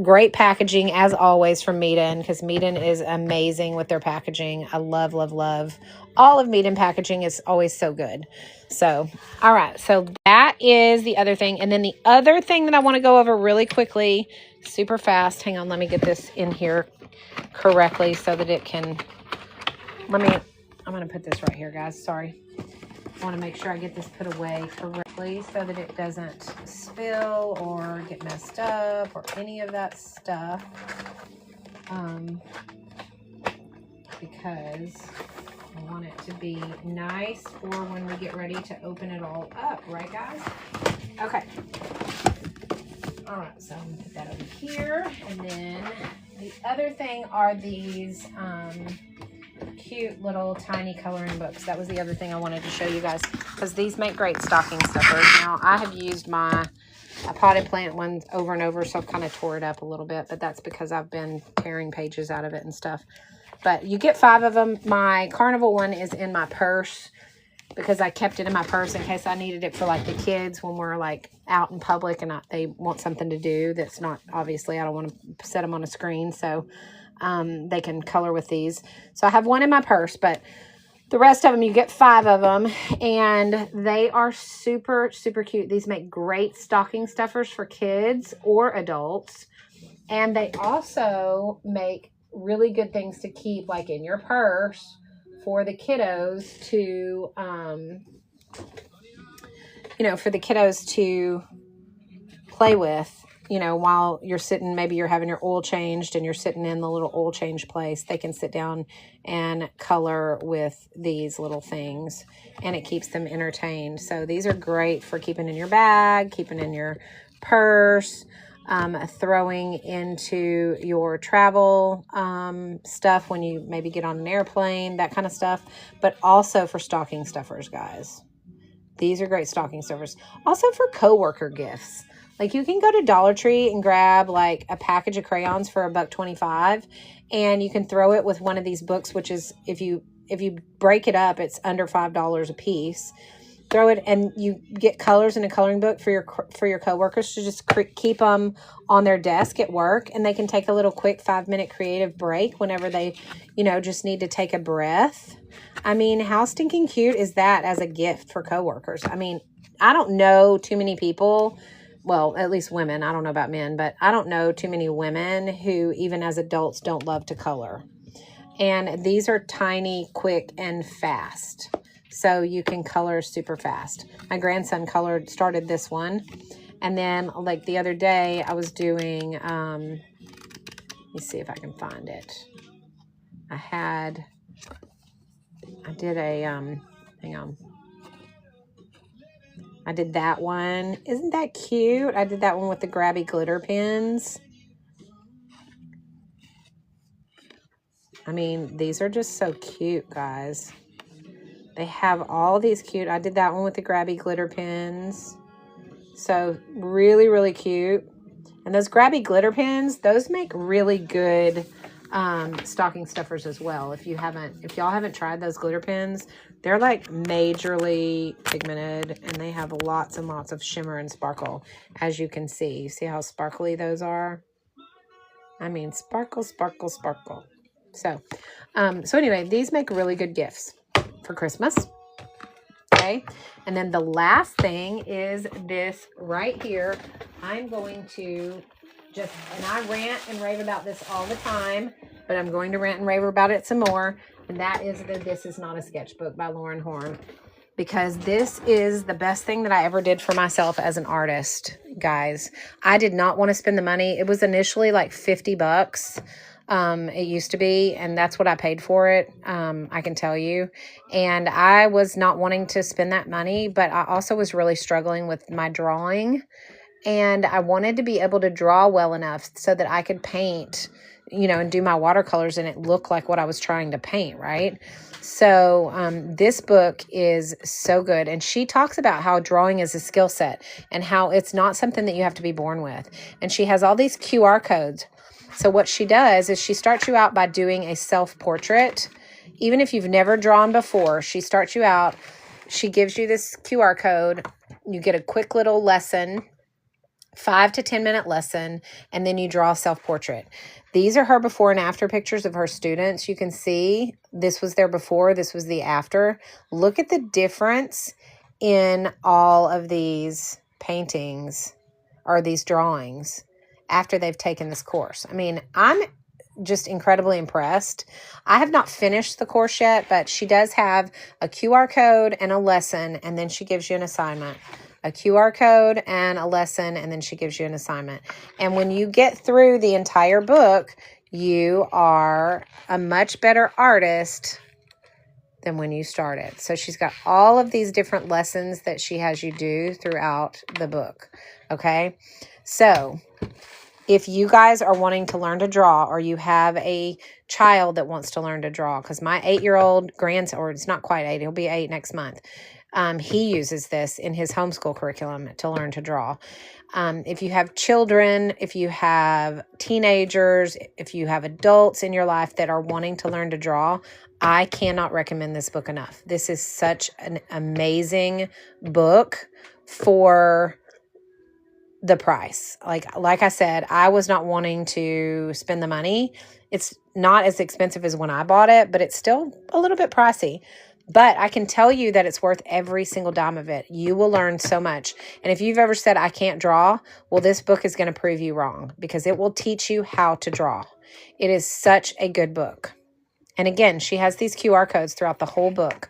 Great packaging, as always, from Meeden because Meeden is amazing with their packaging. I love, love, love. All of Meeden packaging is always so good. So, all right. So that is the other thing. And then the other thing that I want to go over really quickly, super fast. Hang on. Let me get this in here correctly so that it can... I'm going to put this right here, guys. Sorry. I want to make sure I get this put away correctly so that it doesn't spill or get messed up or any of that stuff. Because I want it to be nice for when we get ready to open it all up. Right, guys? Okay. All right. So I'm going to put that over here. And then the other thing are these... cute little tiny coloring books. That was the other thing I wanted to show you guys because these make great stocking stuffers. Now I have used my a potted plant one over and over, so I've kind of tore it up a little bit, but that's because I've been tearing pages out of it and stuff. But you get 5 of them. My carnival one is in my purse because I kept it in my purse in case I needed it for like the kids when we're like out in public and they want something to do that's not, obviously I don't want to set them on a screen, so they can color with these. So I have one in my purse, but the rest of them, you get 5 of them, and they are super, super cute. These make great stocking stuffers for kids or adults, and they also make really good things to keep like in your purse for the kiddos to, for the kiddos to play with, while you're sitting, maybe you're having your oil changed and you're sitting in the little oil change place. They can sit down and color with these little things, and it keeps them entertained. So these are great for keeping in your bag, keeping in your purse, throwing into your travel stuff when you maybe get on an airplane, that kind of stuff, but also for stocking stuffers, guys. These are great stocking stuffers. Also for coworker gifts. Like you can go to Dollar Tree and grab like a package of crayons for $1.25, and you can throw it with one of these books, which is, if you break it up, it's under $5 a piece. Throw it, and you get colors in a coloring book for your coworkers to just keep them on their desk at work, and they can take a little quick 5-minute creative break whenever they, just need to take a breath. I mean, how stinking cute is that as a gift for coworkers? I mean, I don't know too many people, well, at least women, I don't know about men, but I don't know too many women who, even as adults, don't love to color. And these are tiny, quick, and fast. So you can color super fast. My grandson started this one. And then like the other day I was doing, let me see if I can find it. I did a, hang on. I did that one. Isn't that cute? I did that one with the Grabie glitter pens. I mean, these are just so cute, guys. They have all these cute. I did that one with the Grabie glitter pens. So really, really cute. And those Grabie glitter pens, those make really good stocking stuffers as well. If y'all haven't tried those glitter pens, they're like majorly pigmented, and they have lots and lots of shimmer and sparkle, as you can see. See how sparkly those are? I mean, sparkle, sparkle, sparkle. So anyway, these make really good gifts for Christmas. Okay. And then the last thing is this right here. I'm going to and I rant and rave about this all the time, but I'm going to rant and rave about it some more. And that is the This Is Not a Sketchbook by Lauren Horn, because this is the best thing that I ever did for myself as an artist, guys. I did not want to spend the money. It was initially like $50. It used to be, and that's what I paid for it. I can tell you. And I was not wanting to spend that money, but I also was really struggling with my drawing, and I wanted to be able to draw well enough so that I could paint, and do my watercolors and it looked like what I was trying to paint. Right. So, this book is so good. And she talks about how drawing is a skill set and how it's not something that you have to be born with. And she has all these QR codes. So what she does is she starts you out by doing a self-portrait. Even if you've never drawn before, she starts you out. She gives you this QR code. You get a quick little lesson, 5 to 10 minute lesson, and then you draw a self-portrait. These are her before and after pictures of her students. You can see this was their before, this was the after. Look at the difference in all of these paintings or these drawings after they've taken this course. I mean, I'm just incredibly impressed. I have not finished the course yet, but she does have a QR code and a lesson, and then she gives you an assignment. A QR code and a lesson, and then she gives you an assignment. And when you get through the entire book, you are a much better artist than when you started. So she's got all of these different lessons that she has you do throughout the book. Okay? So if you guys are wanting to learn to draw, or you have a child that wants to learn to draw, because my 8-year-old grandson, or it's not quite 8, he'll be 8 next month. He uses this in his homeschool curriculum to learn to draw. If you have children, if you have teenagers, if you have adults in your life that are wanting to learn to draw, I cannot recommend this book enough. This is such an amazing book for the price. Like I said, I was not wanting to spend the money. It's not as expensive as when I bought it, but it's still a little bit pricey. But I can tell you that it's worth every single dime of it. You will learn so much. And if you've ever said, I can't draw, well, this book is going to prove you wrong because it will teach you how to draw. It is such a good book. And again, she has these QR codes throughout the whole book.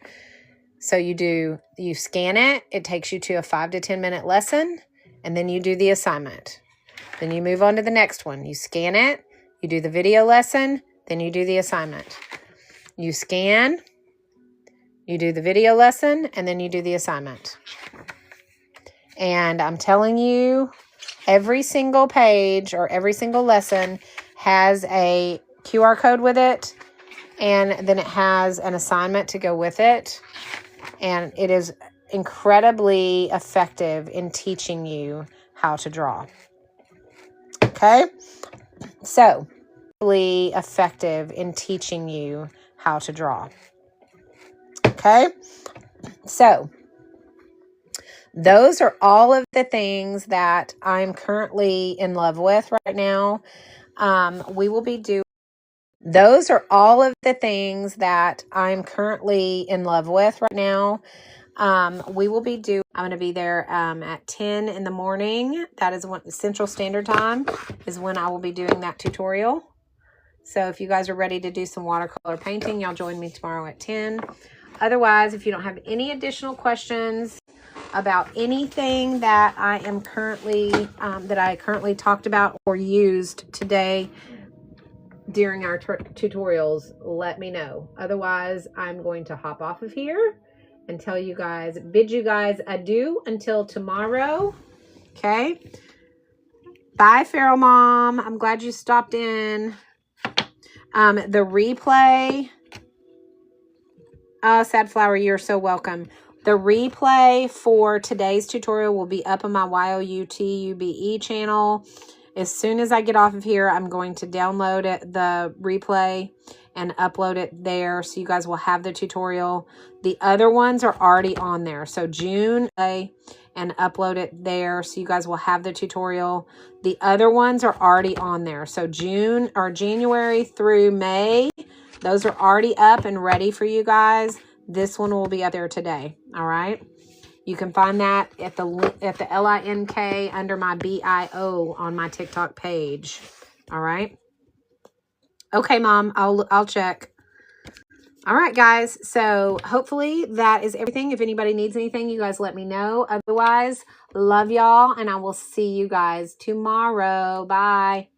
So you scan it. It takes you to a 5 to 10 minute lesson. And then you do the assignment. Then you move on to the next one. You scan it. You do the video lesson. Then you do the assignment. You scan. You do the video lesson. And then you do the assignment. And I'm telling you, every single page or every single lesson has a QR code with it. And then it has an assignment to go with it. And it is incredibly effective in teaching you how to draw. Okay? So, really effective in teaching you how to draw. Okay? So, those are all of the things that I'm currently in love with right now. We will be doing Those are all of the things that I'm currently in love with right now. We will be doing, I'm going to be there at 10 in the morning. That is when Central Standard Time is when I will be doing that tutorial. So if you guys are ready to do some watercolor painting, y'all join me tomorrow at 10. Otherwise, if you don't have any additional questions about anything that I am currently, that I currently talked about or used today during our tutorials, let me know. Otherwise, I'm going to hop off of here and bid you guys adieu until tomorrow. Okay. Bye, Feral Mom. I'm glad you stopped in. The replay. Oh, Sad Flower, you're so welcome. The replay for today's tutorial will be up on my YOUTUBE channel. As soon as I get off of here, I'm going to download the replay and upload it there so you guys will have the tutorial. The other ones are already on there. So June, and upload it there so you guys will have the tutorial. The other ones are already on there. So January through May, those are already up and ready for you guys. This one will be up there today. All right. You can find that at the LINK under my BIO on my TikTok page. All right. Okay, Mom, I'll check. All right, guys. So hopefully that is everything. If anybody needs anything, you guys let me know. Otherwise, love y'all, and I will see you guys tomorrow. Bye.